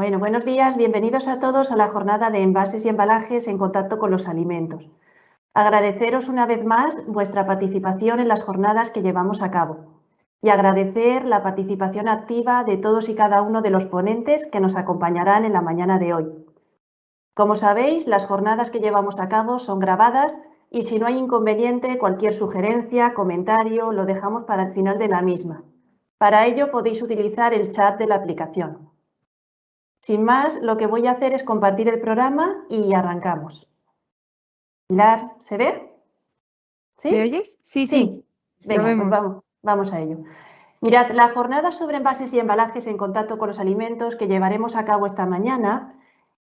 Bueno, buenos días, bienvenidos a todos a la jornada de envases y embalajes en contacto con los alimentos. Agradeceros una vez más vuestra participación en las jornadas que llevamos a cabo y agradecer la participación activa de todos y cada uno de los ponentes que nos acompañarán en la mañana de hoy. Como sabéis, las jornadas que llevamos a cabo son grabadas y si no hay inconveniente, cualquier sugerencia, comentario, lo dejamos para el final de la misma. Para ello podéis utilizar el chat de la aplicación. Sin más, lo que voy a hacer es compartir el programa y arrancamos. Pilar, ¿se ve? ¿Sí? ¿Me oyes? Sí. Venga, Lo pues vemos. vamos a ello. Mirad, la jornada sobre envases y embalajes en contacto con los alimentos que llevaremos a cabo esta mañana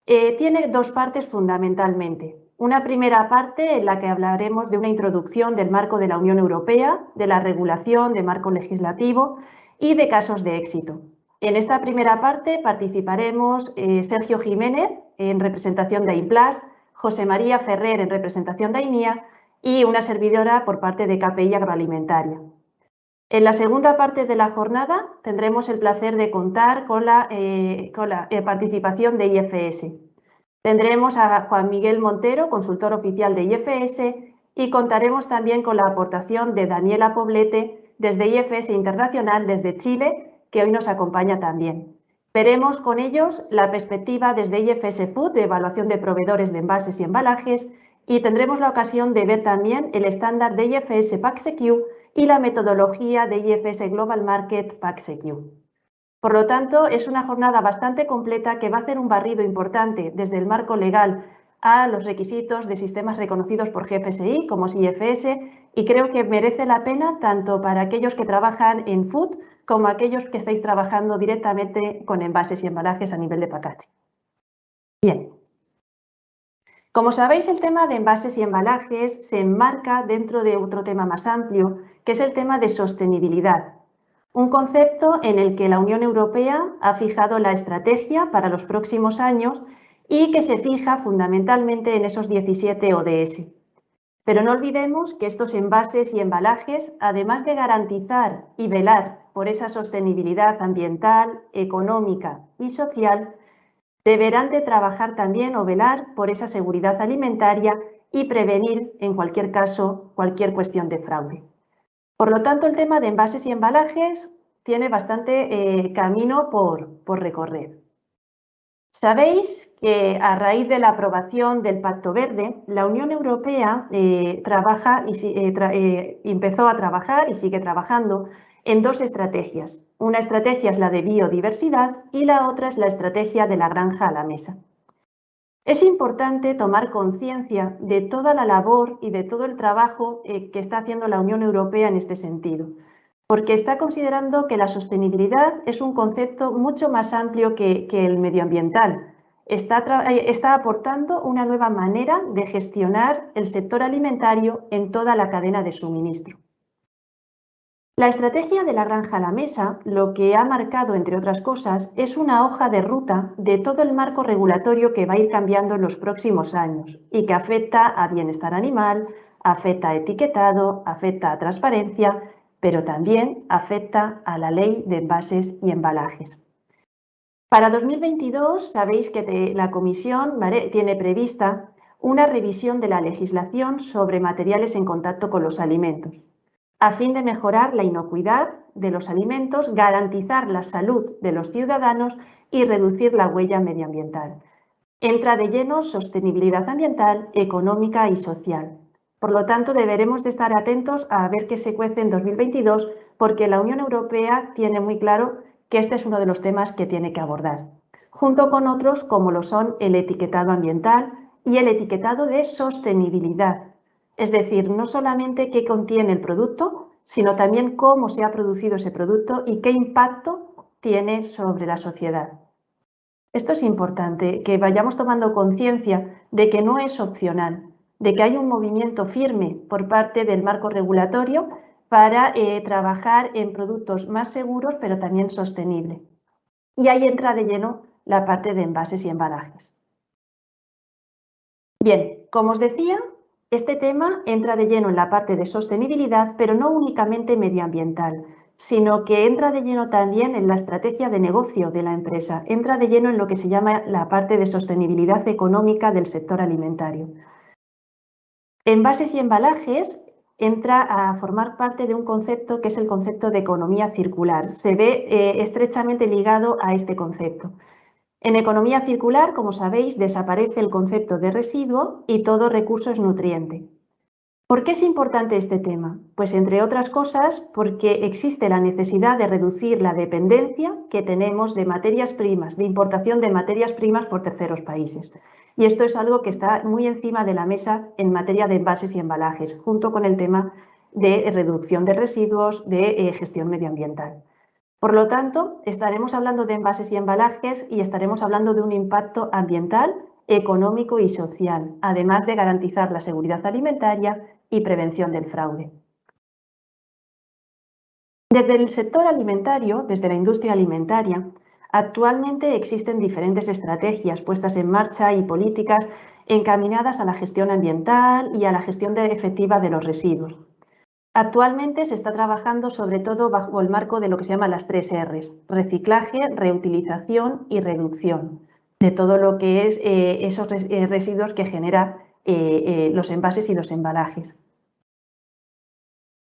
tiene dos partes fundamentalmente. Una primera parte en la que hablaremos de una introducción del marco de la Unión Europea, de la regulación, de marco legislativo y de casos de éxito. En esta primera parte participaremos Sergio Jiménez en representación de AIMPLAS, José María Ferrer en representación de AINIA y una servidora por parte de KPI Agroalimentaria. En la segunda parte de la jornada tendremos el placer de contar con la participación de IFS. Tendremos a Juan Miguel Montero, consultor oficial de IFS, y contaremos también con la aportación de Daniela Poblete desde IFS Internacional, desde Chile, que hoy nos acompaña también. Veremos con ellos la perspectiva desde IFS Food de evaluación de proveedores de envases y embalajes y tendremos la ocasión de ver también el estándar de IFS PackSecure y la metodología de IFS Global Market PackSecure. Por lo tanto, es una jornada bastante completa que va a hacer un barrido importante desde el marco legal a los requisitos de sistemas reconocidos por GFSI como IFS y creo que merece la pena tanto para aquellos que trabajan en food como aquellos que estáis trabajando directamente con envases y embalajes a nivel de packaging. Bien. Como sabéis, el tema de envases y embalajes se enmarca dentro de otro tema más amplio, que es el tema de sostenibilidad. Un concepto en el que la Unión Europea ha fijado la estrategia para los próximos años y que se fija fundamentalmente en esos 17 ODS. Pero no olvidemos que estos envases y embalajes, además de garantizar y velar por esa sostenibilidad ambiental, económica y social, deberán de trabajar también o velar por esa seguridad alimentaria y prevenir, en cualquier caso, cualquier cuestión de fraude. Por lo tanto, el tema de envases y embalajes tiene bastante camino por recorrer. Sabéis que a raíz de la aprobación del Pacto Verde, la Unión Europea empezó a trabajar y sigue trabajando en dos estrategias. Una estrategia es la de biodiversidad y la otra es la estrategia de la granja a la mesa. Es importante tomar conciencia de toda la labor y de todo el trabajo que está haciendo la Unión Europea en este sentido, porque está considerando que la sostenibilidad es un concepto mucho más amplio que el medioambiental. Está aportando una nueva manera de gestionar el sector alimentario en toda la cadena de suministro. La estrategia de la granja a la mesa lo que ha marcado, entre otras cosas, es una hoja de ruta de todo el marco regulatorio que va a ir cambiando en los próximos años y que afecta a bienestar animal, afecta a etiquetado, afecta a transparencia, pero también afecta a la ley de envases y embalajes. Para 2022 sabéis que la Comisión tiene prevista una revisión de la legislación sobre materiales en contacto con los alimentos, a fin de mejorar la inocuidad de los alimentos, garantizar la salud de los ciudadanos y reducir la huella medioambiental. Entra de lleno sostenibilidad ambiental, económica y social. Por lo tanto, deberemos de estar atentos a ver qué se cuece en 2022, porque la Unión Europea tiene muy claro que este es uno de los temas que tiene que abordar, junto con otros como lo son el etiquetado ambiental y el etiquetado de sostenibilidad. Es decir, no solamente qué contiene el producto, sino también cómo se ha producido ese producto y qué impacto tiene sobre la sociedad. Esto es importante, que vayamos tomando conciencia de que no es opcional, de que hay un movimiento firme por parte del marco regulatorio para trabajar en productos más seguros, pero también sostenibles. Y ahí entra de lleno la parte de envases y embalajes. Bien, como os decía, este tema entra de lleno en la parte de sostenibilidad, pero no únicamente medioambiental, sino que entra de lleno también en la estrategia de negocio de la empresa, entra de lleno en lo que se llama la parte de sostenibilidad económica del sector alimentario. Envases y embalajes entra a formar parte de un concepto que es el concepto de economía circular. Se ve estrechamente ligado a este concepto. En economía circular, como sabéis, desaparece el concepto de residuo y todo recurso es nutriente. ¿Por qué es importante este tema? Pues entre otras cosas porque existe la necesidad de reducir la dependencia que tenemos de materias primas, de importación de materias primas por terceros países. Y esto es algo que está muy encima de la mesa en materia de envases y embalajes, junto con el tema de reducción de residuos, de gestión medioambiental. Por lo tanto, estaremos hablando de envases y embalajes y estaremos hablando de un impacto ambiental, económico y social, además de garantizar la seguridad alimentaria y prevención del fraude. Desde el sector alimentario, desde la industria alimentaria, actualmente existen diferentes estrategias puestas en marcha y políticas encaminadas a la gestión ambiental y a la gestión efectiva de los residuos. Actualmente se está trabajando sobre todo bajo el marco de lo que se llama las 3 Rs, reciclaje, reutilización y reducción, de todo lo que es esos residuos que generan los envases y los embalajes.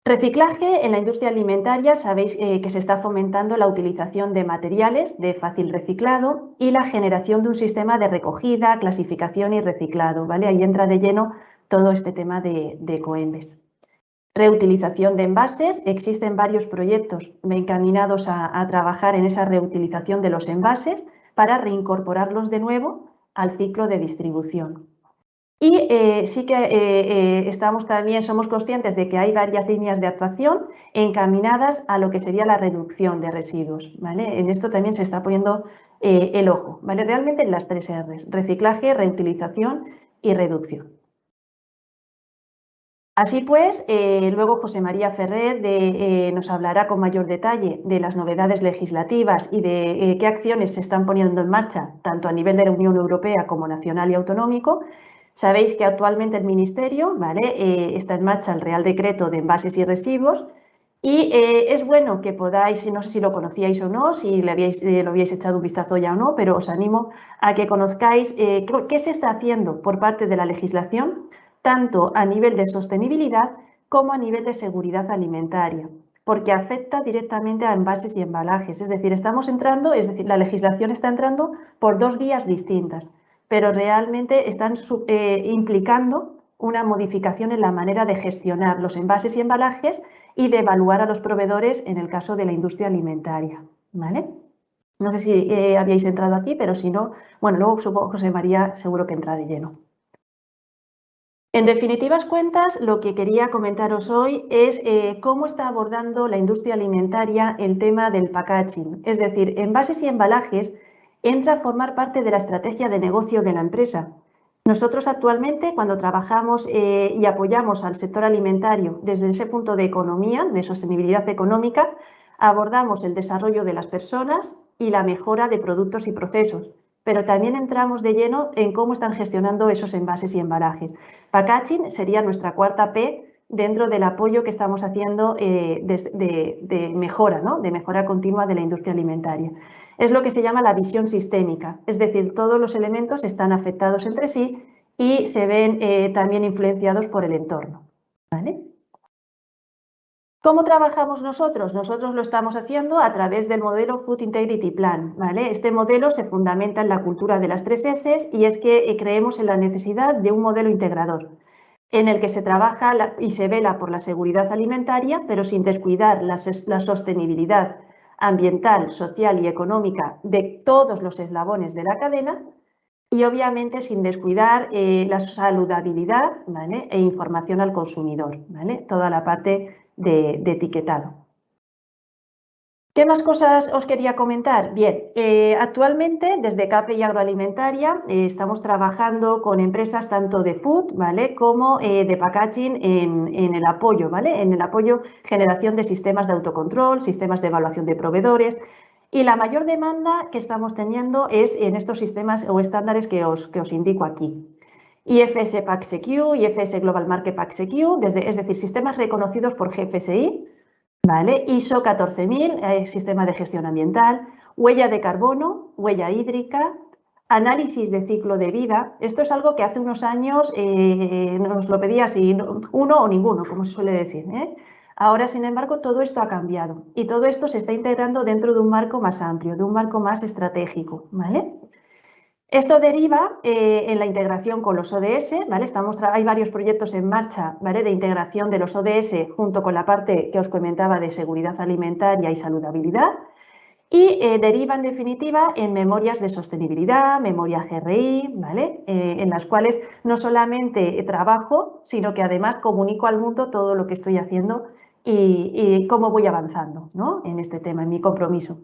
Reciclaje en la industria alimentaria, sabéis que se está fomentando la utilización de materiales de fácil reciclado y la generación de un sistema de recogida, clasificación y reciclado, ¿vale? Ahí entra de lleno todo este tema de Ecoembes. Reutilización de envases, existen varios proyectos encaminados a trabajar en esa reutilización de los envases para reincorporarlos de nuevo al ciclo de distribución. Y sí que somos conscientes de que hay varias líneas de actuación encaminadas a lo que sería la reducción de residuos, ¿vale? En esto también se está poniendo el ojo, ¿vale? Realmente en las 3 Rs, reciclaje, reutilización y reducción. Así pues, luego José María Ferrer nos hablará con mayor detalle de las novedades legislativas y de qué acciones se están poniendo en marcha, tanto a nivel de la Unión Europea como nacional y autonómico. Sabéis que actualmente el Ministerio, ¿vale? Está en marcha el Real Decreto de Envases y Residuos y es bueno que podáis, no sé si lo conocíais o no, si lo habíais echado un vistazo ya o no, pero os animo a que conozcáis qué se está haciendo por parte de la legislación, tanto a nivel de sostenibilidad como a nivel de seguridad alimentaria, porque afecta directamente a envases y embalajes. Es decir, la legislación está entrando por 2 vías distintas, pero realmente están implicando una modificación en la manera de gestionar los envases y embalajes y de evaluar a los proveedores en el caso de la industria alimentaria, ¿vale? No sé si habíais entrado aquí, pero si no, bueno, luego supongo José María seguro que entra de lleno. En definitivas cuentas, lo que quería comentaros hoy es cómo está abordando la industria alimentaria el tema del packaging, es decir, envases y embalajes entra a formar parte de la estrategia de negocio de la empresa. Nosotros actualmente, cuando trabajamos y apoyamos al sector alimentario desde ese punto de economía, de sostenibilidad económica, abordamos el desarrollo de las personas y la mejora de productos y procesos, pero también entramos de lleno en cómo están gestionando esos envases y embalajes. Packaging sería nuestra cuarta P dentro del apoyo que estamos haciendo de mejora, ¿no? De mejora continua de la industria alimentaria. Es lo que se llama la visión sistémica, es decir, todos los elementos están afectados entre sí y se ven también influenciados por el entorno, ¿vale? ¿Cómo trabajamos nosotros? Nosotros lo estamos haciendo a través del modelo Food Integrity Plan, ¿vale? Este modelo se fundamenta en la cultura de las 3 S y es que creemos en la necesidad de un modelo integrador en el que se trabaja y se vela por la seguridad alimentaria, pero sin descuidar la sostenibilidad ambiental, social y económica de todos los eslabones de la cadena y obviamente sin descuidar la saludabilidad, ¿vale? E información al consumidor, ¿vale? Toda la parte de etiquetado. ¿Qué más cosas os quería comentar? Bien, actualmente desde KPI Agroalimentaria estamos trabajando con empresas tanto de food, ¿vale? Como de packaging en el apoyo, ¿vale? En el apoyo, generación de sistemas de autocontrol, sistemas de evaluación de proveedores. Y la mayor demanda que estamos teniendo es en estos sistemas o estándares que os indico aquí. IFS PackSecure, IFS Global Market PackSecure, es decir, sistemas reconocidos por GFSI, ¿vale? ISO 14000, sistema de gestión ambiental, huella de carbono, huella hídrica, análisis de ciclo de vida. Esto es algo que hace unos años nos lo pedía así, uno o ninguno, como se suele decir, ¿eh? Ahora, sin embargo, todo esto ha cambiado y todo esto se está integrando dentro de un marco más amplio, de un marco más estratégico, ¿vale? Esto deriva en la integración con los ODS, ¿vale? Hay varios proyectos en marcha, ¿vale? De integración de los ODS junto con la parte que os comentaba de seguridad alimentaria y saludabilidad y deriva en definitiva en memorias de sostenibilidad, memoria GRI, ¿vale? En las cuales no solamente trabajo, sino que además comunico al mundo todo lo que estoy haciendo y cómo voy avanzando, ¿no? En este tema, en mi compromiso.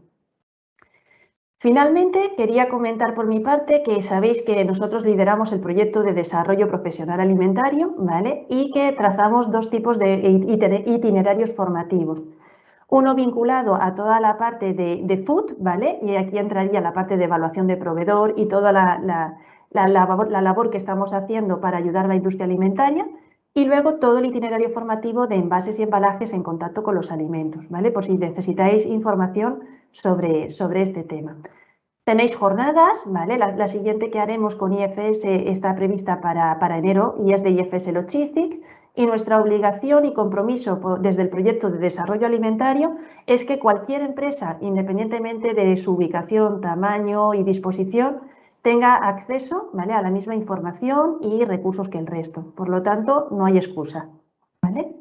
Finalmente, quería comentar por mi parte que sabéis que nosotros lideramos el proyecto de desarrollo profesional alimentario, ¿vale? Y que trazamos dos tipos de itinerarios formativos. Uno vinculado a toda la parte de food, ¿vale? Y aquí entraría la parte de evaluación de proveedor y toda la labor que estamos haciendo para ayudar a la industria alimentaria. Y luego todo el itinerario formativo de envases y embalajes en contacto con los alimentos, ¿vale? Por si necesitáis información sobre este tema. Tenéis jornadas, ¿vale? La siguiente que haremos con IFS está prevista para enero y es de IFS Logistic. Y nuestra obligación y compromiso desde el proyecto de desarrollo alimentario es que cualquier empresa, independientemente de su ubicación, tamaño y disposición, tenga acceso, ¿vale? A la misma información y recursos que el resto. Por lo tanto, no hay excusa, ¿vale?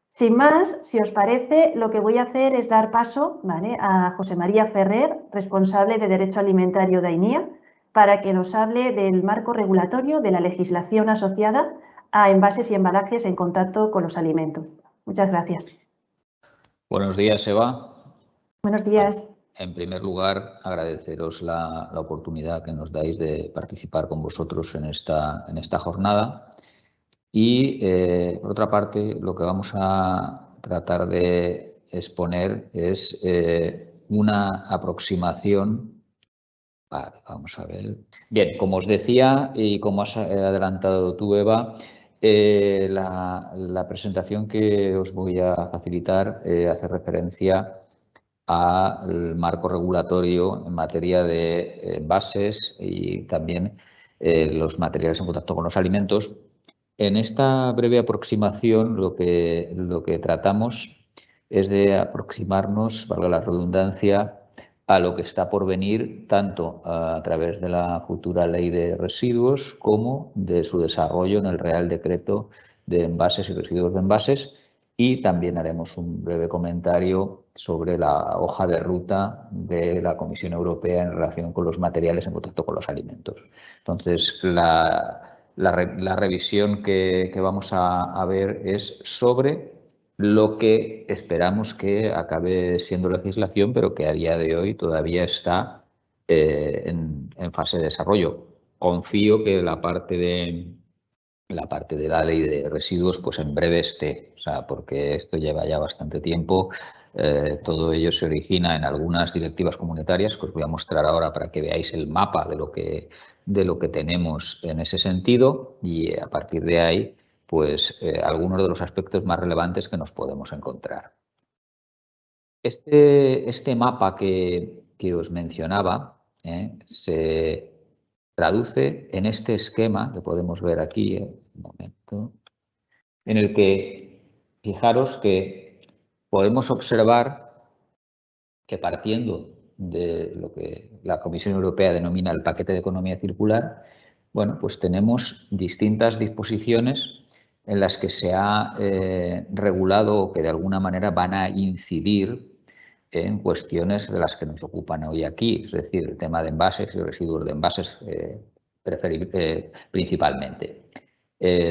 Sin más, si os parece, lo que voy a hacer es dar paso, ¿vale? A José María Ferrer, responsable de Derecho Alimentario de AINIA, para que nos hable del marco regulatorio de la legislación asociada a envases y embalajes en contacto con los alimentos. Muchas gracias. Buenos días, Eva. Buenos días. En primer lugar, agradeceros la oportunidad que nos dais de participar con vosotros en esta jornada. Y, por otra parte, lo que vamos a tratar de exponer es una aproximación. Vale, vamos a ver. Bien, como os decía y como has adelantado tú, Eva, la presentación que os voy a facilitar hace referencia al marco regulatorio en materia de envases y también los materiales en contacto con los alimentos. En esta breve aproximación lo que tratamos es de aproximarnos, valga la redundancia, a lo que está por venir tanto a través de la futura ley de residuos como de su desarrollo en el Real Decreto de Envases y Residuos de Envases, y también haremos un breve comentario sobre la hoja de ruta de la Comisión Europea en relación con los materiales en contacto con los alimentos. Entonces, la revisión que vamos a ver es sobre lo que esperamos que acabe siendo legislación, pero que a día de hoy todavía está en fase de desarrollo. Confío que la parte de la ley de residuos pues en breve esté, o sea, porque esto lleva ya bastante tiempo. Todo ello se origina en algunas directivas comunitarias que os voy a mostrar ahora para que veáis el mapa de lo que tenemos en ese sentido, y a partir de ahí pues algunos de los aspectos más relevantes que nos podemos encontrar. Este mapa que os mencionaba se traduce en este esquema que podemos ver aquí, un momento, en el que fijaros que podemos observar que partiendo de lo que la Comisión Europea denomina el paquete de economía circular, bueno, pues tenemos distintas disposiciones en las que se ha regulado o que de alguna manera van a incidir en cuestiones de las que nos ocupan hoy aquí, es decir, el tema de envases y residuos de envases principalmente.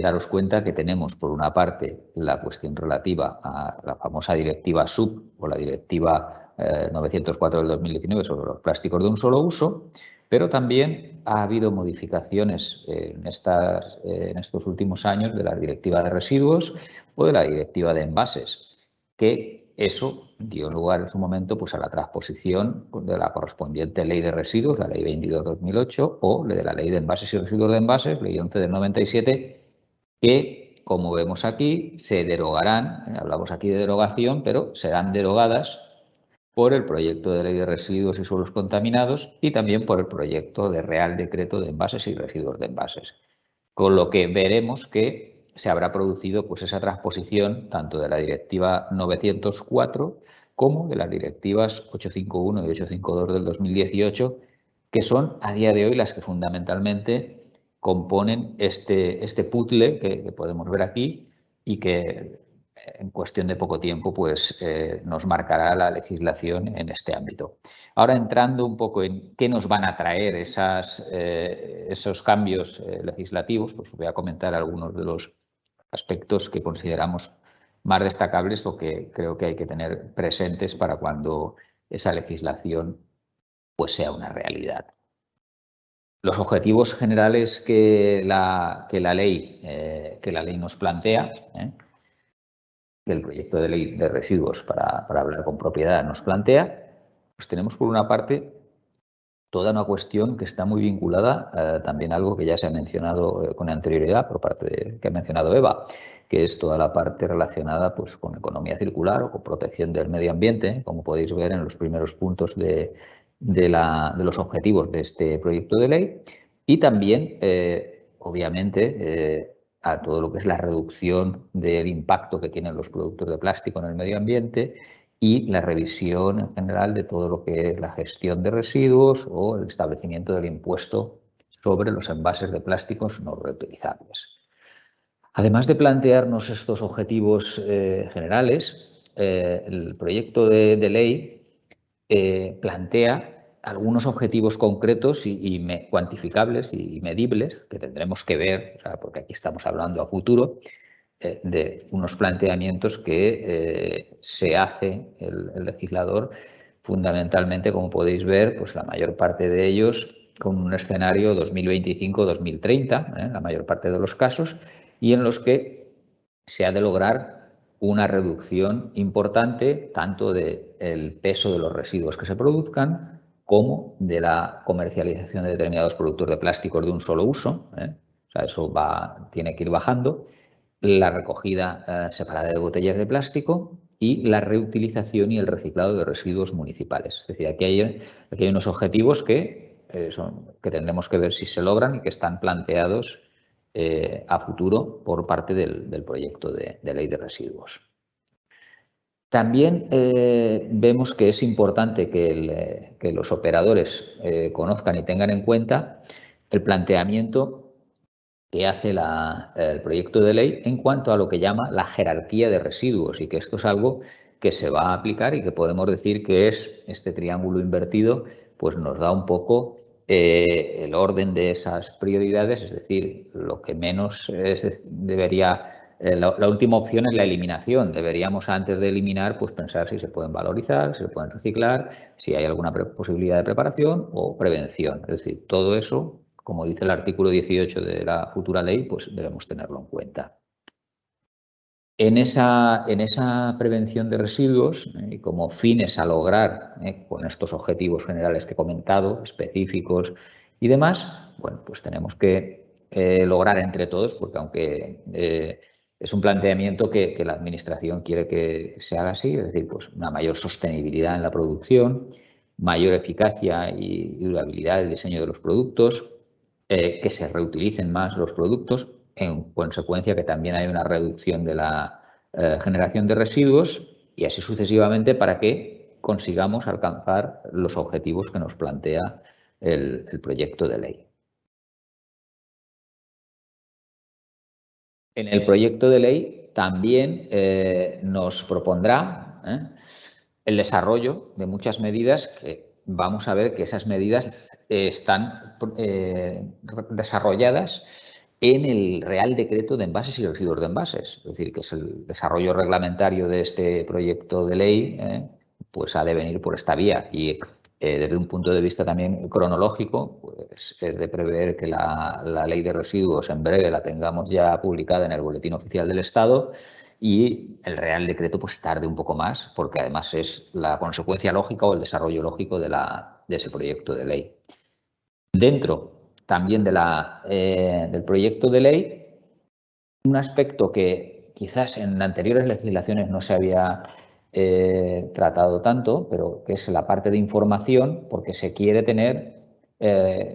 Daros cuenta que tenemos, por una parte, la cuestión relativa a la famosa directiva SUP o la directiva 904 del 2019 sobre los plásticos de un solo uso, pero también ha habido modificaciones en estos últimos años de la directiva de residuos o de la directiva de envases, que eso dio lugar en su momento pues, a la transposición de la correspondiente ley de residuos, la ley 22/2008, o de la ley de envases y residuos de envases, ley 11 del 97, que como vemos aquí, se derogarán, hablamos aquí de derogación, pero serán derogadas por el proyecto de ley de residuos y suelos contaminados y también por el proyecto de Real Decreto de envases y residuos de envases. Con lo que veremos que se habrá producido pues, esa transposición tanto de la Directiva 904 como de las Directivas 851 y 852 del 2018, que son a día de hoy las que fundamentalmente componen este puzzle que podemos ver aquí y que en cuestión de poco tiempo pues, nos marcará la legislación en este ámbito. Ahora, entrando un poco en qué nos van a traer esos cambios legislativos, pues voy a comentar algunos de los aspectos que consideramos más destacables o que creo que hay que tener presentes para cuando esa legislación pues, sea una realidad. Los objetivos generales que la ley nos plantea, que el proyecto de ley de residuos para hablar con propiedad nos plantea, pues tenemos por una parte toda una cuestión que está muy vinculada también a algo que ya se ha mencionado con anterioridad por parte que ha mencionado Eva, que es toda la parte relacionada pues, con economía circular o con protección del medio ambiente, como podéis ver en los primeros puntos de los objetivos de este proyecto de ley, y también, obviamente, a todo lo que es la reducción del impacto que tienen los productos de plástico en el medio ambiente y la revisión en general de todo lo que es la gestión de residuos o el establecimiento del impuesto sobre los envases de plásticos no reutilizables. Además de plantearnos estos objetivos generales, el proyecto de ley plantea algunos objetivos concretos y cuantificables y medibles que tendremos que ver, o sea, porque aquí estamos hablando a futuro, de unos planteamientos que se hace el legislador fundamentalmente, como podéis ver, pues la mayor parte de ellos con un escenario 2025-2030, la mayor parte de los casos, y en los que se ha de lograr una reducción importante tanto del peso de los residuos que se produzcan como de la comercialización de determinados productos de plásticos de un solo uso. O sea, eso tiene que ir bajando. La recogida separada de botellas de plástico y la reutilización y el reciclado de residuos municipales. Es decir, aquí hay unos objetivos que tendremos que ver si se logran y que están planteados a futuro por parte del proyecto de ley de residuos. También vemos que es importante que los operadores conozcan y tengan en cuenta el planteamiento que hace el proyecto de ley en cuanto a lo que llama la jerarquía de residuos y que esto es algo que se va a aplicar y que podemos decir que es este triángulo invertido, pues nos da un poco el orden de esas prioridades, es decir, lo que menos debería... La última opción es la eliminación. Deberíamos, antes de eliminar, pues pensar si se pueden valorizar, si se pueden reciclar, si hay alguna posibilidad de preparación o prevención. Es decir, todo eso, como dice el artículo 18 de la futura ley, pues debemos tenerlo en cuenta. En esa prevención de residuos y como fines a lograr con estos objetivos generales que he comentado, específicos y demás, bueno, pues tenemos que lograr entre todos, porque aunque es un planteamiento que la Administración quiere que se haga así, es decir, pues una mayor sostenibilidad en la producción, mayor eficacia y durabilidad del diseño de los productos, que se reutilicen más los productos, en consecuencia que también hay una reducción de la generación de residuos y así sucesivamente para que consigamos alcanzar los objetivos que nos plantea el proyecto de ley. En el proyecto de ley también nos propondrá el desarrollo de muchas medidas que vamos a ver que esas medidas están desarrolladas en el Real Decreto de Envases y Residuos de Envases, es decir, que es el desarrollo reglamentario de este proyecto de ley, pues ha de venir por esta vía y desde un punto de vista también cronológico, pues es de prever que la ley de residuos en breve la tengamos ya publicada en el Boletín Oficial del Estado y el Real Decreto pues tarde un poco más porque además es la consecuencia lógica o el desarrollo lógico de ese proyecto de ley. Dentro también del proyecto de ley Un aspecto que quizás en anteriores legislaciones no se había tratado tanto, pero que es la parte de información, porque se quiere tener,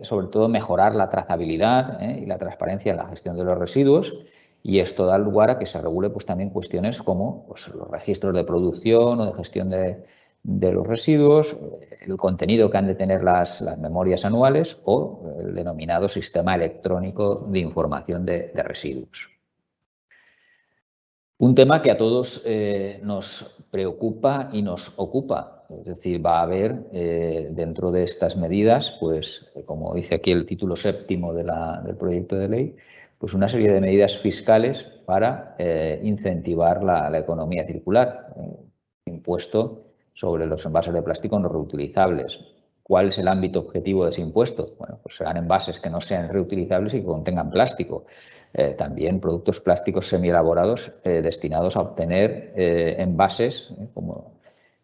sobre todo, mejorar la trazabilidad y la transparencia en la gestión de los residuos, y esto da lugar a que se regule pues, también cuestiones como pues, los registros de producción o de gestión de los residuos, el contenido que han de tener las memorias anuales o el denominado sistema electrónico de información de residuos. Un tema que a todos nos preocupa y nos ocupa, es decir, va a haber dentro de estas medidas, pues como dice aquí el título séptimo del proyecto de ley, pues una serie de medidas fiscales para incentivar la economía circular. Impuesto sobre los envases de plástico no reutilizables. ¿Cuál es el ámbito objetivo de ese impuesto? Bueno, pues serán envases que no sean reutilizables y que contengan plástico. También productos plásticos semielaborados destinados a obtener envases, como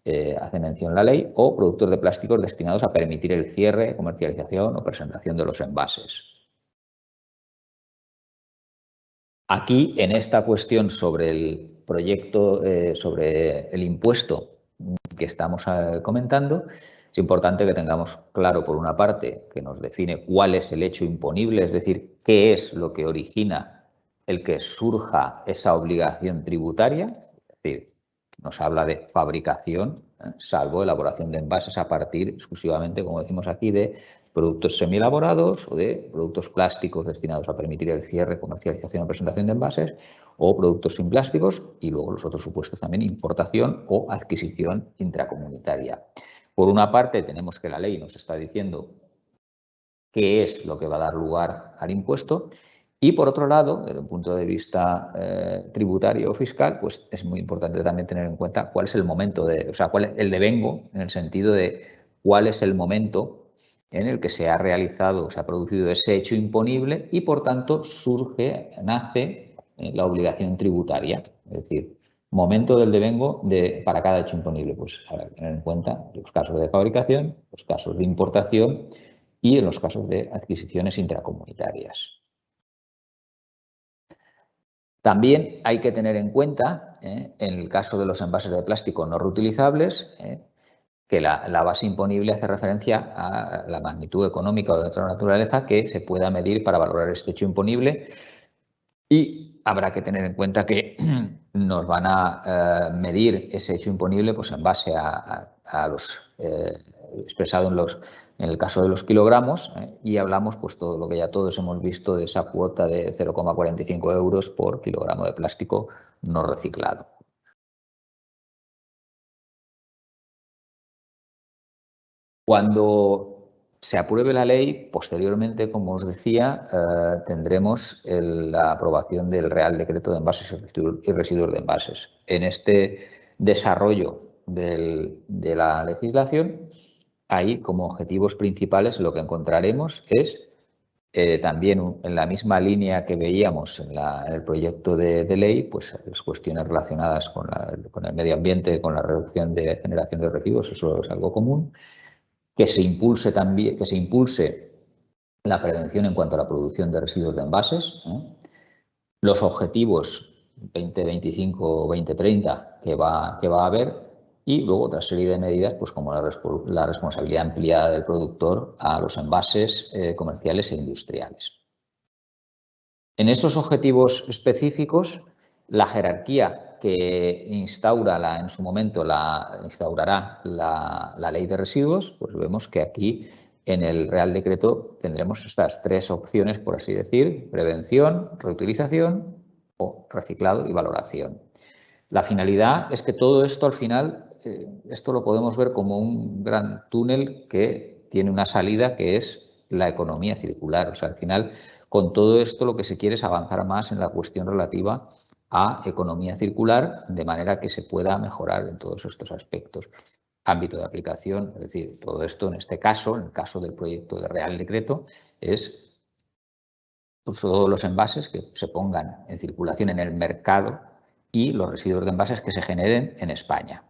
hace mención la ley, o productos de plásticos destinados a permitir el cierre, comercialización o presentación de los envases. Aquí, en esta cuestión sobre el proyecto, sobre el impuesto que estamos comentando, es importante que tengamos claro, por una parte, que nos define cuál es el hecho imponible, es decir, qué es lo que origina el que surja esa obligación tributaria, es decir, nos habla de fabricación, salvo elaboración de envases a partir exclusivamente, como decimos aquí, de productos semielaborados o de productos plásticos destinados a permitir el cierre, comercialización o presentación de envases, o productos sin plásticos, y luego los otros supuestos también importación o adquisición intracomunitaria. Por una parte, tenemos que la ley nos está diciendo qué es lo que va a dar lugar al impuesto, y por otro lado, desde un punto de vista tributario o fiscal, pues es muy importante también tener en cuenta cuál es el momento cuál es el devengo, en el sentido de cuál es el momento en el que se ha realizado, se ha producido ese hecho imponible y, por tanto, nace la obligación tributaria. Es decir, momento del devengo para cada hecho imponible. Pues habrá que tener en cuenta los casos de fabricación, los casos de importación y en los casos de adquisiciones intracomunitarias. También hay que tener en cuenta, en el caso de los envases de plástico no reutilizables, que la base imponible hace referencia a la magnitud económica o de otra naturaleza que se pueda medir para valorar este hecho imponible, y habrá que tener en cuenta que nos van a medir ese hecho imponible pues, en base a los expresado en el caso de los kilogramos, y hablamos pues todo lo que ya todos hemos visto de esa cuota de 0,45 euros por kilogramo de plástico no reciclado. Cuando se apruebe la ley, posteriormente, como os decía, tendremos la aprobación del Real Decreto de Envases y Residuos de Envases. En este desarrollo de la legislación, ahí como objetivos principales lo que encontraremos es también en la misma línea que veíamos en el proyecto de ley, pues las cuestiones relacionadas con el medio ambiente, con la reducción de generación de residuos, eso es algo común. Que se impulse la prevención en cuanto a la producción de residuos de envases, los objetivos 2025 o 2030 que va a haber, y luego otra serie de medidas pues como la responsabilidad ampliada del productor a los envases comerciales e industriales. En esos objetivos específicos, la jerarquía que en su momento instaurará la ley de residuos, pues vemos que aquí en el Real Decreto tendremos estas tres opciones, por así decir: prevención, reutilización o reciclado y valoración. La finalidad es que todo esto al final, esto lo podemos ver como un gran túnel que tiene una salida que es la economía circular. O sea, al final, con todo esto lo que se quiere es avanzar más en la cuestión relativa a economía circular, de manera que se pueda mejorar en todos estos aspectos. Ámbito de aplicación, es decir, todo esto en este caso, en el caso del proyecto de Real Decreto, es pues, todos los envases que se pongan en circulación en el mercado y los residuos de envases que se generen en España.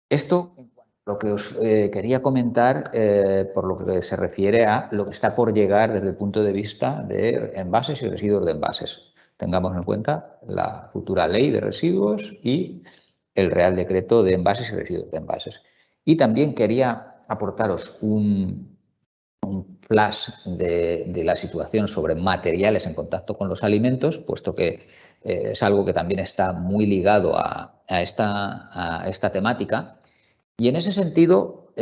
Esto lo que os quería comentar por lo que se refiere a lo que está por llegar desde el punto de vista de envases y residuos de envases. Tengamos en cuenta la futura ley de residuos y el Real Decreto de envases y residuos de envases. Y también quería aportaros un flash de la situación sobre materiales en contacto con los alimentos, puesto que es algo que también está muy ligado a esta temática. Y en ese sentido,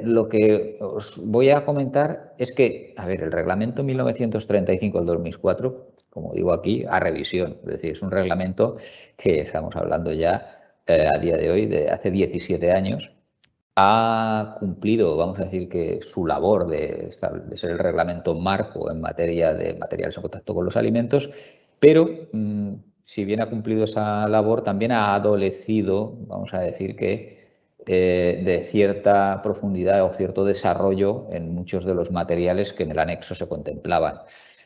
lo que os voy a comentar es que, a ver, el reglamento 1935 del 2004, como digo aquí, a revisión, es decir, es un reglamento que estamos hablando ya a día de hoy, de hace 17 años, ha cumplido, vamos a decir, que su labor de ser el reglamento marco en materia de materiales en contacto con los alimentos, pero si bien ha cumplido esa labor, también ha adolecido, vamos a decir que, de cierta profundidad o cierto desarrollo en muchos de los materiales que en el anexo se contemplaban.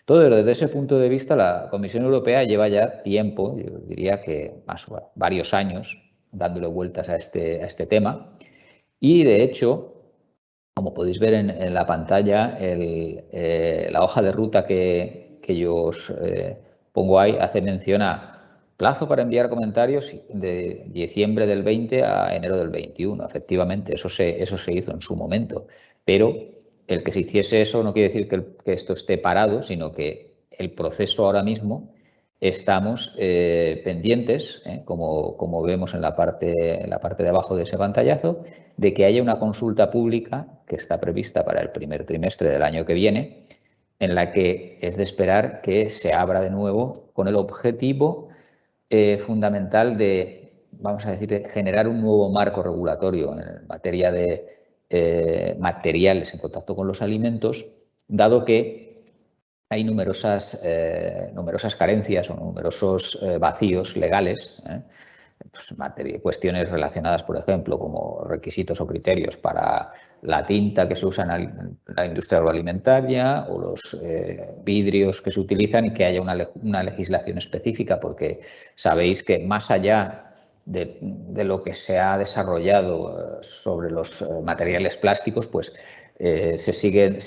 Todo desde ese punto de vista, la Comisión Europea lleva ya tiempo, yo diría que varios años, dándole vueltas a este tema. Y de hecho, como podéis ver en la pantalla, la hoja de ruta que yo os pongo ahí hace mención a plazo para enviar comentarios de diciembre del 20 a enero del 21. Efectivamente, eso se hizo en su momento. Pero el que se hiciese eso no quiere decir que esto esté parado, sino que el proceso ahora mismo estamos pendientes, como vemos en la parte de abajo de ese pantallazo, de que haya una consulta pública que está prevista para el primer trimestre del año que viene, en la que es de esperar que se abra de nuevo con el objetivo fundamental de, vamos a decir, de generar un nuevo marco regulatorio en materia de materiales en contacto con los alimentos, dado que hay numerosas carencias o numerosos vacíos legales, pues cuestiones relacionadas, por ejemplo, como requisitos o criterios para la tinta que se usa en la industria agroalimentaria o los vidrios que se utilizan, y que haya una legislación específica, porque sabéis que más allá de lo que se ha desarrollado sobre los materiales plásticos, pues sigue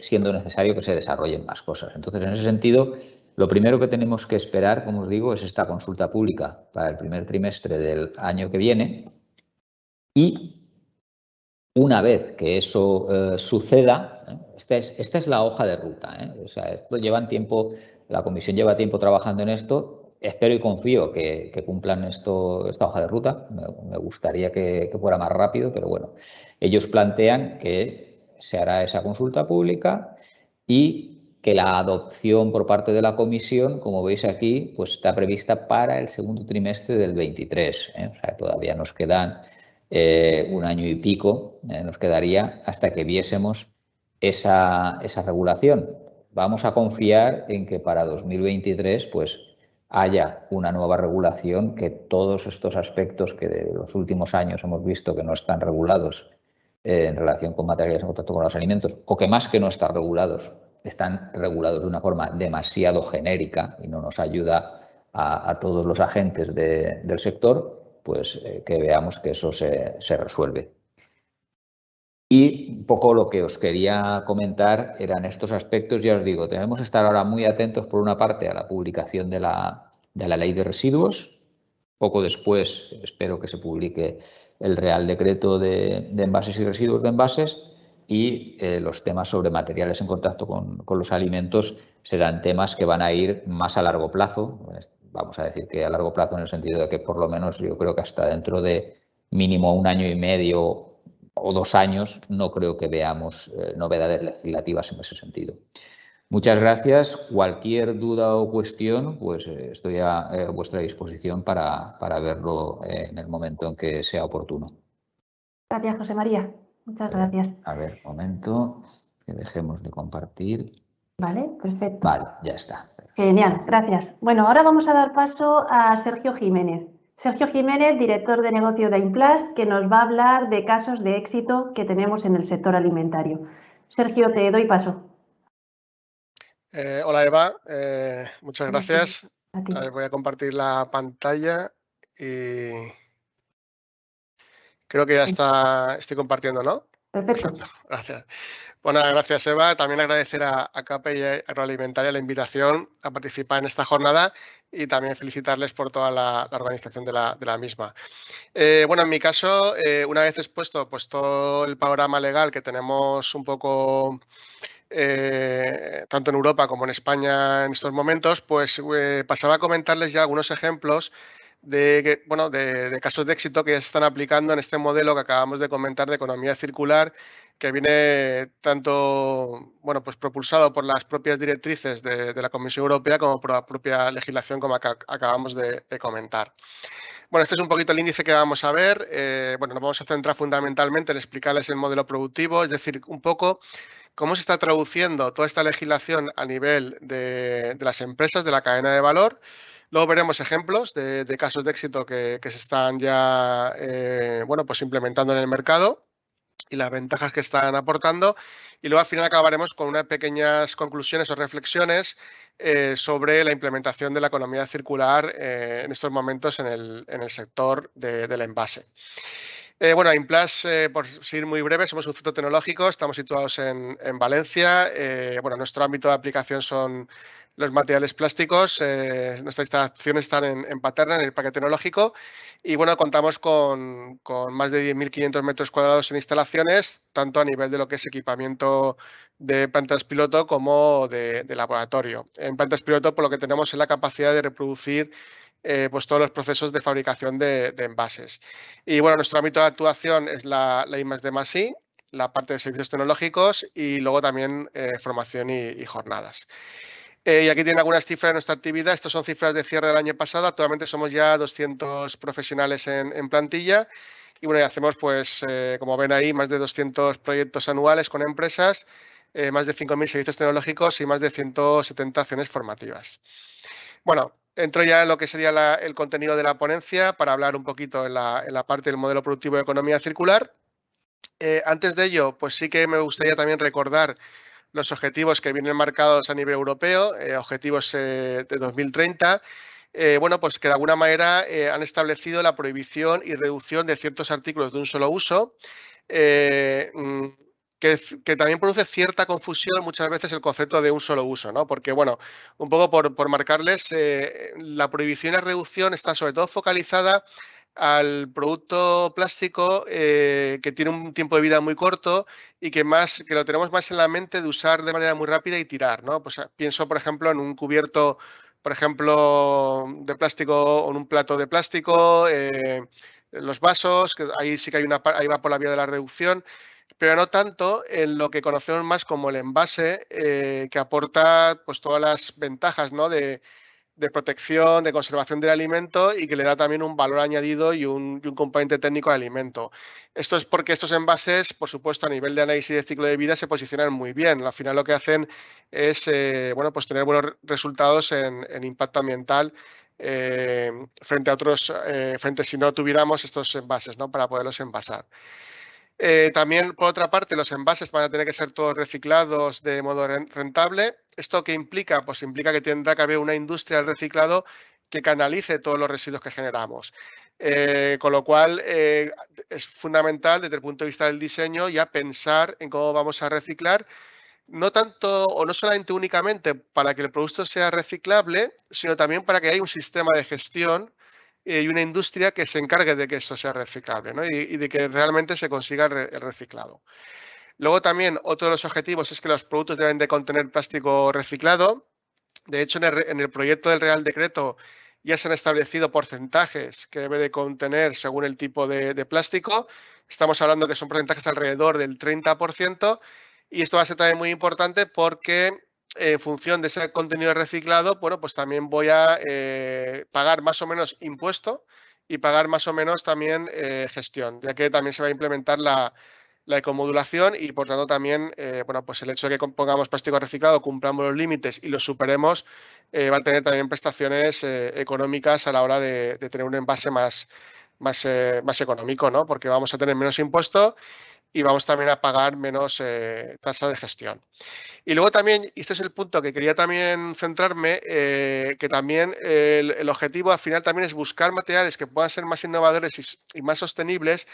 siendo necesario que se desarrollen más cosas. Entonces, en ese sentido, lo primero que tenemos que esperar, como os digo, es esta consulta pública para el primer trimestre del año que viene, y una vez que eso suceda, esta es la hoja de ruta. O sea, esto la Comisión lleva tiempo trabajando en esto. Espero y confío que cumplan esta hoja de ruta. Me gustaría que fuera más rápido, pero bueno, ellos plantean que se hará esa consulta pública y que la adopción por parte de la Comisión, como veis aquí, pues está prevista para el segundo trimestre del 23. O sea, todavía nos quedan un año y pico, nos quedaría hasta que viésemos esa regulación. Vamos a confiar en que para 2023 pues haya una nueva regulación, que todos estos aspectos que de los últimos años hemos visto que no están regulados en relación con materiales en contacto con los alimentos, o que más que no están regulados, están regulados de una forma demasiado genérica y no nos ayuda a todos los agentes del sector, pues que veamos que eso se resuelve. Y un poco lo que os quería comentar eran estos aspectos. Ya os digo, tenemos que estar ahora muy atentos, por una parte, a la publicación de la ley de residuos. Poco después espero que se publique el Real Decreto de envases y residuos de envases, y los temas sobre materiales en contacto con los alimentos serán temas que van a ir más a largo plazo. Vamos a decir que a largo plazo en el sentido de que por lo menos yo creo que hasta dentro de mínimo un año y medio o 2 años no creo que veamos novedades legislativas en ese sentido. Muchas gracias. Cualquier duda o cuestión, pues estoy a vuestra disposición para verlo en el momento en que sea oportuno. Gracias, José María. Muchas gracias. A ver, momento, que dejemos de compartir. Vale, perfecto. Vale, ya está. Genial, gracias. Bueno, ahora vamos a dar paso a Sergio Jiménez. Sergio Jiménez, director de negocio de Implast, que nos va a hablar de casos de éxito que tenemos en el sector alimentario. Sergio, te doy paso. Hola Eva, muchas gracias. A ti. A ver, voy a compartir la pantalla y Creo que ya estoy compartiendo, ¿no? Perfecto. Gracias. Bueno, gracias, Eva. También agradecer a CAPE y a Agroalimentaria la invitación a participar en esta jornada y también felicitarles por toda la organización de la misma. Bueno, en mi caso, una vez expuesto pues, todo el panorama legal que tenemos un poco tanto en Europa como en España en estos momentos, pues pasaba a comentarles ya algunos ejemplos de casos de éxito que se están aplicando en este modelo que acabamos de comentar de economía circular, que viene tanto pues propulsado por las propias directrices de la Comisión Europea como por la propia legislación, como acabamos de comentar. Bueno, este es un poquito el índice que vamos a ver. Nos vamos a centrar fundamentalmente en explicarles el modelo productivo, es decir, un poco cómo se está traduciendo toda esta legislación a nivel de las empresas, de la cadena de valor. Luego veremos ejemplos de casos de éxito que se están ya pues implementando en el mercado y las ventajas que están aportando. Y luego al final acabaremos con unas pequeñas conclusiones o reflexiones sobre la implementación de la economía circular en estos momentos en el sector del envase. Implas, por ser muy breve, somos un centro tecnológico, estamos situados en Valencia. Nuestro ámbito de aplicación son los materiales plásticos. Nuestras instalaciones están en Paterna, en el Parque Tecnológico. Y contamos con más de 10.500 metros cuadrados en instalaciones, tanto a nivel de lo que es equipamiento de plantas piloto como de laboratorio. En plantas piloto, por lo que tenemos es la capacidad de reproducir pues todos los procesos de fabricación de envases. Y nuestro ámbito de actuación es la I+D+I, la parte de servicios tecnológicos y luego también formación y jornadas. Y aquí tienen algunas cifras de nuestra actividad. Estas son cifras de cierre del año pasado. Actualmente somos ya 200 profesionales en plantilla. Y hacemos, pues, como ven ahí, más de 200 proyectos anuales con empresas, más de 5.000 servicios tecnológicos y más de 170 acciones formativas. Entro ya en lo que sería el contenido de la ponencia para hablar un poquito en la parte del modelo productivo de economía circular. Antes de ello, pues sí que me gustaría también recordar los objetivos que vienen marcados a nivel europeo, objetivos de 2030, pues que de alguna manera han establecido la prohibición y reducción de ciertos artículos de un solo uso, que también produce cierta confusión muchas veces el concepto de un solo uso, ¿no? Porque, un poco por marcarles, la prohibición y la reducción está sobre todo focalizada al producto plástico que tiene un tiempo de vida muy corto y que lo tenemos más en la mente de usar de manera muy rápida y tirar, ¿no? Pues pienso, por ejemplo, en un cubierto, por ejemplo, de plástico o en un plato de plástico, los vasos, que ahí sí que ahí va por la vía de la reducción, pero no tanto en lo que conocemos más como el envase, que aporta pues todas las ventajas, ¿no? de protección, de conservación del alimento y que le da también un valor añadido y un componente técnico al alimento. Esto es porque estos envases, por supuesto, a nivel de análisis de ciclo de vida se posicionan muy bien. Al final lo que hacen es pues tener buenos resultados en impacto ambiental frente a otros, frente si no tuviéramos estos envases, ¿no? Para poderlos envasar. También, por otra parte, los envases van a tener que ser todos reciclados de modo rentable. ¿Esto qué implica? Pues implica que tendrá que haber una industria del reciclado que canalice todos los residuos que generamos. Con lo cual, es fundamental desde el punto de vista del diseño ya pensar en cómo vamos a reciclar, no tanto o no solamente únicamente para que el producto sea reciclable, sino también para que haya un sistema de gestión y una industria que se encargue de que esto sea reciclable, ¿no? y de que realmente se consiga el reciclado. Luego también otro de los objetivos es que los productos deben de contener plástico reciclado. De hecho, en el proyecto del Real Decreto ya se han establecido porcentajes que debe de contener según el tipo de plástico. Estamos hablando que son porcentajes alrededor del 30%, y esto va a ser también muy importante porque en función de ese contenido reciclado, pues también voy a pagar más o menos impuesto y pagar más o menos también gestión, ya que también se va a implementar la ecomodulación y, por tanto, también pues el hecho de que pongamos plástico reciclado, cumplamos los límites y los superemos, va a tener también prestaciones económicas a la hora de tener un envase más económico, ¿no? Porque vamos a tener menos impuesto y vamos también a pagar menos tasa de gestión. Y luego también, y este es el punto que quería también centrarme, que también el objetivo al final también es buscar materiales que puedan ser más innovadores y más sostenibles,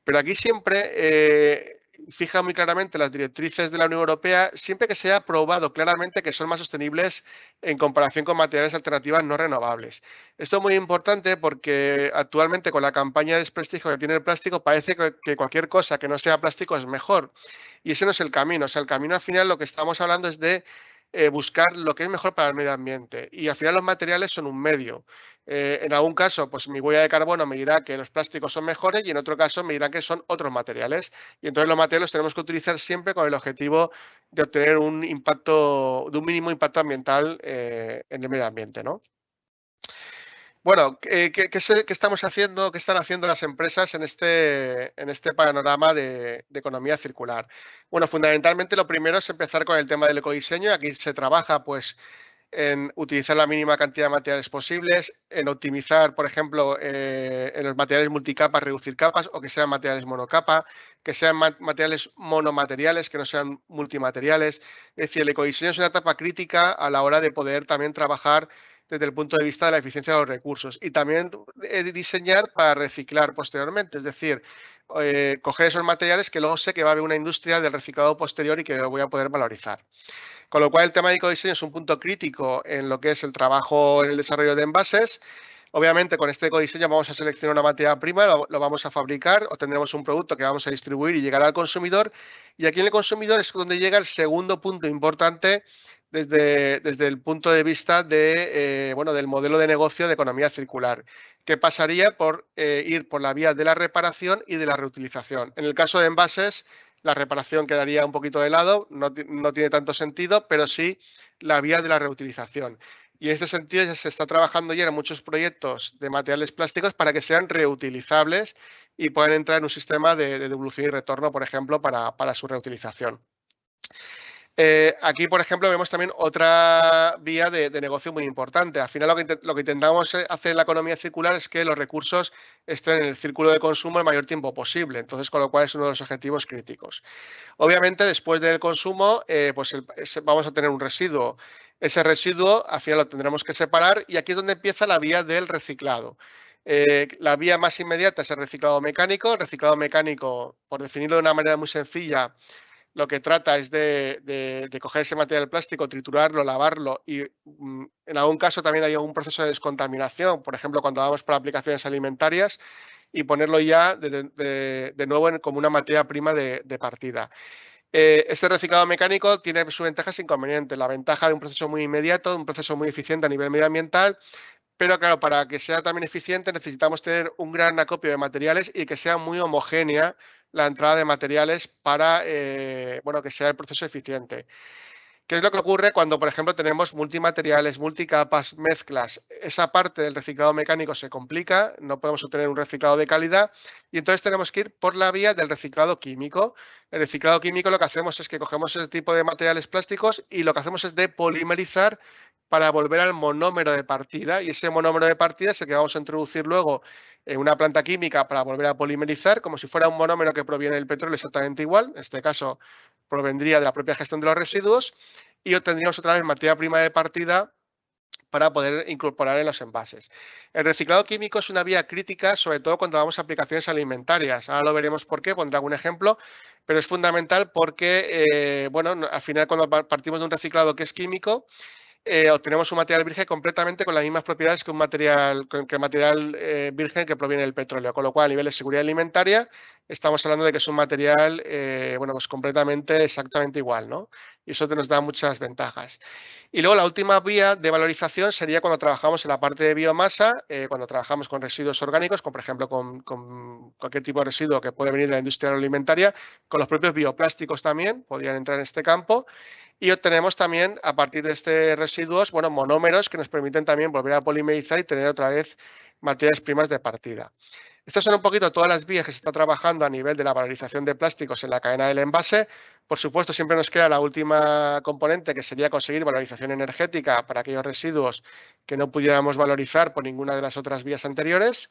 Pero aquí siempre fija muy claramente las directrices de la Unión Europea, siempre que se haya probado claramente que son más sostenibles en comparación con materiales alternativas no renovables. Esto es muy importante porque actualmente con la campaña de desprestigio que tiene el plástico parece que cualquier cosa que no sea plástico es mejor. Y ese no es el camino. O sea, el camino al final lo que estamos hablando es de buscar lo que es mejor para el medio ambiente. Y al final los materiales son un medio. En algún caso, pues mi huella de carbono me dirá que los plásticos son mejores y en otro caso me dirá que son otros materiales. Y entonces los materiales tenemos que utilizar siempre con el objetivo de obtener un impacto, de un mínimo impacto ambiental en el medio ambiente, ¿no? Bueno, ¿qué estamos haciendo, qué están haciendo las empresas en este panorama de economía circular? Bueno, fundamentalmente lo primero es empezar con el tema del ecodiseño. Aquí se trabaja, pues, en utilizar la mínima cantidad de materiales posibles, en optimizar, por ejemplo, en los materiales multicapas, reducir capas o que sean materiales monocapa, que sean materiales monomateriales, que no sean multimateriales. Es decir, el ecodiseño es una etapa crítica a la hora de poder también trabajar desde el punto de vista de la eficiencia de los recursos y también diseñar para reciclar posteriormente, es decir, coger esos materiales que luego sé que va a haber una industria del reciclado posterior y que lo voy a poder valorizar. Con lo cual, el tema de ecodiseño es un punto crítico en lo que es el trabajo en el desarrollo de envases. Obviamente, con este ecodiseño vamos a seleccionar una materia prima, lo vamos a fabricar o tendremos un producto que vamos a distribuir y llegar al consumidor. Y aquí en el consumidor es donde llega el segundo punto importante desde el punto de vista del modelo de negocio de economía circular, que pasaría por ir por la vía de la reparación y de la reutilización. En el caso de envases, la reparación quedaría un poquito de lado, no tiene tanto sentido, pero sí la vía de la reutilización. Y en este sentido ya se está trabajando ya en muchos proyectos de materiales plásticos para que sean reutilizables y puedan entrar en un sistema de devolución y retorno, por ejemplo, para su reutilización. Aquí, por ejemplo, vemos también otra vía de negocio muy importante. Al final, lo que intentamos hacer en la economía circular es que los recursos estén en el círculo de consumo el mayor tiempo posible. Entonces, con lo cual es uno de los objetivos críticos. Obviamente, después del consumo, vamos a tener un residuo. Ese residuo, al final, lo tendremos que separar y aquí es donde empieza la vía del reciclado. La vía más inmediata es el reciclado mecánico. El reciclado mecánico, por definirlo de una manera muy sencilla, lo que trata es de coger ese material plástico, triturarlo, lavarlo y en algún caso también hay algún proceso de descontaminación, por ejemplo, cuando vamos por aplicaciones alimentarias y ponerlo ya de nuevo como una materia prima de partida. Este reciclado mecánico tiene sus ventajas e inconvenientes. La ventaja de un proceso muy inmediato, un proceso muy eficiente a nivel medioambiental, pero claro, para que sea también eficiente necesitamos tener un gran acopio de materiales y que sea muy homogénea la entrada de materiales para que sea el proceso eficiente. ¿Qué es lo que ocurre cuando, por ejemplo, tenemos multimateriales, multicapas, mezclas? Esa parte del reciclado mecánico se complica, no podemos obtener un reciclado de calidad y entonces tenemos que ir por la vía del reciclado químico. El reciclado químico lo que hacemos es que cogemos ese tipo de materiales plásticos y lo que hacemos es depolimerizar para volver al monómero de partida y ese monómero de partida es el que vamos a introducir luego en una planta química para volver a polimerizar, como si fuera un monómero que proviene del petróleo exactamente igual, en este caso provendría de la propia gestión de los residuos y obtendríamos otra vez materia prima de partida para poder incorporar en los envases. El reciclado químico es una vía crítica, sobre todo cuando vamos a aplicaciones alimentarias. Ahora lo veremos por qué, pondré algún ejemplo, pero es fundamental porque, al final cuando partimos de un reciclado que es químico, obtenemos un material virgen completamente con las mismas propiedades que el material virgen que proviene del petróleo, con lo cual a nivel de seguridad alimentaria estamos hablando de que es un material pues completamente exactamente igual, ¿no? Y eso nos da muchas ventajas. Y luego la última vía de valorización sería cuando trabajamos en la parte de biomasa, cuando trabajamos con residuos orgánicos, por ejemplo con cualquier tipo de residuo que puede venir de la industria alimentaria, con los propios bioplásticos también podrían entrar en este campo. Y obtenemos también, a partir de estos residuos, monómeros que nos permiten también volver a polimerizar y tener otra vez materias primas de partida. Estas son un poquito todas las vías que se está trabajando a nivel de la valorización de plásticos en la cadena del envase. Por supuesto, siempre nos queda la última componente, que sería conseguir valorización energética para aquellos residuos que no pudiéramos valorizar por ninguna de las otras vías anteriores.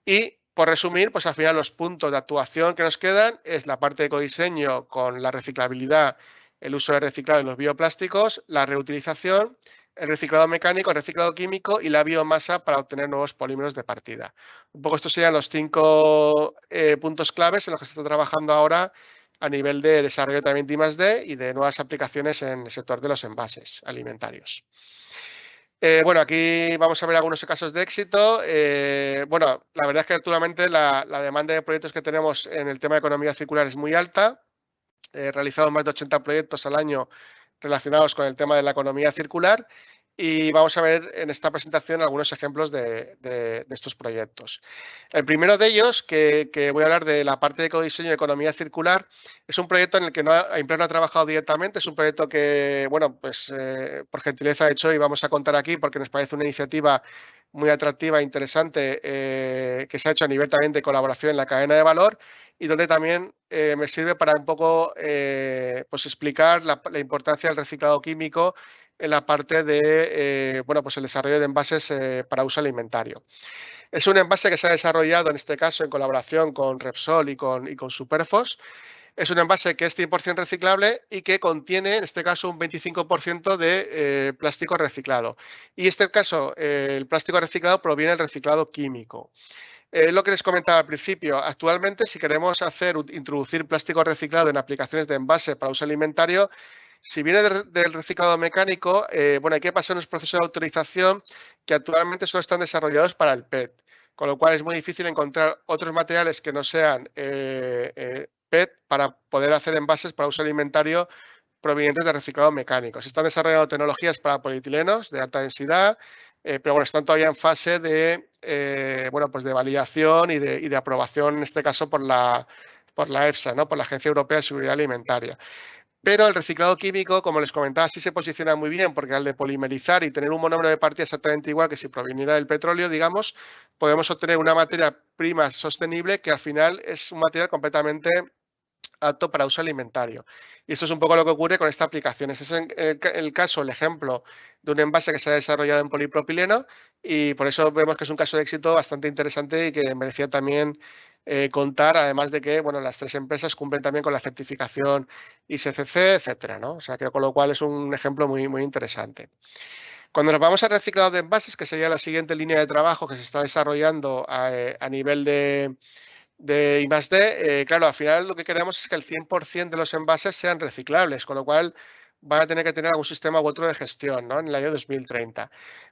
Y, por resumir, pues al final los puntos de actuación que nos quedan es la parte de ecodiseño con la reciclabilidad, el uso de reciclado de los bioplásticos, la reutilización, el reciclado mecánico, el reciclado químico y la biomasa para obtener nuevos polímeros de partida. Un poco estos serían los 5 puntos claves en los que se está trabajando ahora a nivel de desarrollo también de I+D y de nuevas aplicaciones en el sector de los envases alimentarios. Bueno, aquí vamos a ver algunos casos de éxito. Bueno, la verdad es que actualmente la demanda de proyectos que tenemos en el tema de economía circular es muy alta. Realizamos más de 80 proyectos al año relacionados con el tema de la economía circular y vamos a ver en esta presentación algunos ejemplos de estos proyectos. El primero de ellos, que voy a hablar de la parte de ecodiseño y economía circular, es un proyecto en el que Implast no ha trabajado directamente, es un proyecto que, bueno, pues por gentileza ha hecho y vamos a contar aquí porque nos parece una iniciativa muy atractiva e interesante que se ha hecho a nivel también de colaboración en la cadena de valor y donde también me sirve para un poco pues explicar la importancia del reciclado químico en la parte de bueno, pues el desarrollo de envases para uso alimentario. Es un envase que se ha desarrollado en este caso en colaboración con Repsol y con Superfos. Es un envase que es 100% reciclable y que contiene, en este caso, un 25% de plástico reciclado. Y en este caso, el plástico reciclado proviene del reciclado químico. Lo que les comentaba al principio, actualmente si queremos introducir plástico reciclado en aplicaciones de envase para uso alimentario, si viene del reciclado mecánico, bueno, hay que pasar unos procesos de autorización que actualmente solo están desarrollados para el PET, con lo cual es muy difícil encontrar otros materiales que no sean PET para poder hacer envases para uso alimentario provenientes de reciclado mecánico. Se están desarrollando tecnologías para polietilenos de alta densidad, pero bueno, están todavía en fase de, bueno, pues de validación y de aprobación, en este caso por la EFSA, ¿no? Por la Agencia Europea de Seguridad Alimentaria. Pero el reciclado químico, como les comentaba, sí se posiciona muy bien porque al de polimerizar y tener un monómero de partida exactamente igual que si proviniera del petróleo, digamos, podemos obtener una materia prima sostenible que al final es un material completamente apto para uso alimentario. Y esto es un poco lo que ocurre con esta aplicación. Ese es el caso, el ejemplo de un envase que se ha desarrollado en polipropileno y por eso vemos que es un caso de éxito bastante interesante y que merecía también contar, además de que bueno, las 3 empresas cumplen también con la certificación ISCC, etcétera, ¿no? O sea, que con lo cual es un ejemplo muy, muy interesante. Cuando nos vamos al reciclado de envases, que sería la siguiente línea de trabajo que se está desarrollando a nivel de I+D, claro, al final lo que queremos es que el 100% de los envases sean reciclables, con lo cual van a tener que tener algún sistema u otro de gestión, ¿no? En el año 2030.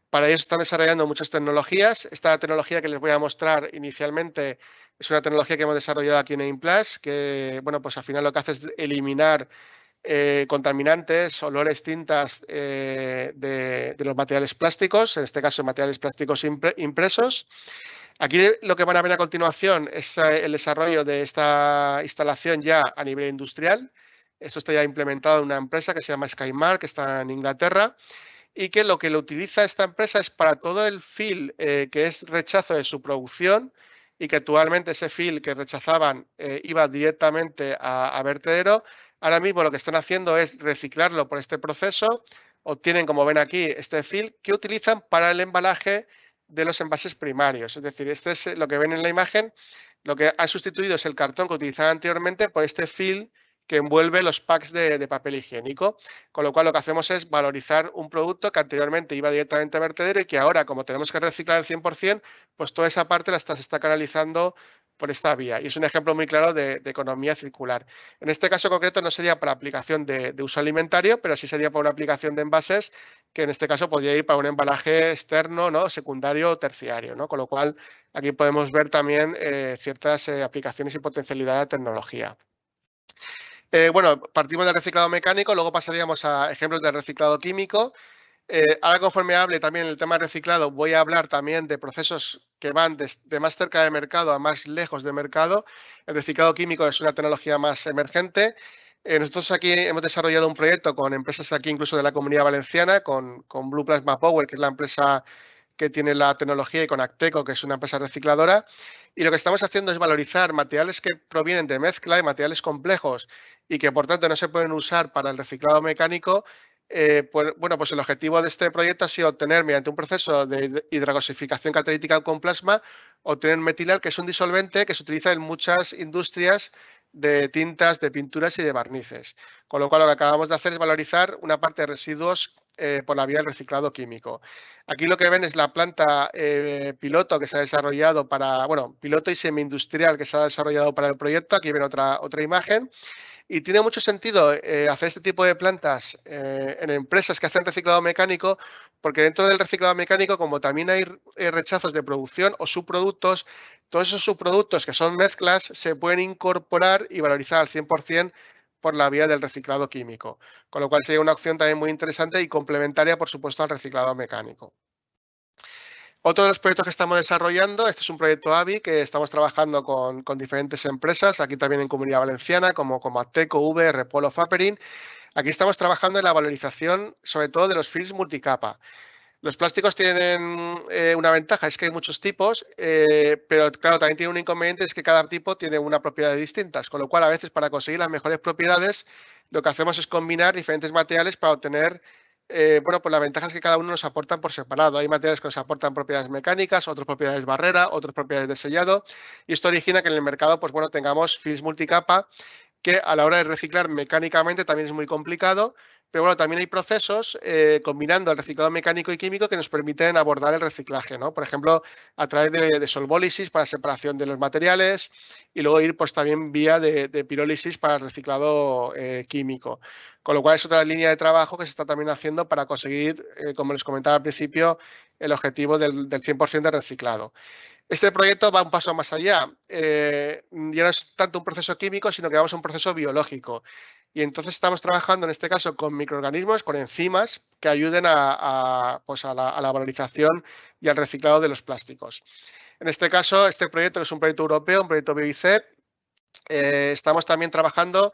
Para ello se están desarrollando muchas tecnologías. Esta tecnología que les voy a mostrar inicialmente es una tecnología que hemos desarrollado aquí en Implast, que bueno, pues al final lo que hace es eliminar contaminantes, olores, tintas de los materiales plásticos, en este caso materiales plásticos impresos. Aquí lo que van a ver a continuación es el desarrollo de esta instalación ya a nivel industrial. Esto está ya implementado en una empresa que se llama Skymark, que está en Inglaterra, y que lo utiliza esta empresa es para todo el fill que es rechazo de su producción y que actualmente ese fill que rechazaban iba directamente a vertedero. Ahora mismo lo que están haciendo es reciclarlo por este proceso. Obtienen, como ven aquí, este fill que utilizan para el embalaje de los envases primarios. Es decir, este es lo que ven en la imagen. Lo que ha sustituido es el cartón que utilizaban anteriormente por este fill que envuelve los packs de papel higiénico. Con lo cual lo que hacemos es valorizar un producto que anteriormente iba directamente a vertedero y que ahora, como tenemos que reciclar el 100%, pues toda esa parte se está canalizando por esta vía. Y es un ejemplo muy claro de economía circular. En este caso concreto no sería para aplicación de uso alimentario, pero sí sería para una aplicación de envases que en este caso podría ir para un embalaje externo, ¿no? Secundario o terciario, ¿no? Con lo cual aquí podemos ver también ciertas aplicaciones y potencialidad de la tecnología. Bueno, partimos del reciclado mecánico, luego pasaríamos a ejemplos de reciclado químico. Ahora conforme hable también el tema de reciclado, voy a hablar también de procesos que van de más cerca de mercado a más lejos de mercado. El reciclado químico es una tecnología más emergente. Nosotros aquí hemos desarrollado un proyecto con empresas aquí incluso de la Comunidad Valenciana, con Blue Plasma Power, que es la empresa que tiene la tecnología, y con Acteco, que es una empresa recicladora. Y lo que estamos haciendo es valorizar materiales que provienen de mezcla y materiales complejos y que por tanto no se pueden usar para el reciclado mecánico. Pues, bueno, pues el objetivo de este proyecto ha sido obtener, mediante un proceso de hidrogasificación catalítica con plasma, obtener metilal, que es un disolvente que se utiliza en muchas industrias de tintas, de pinturas y de barnices. Con lo cual lo que acabamos de hacer es valorizar una parte de residuos por la vía del reciclado químico. Aquí lo que ven es la planta piloto que se ha desarrollado para, bueno, piloto y semi-industrial que se ha desarrollado para el proyecto. Aquí ven otra imagen. Y tiene mucho sentido hacer este tipo de plantas en empresas que hacen reciclado mecánico, porque dentro del reciclado mecánico, como también hay rechazos de producción o subproductos, todos esos subproductos que son mezclas se pueden incorporar y valorizar al 100% por la vía del reciclado químico, con lo cual sería una opción también muy interesante y complementaria, por supuesto, al reciclado mecánico. Otro de los proyectos que estamos desarrollando, este es un proyecto AVI que estamos trabajando con diferentes empresas, aquí también en Comunidad Valenciana, como Ateco, V, Repol o Faperin. Aquí estamos trabajando en la valorización, sobre todo de los films multicapa. Los plásticos tienen una ventaja, es que hay muchos tipos, pero claro, también tiene un inconveniente, es que cada tipo tiene una propiedad distintas, con lo cual a veces para conseguir las mejores propiedades lo que hacemos es combinar diferentes materiales para obtener, bueno, pues la ventaja es que cada uno nos aportan por separado. Hay materiales que nos aportan propiedades mecánicas, otras propiedades barrera, otras propiedades de sellado, y esto origina que en el mercado, pues bueno, tengamos films multicapa que a la hora de reciclar mecánicamente también es muy complicado, pero bueno, también hay procesos combinando el reciclado mecánico y químico que nos permiten abordar el reciclaje, ¿no? Por ejemplo, a través de solvólisis para separación de los materiales y luego ir pues también vía de pirólisis para el reciclado químico. Con lo cual es otra línea de trabajo que se está también haciendo para conseguir, como les comentaba al principio, el objetivo del 100% de reciclado. Este proyecto va un paso más allá. Ya no es tanto un proceso químico, sino que vamos a un proceso biológico. Y entonces estamos trabajando en este caso con microorganismos, con enzimas que ayuden pues a la valorización y al reciclado de los plásticos. En este caso, este proyecto es un proyecto europeo, un proyecto BioIC. Estamos también trabajando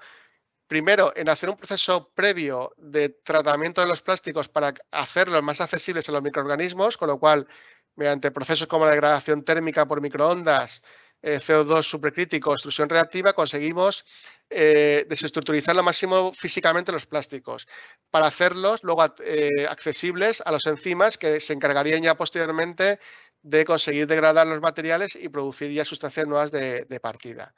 primero en hacer un proceso previo de tratamiento de los plásticos para hacerlos más accesibles a los microorganismos, con lo cual, mediante procesos como la degradación térmica por microondas, CO2 supercrítico, extrusión reactiva, conseguimos desestructurizar lo máximo físicamente los plásticos para hacerlos luego accesibles a las enzimas que se encargarían ya posteriormente de conseguir degradar los materiales y producir ya sustancias nuevas de partida.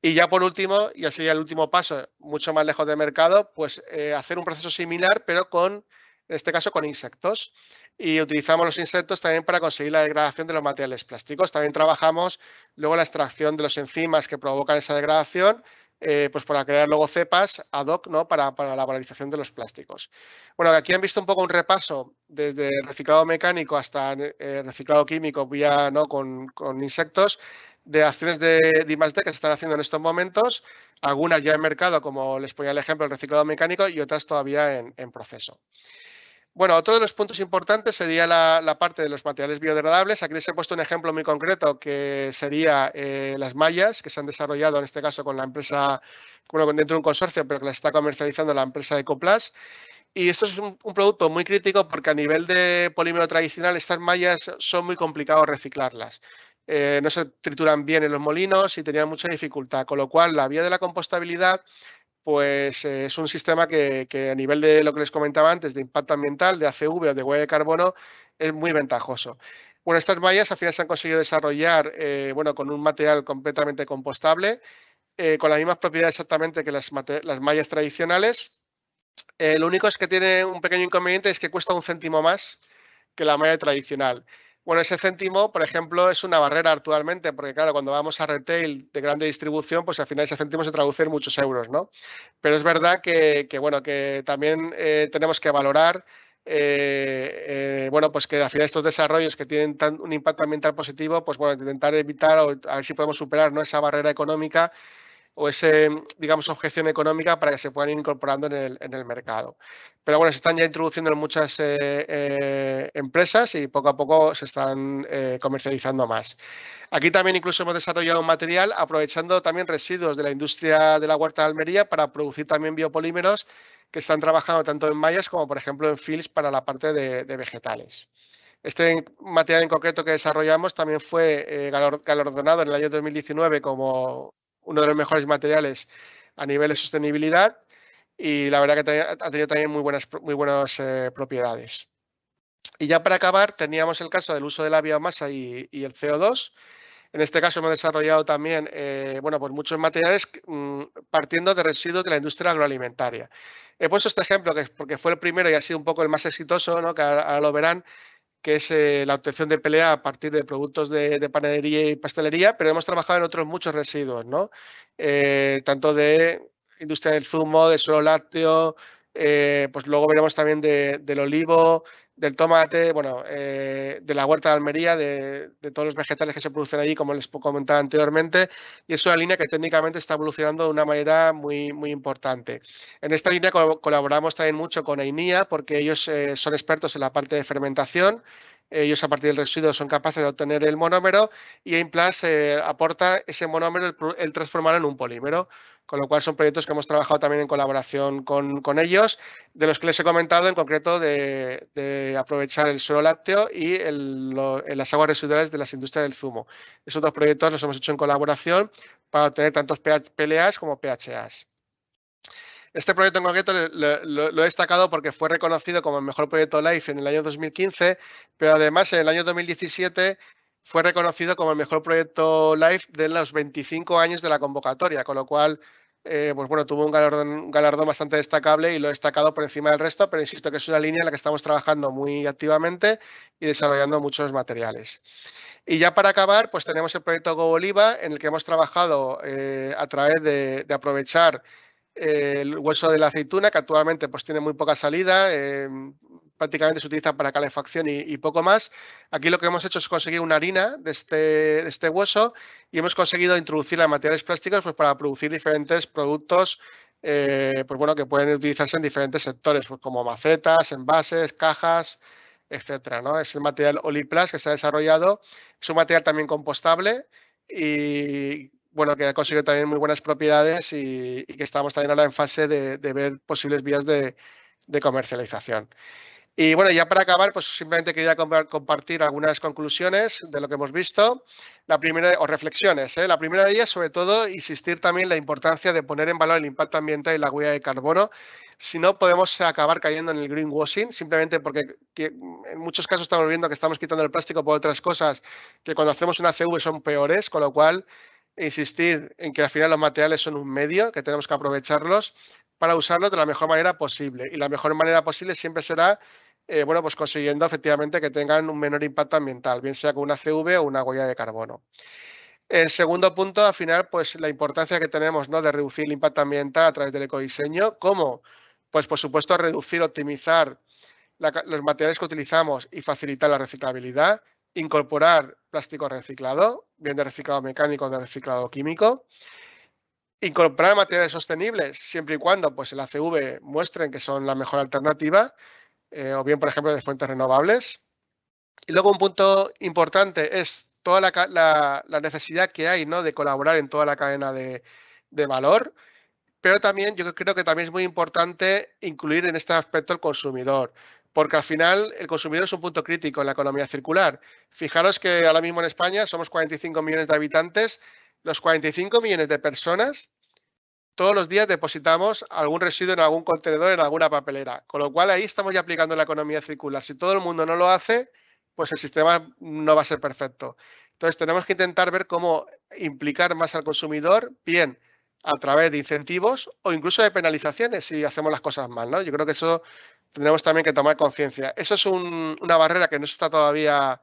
Y ya por último, y así ya el último paso, mucho más lejos de mercado, pues hacer un proceso similar, pero en este caso con insectos. Y utilizamos los insectos también para conseguir la degradación de los materiales plásticos. También trabajamos luego la extracción de los enzimas que provocan esa degradación, pues para crear luego cepas ad hoc, ¿no? para la valorización de los plásticos. Bueno, aquí han visto un poco un repaso desde reciclado mecánico hasta reciclado químico vía, ¿no? con insectos, de acciones de I+D que se están haciendo en estos momentos, algunas ya en mercado, como les ponía el ejemplo, el reciclado mecánico, y otras todavía en proceso. Bueno, otro de los puntos importantes sería la parte de los materiales biodegradables. Aquí les he puesto un ejemplo muy concreto que sería las mallas que se han desarrollado, en este caso con la empresa, bueno, dentro de un consorcio, pero que las está comercializando la empresa Ecoplas. Y esto es un producto muy crítico porque a nivel de polímero tradicional estas mallas son muy complicados reciclarlas. No se trituran bien en los molinos y tenían mucha dificultad, con lo cual la vía de la compostabilidad pues es un sistema que a nivel de lo que les comentaba antes, de impacto ambiental, de ACV o de huella de carbono, es muy ventajoso. Bueno, estas mallas al final se han conseguido desarrollar bueno, con un material completamente compostable, con las mismas propiedades exactamente que las mallas tradicionales. Lo único es que tiene un pequeño inconveniente, es que cuesta 1 céntimo más que la malla tradicional. Bueno, ese céntimo, por ejemplo, es una barrera actualmente, porque claro, cuando vamos a retail de grande distribución, pues al final ese céntimo se traduce en muchos euros, ¿no? Pero es verdad bueno, que también tenemos que valorar, bueno, pues que al final estos desarrollos que tienen un impacto ambiental positivo, pues bueno, intentar evitar o a ver si podemos superar, ¿no? Esa barrera económica o esa, digamos, objeción económica para que se puedan ir incorporando en el mercado. Pero bueno, se están ya introduciendo en muchas empresas y poco a poco se están comercializando más. Aquí también incluso hemos desarrollado un material aprovechando también residuos de la industria de la huerta de Almería para producir también biopolímeros que están trabajando tanto en mallas como, por ejemplo, en films para la parte de vegetales. Este material en concreto que desarrollamos también fue galardonado en el año 2019 como uno de los mejores materiales a nivel de sostenibilidad y la verdad que ha tenido también muy buenas propiedades. Y ya para acabar teníamos el caso del uso de la biomasa y el CO2. En este caso hemos desarrollado también bueno, pues muchos materiales partiendo de residuos de la industria agroalimentaria. He puesto este ejemplo porque fue el primero y ha sido un poco el más exitoso, ¿no? Que ahora lo verán, que es la obtención de PLA a partir de productos de panadería y pastelería, pero hemos trabajado en otros muchos residuos, ¿no? Tanto de industria del zumo, del suelo lácteo, pues luego veremos también del olivo, del tomate, bueno, de la huerta de Almería, de todos los vegetales que se producen allí, como les comentaba anteriormente, y es una línea que técnicamente está evolucionando de una manera muy, muy importante. En esta línea colaboramos también mucho con EINIA, porque ellos son expertos en la parte de fermentación. Ellos a partir del residuo son capaces de obtener el monómero y Aimplus aporta ese monómero, el transformarlo en un polímero. Con lo cual son proyectos que hemos trabajado también en colaboración con ellos, de los que les he comentado en concreto de aprovechar el suelo lácteo y las aguas residuales de las industrias del zumo. Esos dos proyectos los hemos hecho en colaboración para obtener tantos PLAs como PHAs. Este proyecto en concreto lo he destacado porque fue reconocido como el mejor proyecto LIFE en el año 2015, pero además en el año 2017 fue reconocido como el mejor proyecto LIFE de los 25 años de la convocatoria, con lo cual pues bueno, tuvo un galardón bastante destacable y lo he destacado por encima del resto, pero insisto que es una línea en la que estamos trabajando muy activamente y desarrollando muchos materiales. Y ya para acabar, pues tenemos el proyecto GoOliva, en el que hemos trabajado a través de aprovechar el hueso de la aceituna, que actualmente pues, tiene muy poca salida, prácticamente se utiliza para calefacción y poco más. Aquí lo que hemos hecho es conseguir una harina de este hueso y hemos conseguido introducirla en materiales plásticos pues, para producir diferentes productos pues, bueno, que pueden utilizarse en diferentes sectores, pues, como macetas, envases, cajas, etcétera, ¿no? Es el material Oliplas que se ha desarrollado. Es un material también compostable y bueno, que ha conseguido también muy buenas propiedades y que estamos también ahora en fase de ver posibles vías de comercialización. Y bueno, ya para acabar, pues simplemente quería compartir algunas conclusiones de lo que hemos visto. La primera, o reflexiones, la primera de ellas, sobre todo, insistir también en la importancia de poner en valor el impacto ambiental y la huella de carbono. Si no, podemos acabar cayendo en el greenwashing, simplemente porque en muchos casos estamos viendo que estamos quitando el plástico por otras cosas que cuando hacemos una CV son peores, con lo cual insistir en que al final los materiales son un medio, que tenemos que aprovecharlos para usarlos de la mejor manera posible. Y la mejor manera posible siempre será bueno, pues consiguiendo efectivamente que tengan un menor impacto ambiental, bien sea con una CV o una huella de carbono. El segundo punto, al final, pues la importancia que tenemos, ¿no?, de reducir el impacto ambiental a través del ecodiseño. ¿Cómo? Pues por supuesto reducir, optimizar los materiales que utilizamos y facilitar la reciclabilidad, incorporar plástico reciclado, bien de reciclado mecánico o de reciclado químico, incorporar materiales sostenibles siempre y cuando pues, el ACV muestren que son la mejor alternativa, o bien, por ejemplo, de fuentes renovables. Y luego un punto importante es toda la necesidad que hay, ¿no?, de colaborar en toda la cadena de valor, pero también yo creo que también es muy importante incluir en este aspecto el consumidor, porque al final el consumidor es un punto crítico en la economía circular. Fijaros que ahora mismo en España somos 45 millones de habitantes, los 45 millones de personas todos los días depositamos algún residuo en algún contenedor, en alguna papelera, con lo cual ahí estamos ya aplicando la economía circular. Si todo el mundo no lo hace, pues el sistema no va a ser perfecto. Entonces tenemos que intentar ver cómo implicar más al consumidor, bien a través de incentivos o incluso de penalizaciones si hacemos las cosas mal, ¿no? Yo creo que eso tendremos también que tomar conciencia. Eso es una barrera que no se está todavía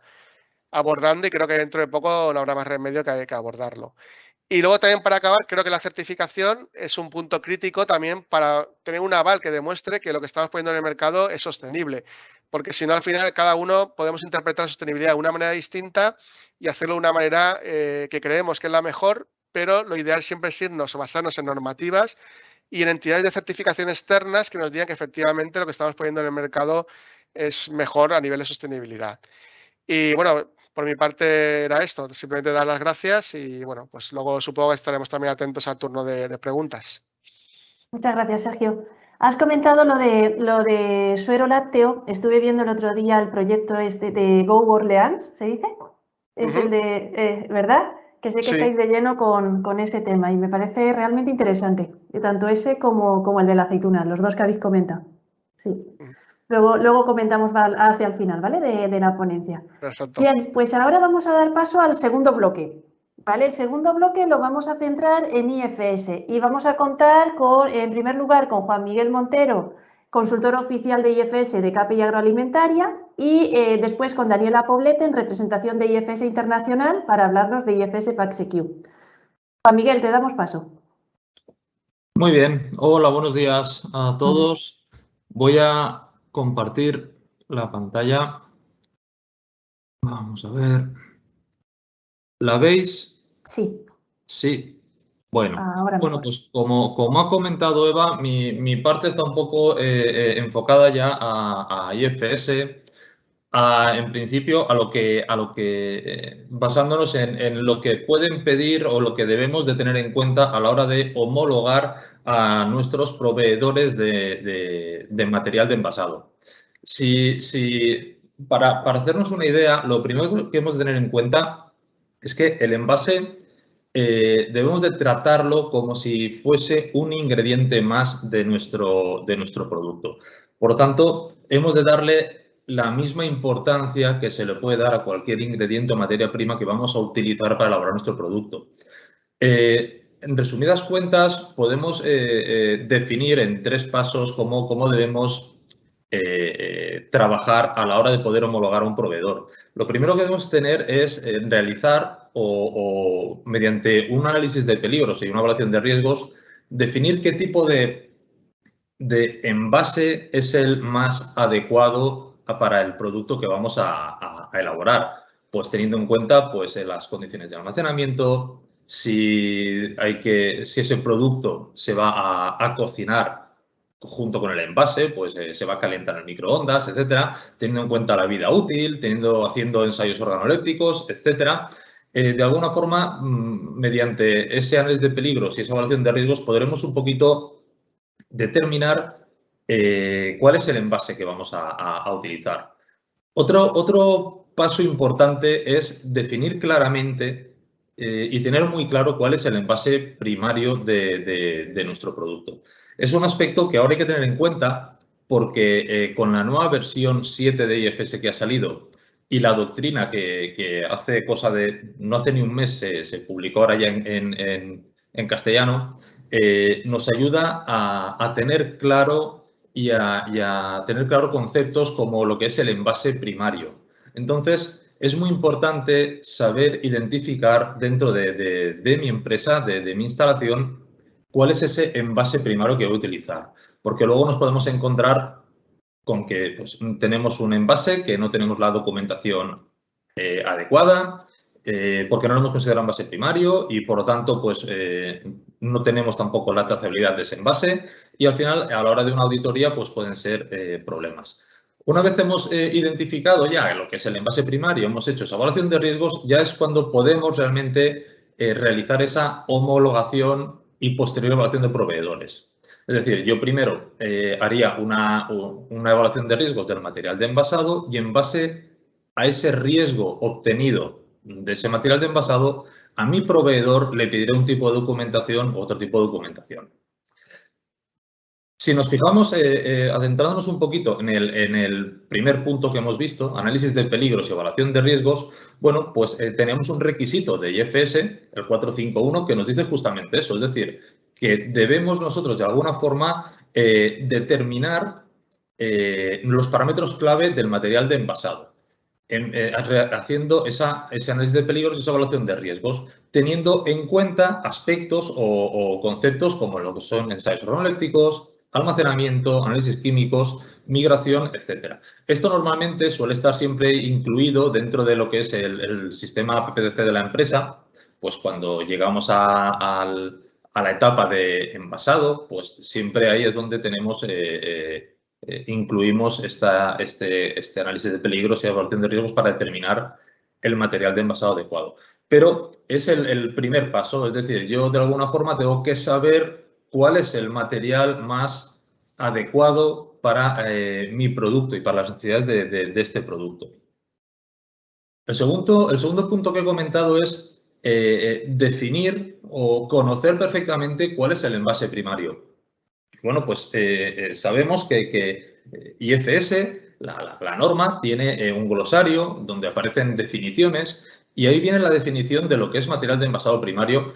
abordando y creo que dentro de poco no habrá más remedio que abordarlo. Y luego también para acabar, creo que la certificación es un punto crítico también para tener un aval que demuestre que lo que estamos poniendo en el mercado es sostenible. Porque si no, al final cada uno podemos interpretar la sostenibilidad de una manera distinta y hacerlo de una manera que creemos que es la mejor, pero lo ideal siempre es basarnos en normativas y en entidades de certificación externas que nos digan que efectivamente lo que estamos poniendo en el mercado es mejor a nivel de sostenibilidad. Y bueno, por mi parte era esto, simplemente dar las gracias y bueno, pues luego supongo que estaremos también atentos al turno de preguntas. Muchas gracias, Sergio. Has comentado lo de suero lácteo. Estuve viendo el otro día el proyecto este de Go Orleans, ¿se dice? Es el de, ¿verdad? Que sé que estáis de lleno con ese tema y me parece realmente interesante, tanto ese como el de la aceituna, los dos que habéis comentado. Sí. Luego comentamos hacia el final, ¿vale? De la ponencia. Perfecto. Bien, pues ahora vamos a dar paso al segundo bloque. Vale, el segundo bloque lo vamos a centrar en IFS y vamos a contar en primer lugar con Juan Miguel Montero, consultor oficial de IFS de KPI Agroalimentaria, y después con Daniela Poblete en representación de IFS Internacional para hablarnos de IFS PACSEQ. Juan Miguel, te damos paso. Muy bien. Hola, buenos días a todos. Voy a compartir la pantalla. Vamos a ver. ¿La veis? Sí. Sí. Bueno, Ahora pues como ha comentado Eva, mi parte está un poco enfocada ya a IFS, en principio a lo que basándonos en lo que pueden pedir o lo que debemos de tener en cuenta a la hora de homologar a nuestros proveedores de material de envasado. Para hacernos una idea, lo primero que hemos de tener en cuenta es que el envase debemos de tratarlo como si fuese un ingrediente más de nuestro producto. Por lo tanto, hemos de darle la misma importancia que se le puede dar a cualquier ingrediente o materia prima que vamos a utilizar para elaborar nuestro producto. En resumidas cuentas, podemos definir en 3 pasos cómo debemos trabajar a la hora de poder homologar a un proveedor. Lo primero que debemos tener es realizar o mediante un análisis de peligros y una evaluación de riesgos, definir qué tipo de envase es el más adecuado para el producto que vamos a elaborar. Pues teniendo en cuenta pues, las condiciones de almacenamiento, si ese producto se va a cocinar junto con el envase, pues se va a calentar en microondas, etcétera, teniendo en cuenta la vida útil, haciendo ensayos organolépticos, etcétera. De alguna forma, mediante ese análisis de peligros y esa evaluación de riesgos, podremos un poquito determinar cuál es el envase que vamos a utilizar. Otro paso importante es definir claramente y tener muy claro cuál es el envase primario de nuestro producto. Es un aspecto que ahora hay que tener en cuenta porque con la nueva versión 7 de IFS que ha salido y la doctrina que no hace ni un mes se publicó ahora ya en castellano, nos ayuda a tener claro y a tener claro conceptos como lo que es el envase primario. Entonces, es muy importante saber identificar dentro de mi empresa, de mi instalación, cuál es ese envase primario que voy a utilizar. Porque luego nos podemos encontrar con que pues, tenemos un envase que no tenemos la documentación adecuada, porque no lo hemos considerado envase primario y, por lo tanto, pues no tenemos tampoco la trazabilidad de ese envase y, al final, a la hora de una auditoría, pues pueden ser problemas. Una vez hemos identificado ya lo que es el envase primario, hemos hecho esa evaluación de riesgos, ya es cuando podemos realmente realizar esa homologación y posterior evaluación de proveedores. Es decir, yo primero haría una evaluación de riesgos del material de envasado y en base a ese riesgo obtenido de ese material de envasado, a mi proveedor le pediré un tipo de documentación u otro tipo de documentación. Si nos fijamos, adentrándonos un poquito en el primer punto que hemos visto, análisis de peligros y evaluación de riesgos, bueno, pues tenemos un requisito de IFS, el 451, que nos dice justamente eso, es decir, que debemos nosotros de alguna forma determinar los parámetros clave del material de envasado, haciendo ese análisis de peligros y esa evaluación de riesgos, teniendo en cuenta aspectos o conceptos como lo que son ensayos organolépticos, almacenamiento, análisis químicos, migración, etcétera. Esto normalmente suele estar siempre incluido dentro de lo que es el sistema PPDC de la empresa, pues cuando llegamos a la etapa de envasado, pues siempre ahí es donde tenemos incluimos este análisis de peligros y evaluación de riesgos para determinar el material de envasado adecuado. Pero es el primer paso, es decir, yo de alguna forma tengo que saber cuál es el material más adecuado para mi producto y para las necesidades de este producto. El segundo punto que he comentado es definir o conocer perfectamente cuál es el envase primario. Bueno, pues sabemos que IFS, la norma, tiene un glosario donde aparecen definiciones Y ahí viene la definición de lo que es material de envasado primario,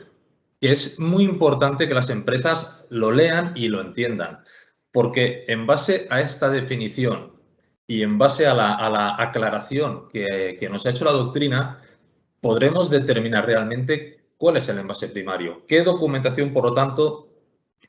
que es muy importante que las empresas lo lean y lo entiendan, porque en base a esta definición y en base a la aclaración que nos ha hecho la doctrina, podremos determinar realmente cuál es el envase primario, qué documentación, por lo tanto,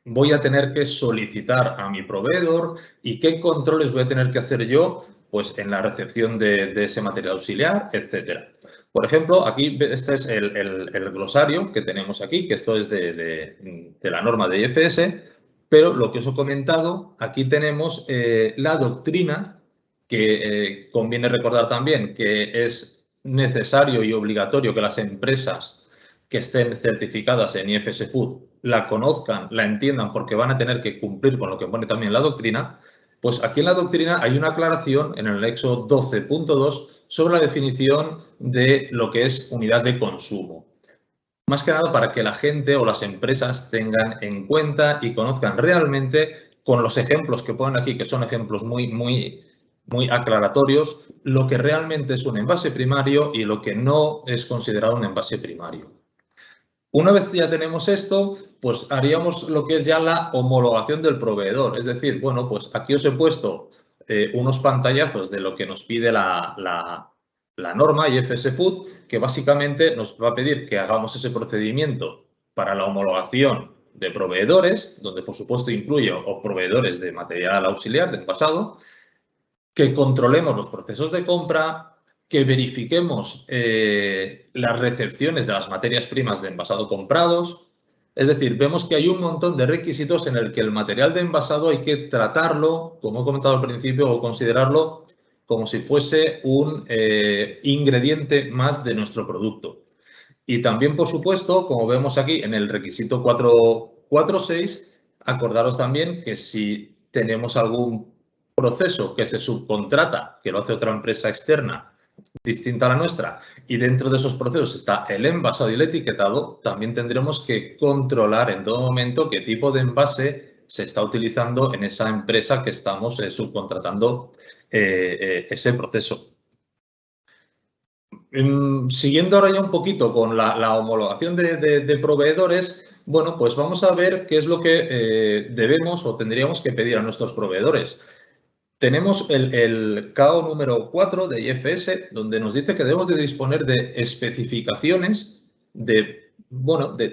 voy a tener que solicitar a mi proveedor y qué controles voy a tener que hacer yo pues, en la recepción de ese material auxiliar, etcétera. Por ejemplo, aquí este es el glosario que tenemos aquí, que esto es de la norma de IFS, pero lo que os he comentado, aquí tenemos la doctrina, que conviene recordar también que es necesario y obligatorio que las empresas que estén certificadas en IFS Food la conozcan, la entiendan, porque van a tener que cumplir con lo que pone también la doctrina. Pues aquí en la doctrina hay una aclaración en el anexo 12.2 sobre la definición de lo que es unidad de consumo. Más que nada para que la gente o las empresas tengan en cuenta y conozcan realmente, con los ejemplos que ponen aquí, que son ejemplos muy aclaratorios, lo que realmente es un envase primario y lo que no es considerado un envase primario. Una vez ya tenemos esto, pues haríamos lo que es ya la homologación del proveedor. Es decir, bueno, pues aquí os he puesto unos pantallazos de lo que nos pide la norma IFS Food, que básicamente nos va a pedir que hagamos ese procedimiento para la homologación de proveedores, donde por supuesto incluye o proveedores de material auxiliar del pasado, que controlemos los procesos de compra, que verifiquemos las recepciones de las materias primas de envasado comprados. Es decir, vemos que hay un montón de requisitos en el que el material de envasado hay que tratarlo, como he comentado al principio, o considerarlo como si fuese un ingrediente más de nuestro producto. Y también, por supuesto, como vemos aquí en el requisito 4.6, acordaros también que si tenemos algún proceso que se subcontrata, que lo hace otra empresa externa distinta a la nuestra, y dentro de esos procesos está el envasado y el etiquetado, también tendremos que controlar en todo momento qué tipo de envase se está utilizando en esa empresa que estamos subcontratando ese proceso. Siguiendo ahora ya un poquito con la homologación de proveedores, bueno, pues vamos a ver qué es lo que debemos o tendríamos que pedir a nuestros proveedores. Tenemos el KO número 4 de IFS, donde nos dice que debemos de disponer de especificaciones de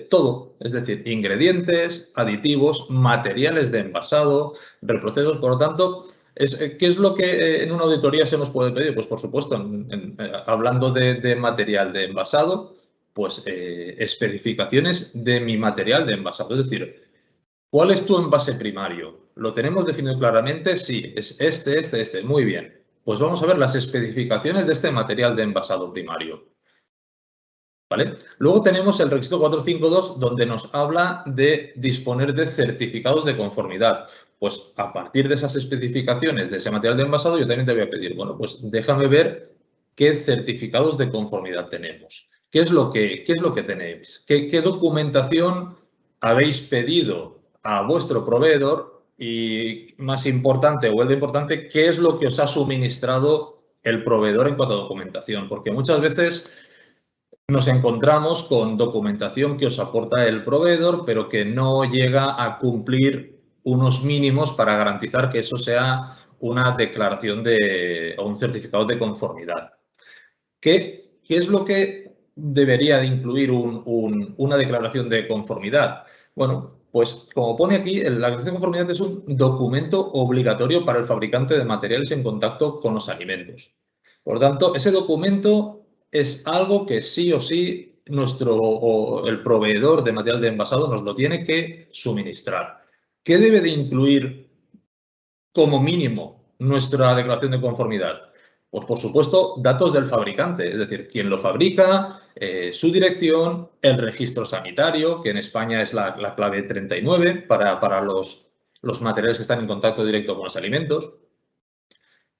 todo, es decir, ingredientes, aditivos, materiales de envasado, reprocesos. Por lo tanto, ¿qué es lo que en una auditoría se nos puede pedir? Pues, por supuesto, hablando de material de envasado, pues especificaciones de mi material de envasado, es decir, ¿cuál es tu envase primario? ¿Lo tenemos definido claramente? Sí, es este. Muy bien. Pues vamos a ver las especificaciones de este material de envasado primario. ¿Vale? Luego tenemos el requisito 452, donde nos habla de disponer de certificados de conformidad. Pues a partir de esas especificaciones de ese material de envasado, yo también te voy a pedir, bueno, pues déjame ver qué certificados de conformidad tenemos. ¿Qué es lo que tenéis? ¿Qué documentación habéis pedido a vuestro proveedor? Y más importante, o el de importante, ¿qué es lo que os ha suministrado el proveedor en cuanto a documentación? Porque muchas veces nos encontramos con documentación que os aporta el proveedor, pero que no llega a cumplir unos mínimos para garantizar que eso sea una declaración o un certificado de conformidad. ¿Qué es lo que debería de incluir una declaración de conformidad? Bueno, pues como pone aquí, la declaración de conformidad es un documento obligatorio para el fabricante de materiales en contacto con los alimentos. Por lo tanto, ese documento es algo que sí o sí el proveedor de material de envasado nos lo tiene que suministrar. ¿Qué debe de incluir como mínimo nuestra declaración de conformidad? Pues, por supuesto, datos del fabricante, es decir, quién lo fabrica, su dirección, el registro sanitario, que en España es la clave 39 para los materiales que están en contacto directo con los alimentos.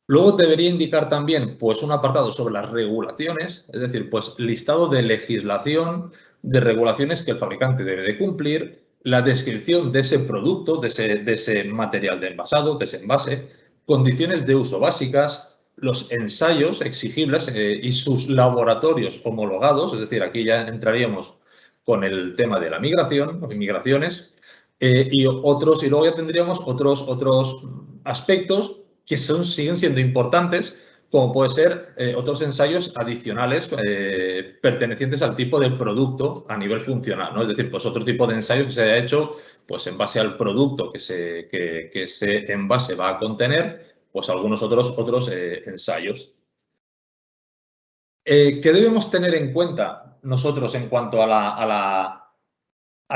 Luego debería indicar también pues, un apartado sobre las regulaciones, es decir, pues listado de legislación, de regulaciones que el fabricante debe de cumplir, la descripción de ese producto, de ese material de envasado, de ese envase, condiciones de uso básicas, los ensayos exigibles y sus laboratorios homologados, es decir, aquí ya entraríamos con el tema de la migración, migraciones, y luego ya tendríamos otros aspectos que siguen siendo importantes, como puede ser otros ensayos adicionales pertenecientes al tipo de producto a nivel funcional, ¿no? Es decir, pues otro tipo de ensayo que se haya hecho pues en base al producto que ese envase va a contener, pues algunos otros ensayos. ¿Qué debemos tener en cuenta nosotros en cuanto a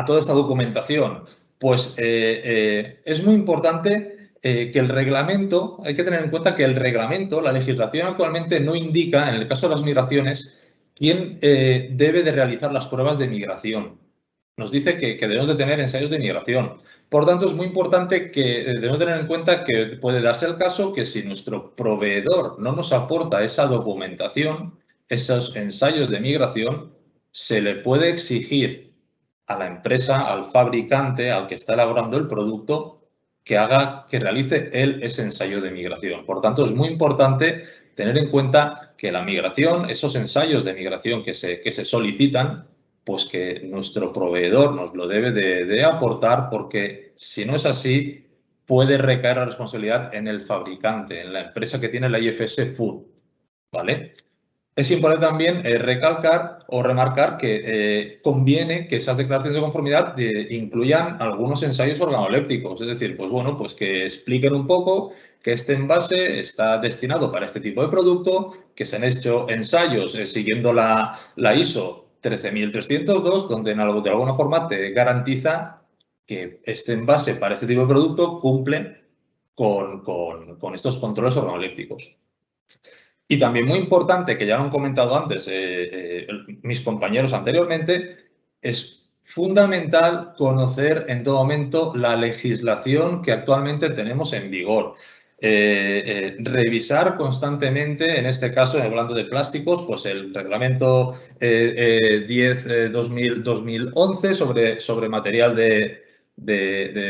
toda esta documentación? Pues es muy importante que el reglamento, hay que tener en cuenta que el reglamento, la legislación actualmente no indica, en el caso de las migraciones, quién debe de realizar las pruebas de migración. Nos dice que debemos de tener ensayos de migración. Por tanto, es muy importante que debemos tener en cuenta que puede darse el caso que si nuestro proveedor no nos aporta esa documentación, esos ensayos de migración, se le puede exigir a la empresa, al fabricante, al que está elaborando el producto, que realice él ese ensayo de migración. Por tanto, es muy importante tener en cuenta que la migración, esos ensayos de migración que se solicitan, pues que nuestro proveedor nos lo debe de aportar, porque si no es así, puede recaer la responsabilidad en el fabricante, en la empresa que tiene la IFS Food, ¿vale? Es importante también recalcar o remarcar que conviene que esas declaraciones de conformidad incluyan algunos ensayos organolépticos, es decir, pues bueno, pues que expliquen un poco que este envase está destinado para este tipo de producto, que se han hecho ensayos siguiendo la ISO 13302, donde de alguna forma te garantiza que este envase para este tipo de producto cumple con estos controles organolépticos. Y también muy importante, que ya lo han comentado antes mis compañeros anteriormente, es fundamental conocer en todo momento la legislación que actualmente tenemos en vigor. Revisar constantemente, en este caso, hablando de plásticos, pues el reglamento 10-2011 sobre material de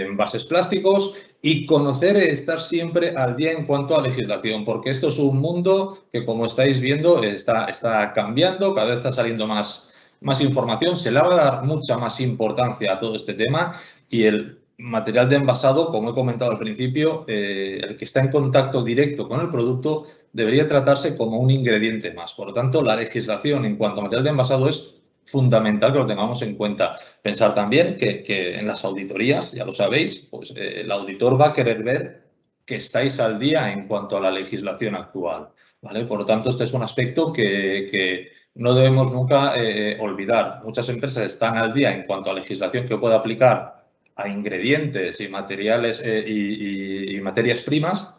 envases plásticos, y conocer, estar siempre al día en cuanto a legislación, porque esto es un mundo que, como estáis viendo, está cambiando, cada vez está saliendo más información, se le va a dar mucha más importancia a todo este tema, y el material de envasado, como he comentado al principio, el que está en contacto directo con el producto, debería tratarse como un ingrediente más. Por lo tanto, la legislación en cuanto a material de envasado es fundamental que lo tengamos en cuenta. Pensar también que en las auditorías, ya lo sabéis, pues el auditor va a querer ver que estáis al día en cuanto a la legislación actual, ¿vale? Por lo tanto, este es un aspecto que no debemos nunca olvidar. Muchas empresas están al día en cuanto a legislación que puede aplicar a ingredientes y materiales y materias primas,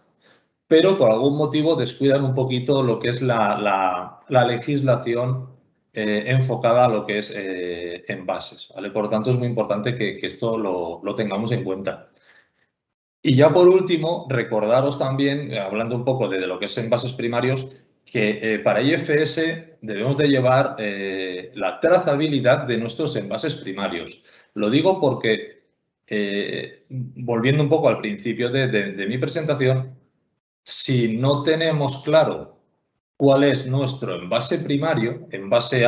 pero por algún motivo descuidan un poquito lo que es la legislación enfocada a lo que es envases, ¿vale? Por lo tanto, es muy importante que esto lo tengamos en cuenta. Y ya por último, recordaros también, hablando un poco de lo que es envases primarios, que para IFS debemos de llevar la trazabilidad de nuestros envases primarios. Lo digo porque, volviendo un poco al principio de mi presentación, si no tenemos claro cuál es nuestro envase primario, en base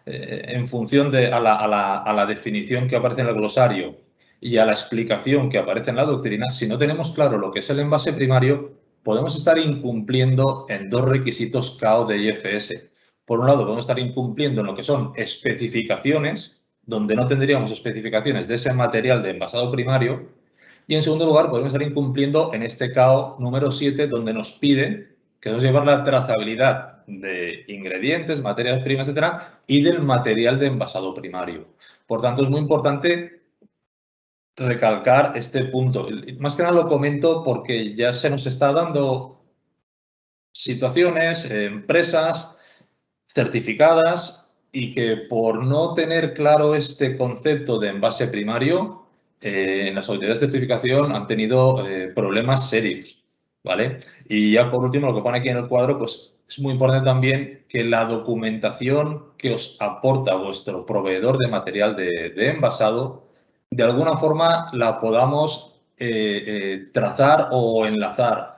en función a la definición que aparece en el glosario y a la explicación que aparece en la doctrina, si no tenemos claro lo que es el envase primario, podemos estar incumpliendo en dos requisitos KO de IFS. Por un lado, podemos estar incumpliendo en lo que son especificaciones, donde no tendríamos especificaciones de ese material de envasado primario. Y en segundo lugar, podemos estar incumpliendo en este KO número 7, donde nos pide que debemos llevar la trazabilidad de ingredientes, materias primas, etcétera, y del material de envasado primario. Por tanto, es muy importante recalcar este punto. Más que nada lo comento porque ya se nos está dando situaciones, empresas certificadas, y que por no tener claro este concepto de envase primario, en las autoridades de certificación han tenido problemas serios, ¿vale? Y ya por último, lo que pone aquí en el cuadro, pues es muy importante también que la documentación que os aporta vuestro proveedor de material de envasado, de alguna forma la podamos trazar o enlazar.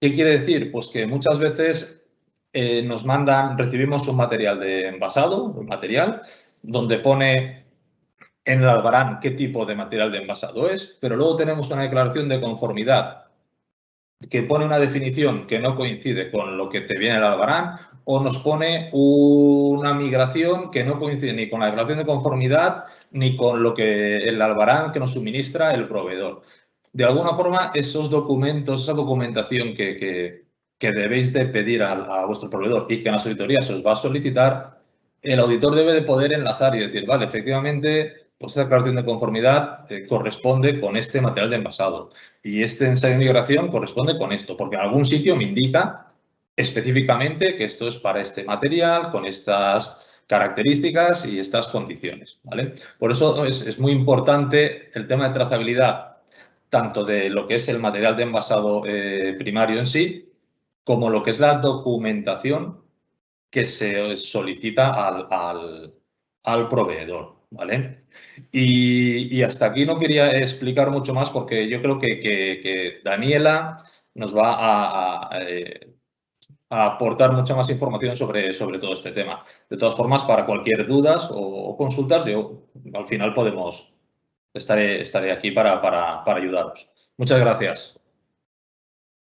¿Qué quiere decir? Pues que muchas veces recibimos un material de envasado, un material, donde pone en el albarán qué tipo de material de envasado es, pero luego tenemos una declaración de conformidad que pone una definición que no coincide con lo que te viene el albarán, o nos pone una migración que no coincide ni con la declaración de conformidad ni con lo que el albarán que nos suministra el proveedor. De alguna forma, esos documentos, esa documentación que debéis de pedir a vuestro proveedor y que en las auditorías se os va a solicitar, el auditor debe de poder enlazar y decir, vale, efectivamente, pues esta declaración de conformidad corresponde con este material de envasado y este ensayo de migración corresponde con esto, porque en algún sitio me indica específicamente que esto es para este material, con estas características y estas condiciones, ¿vale? Por eso es muy importante el tema de trazabilidad, tanto de lo que es el material de envasado primario en sí, como lo que es la documentación que se solicita al proveedor, ¿vale? Y hasta aquí no quería explicar mucho más porque yo creo que Daniela nos va a aportar mucha más información sobre todo este tema. De todas formas, para cualquier dudas o consultas, yo al final estaré aquí para ayudaros. Muchas gracias.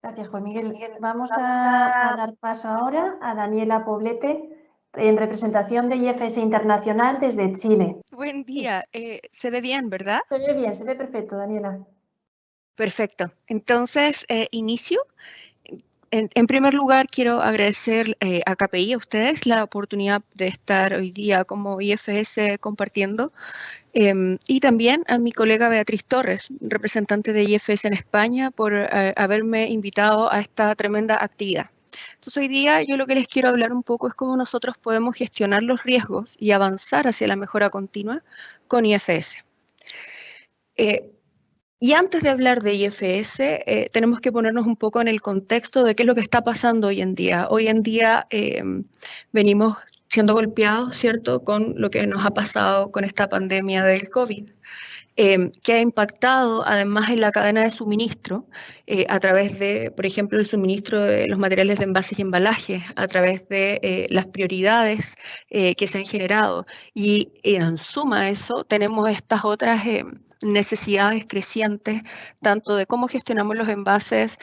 Gracias, Juan Miguel. Vamos a dar paso ahora a Daniela Poblete, en representación de IFS Internacional desde Chile. Buen día. ¿Se ve bien, verdad? Se ve bien, se ve perfecto, Daniela. Perfecto. Entonces, inicio. En primer lugar, quiero agradecer a KPI, a ustedes, la oportunidad de estar hoy día como IFS compartiendo, y también a mi colega Beatriz Torres, representante de IFS en España, por haberme invitado a esta tremenda actividad. Entonces, hoy día yo lo que les quiero hablar un poco es cómo nosotros podemos gestionar los riesgos y avanzar hacia la mejora continua con IFS. Y antes de hablar de IFS, tenemos que ponernos un poco en el contexto de qué es lo que está pasando hoy en día. Hoy en día venimos siendo golpeados, ¿cierto?, con lo que nos ha pasado con esta pandemia del COVID, que ha impactado además en la cadena de suministro a través de, por ejemplo, el suministro de los materiales de envases y embalajes, a través de las prioridades que se han generado. Y en suma a eso tenemos estas otras necesidades crecientes, tanto de cómo gestionamos los envases,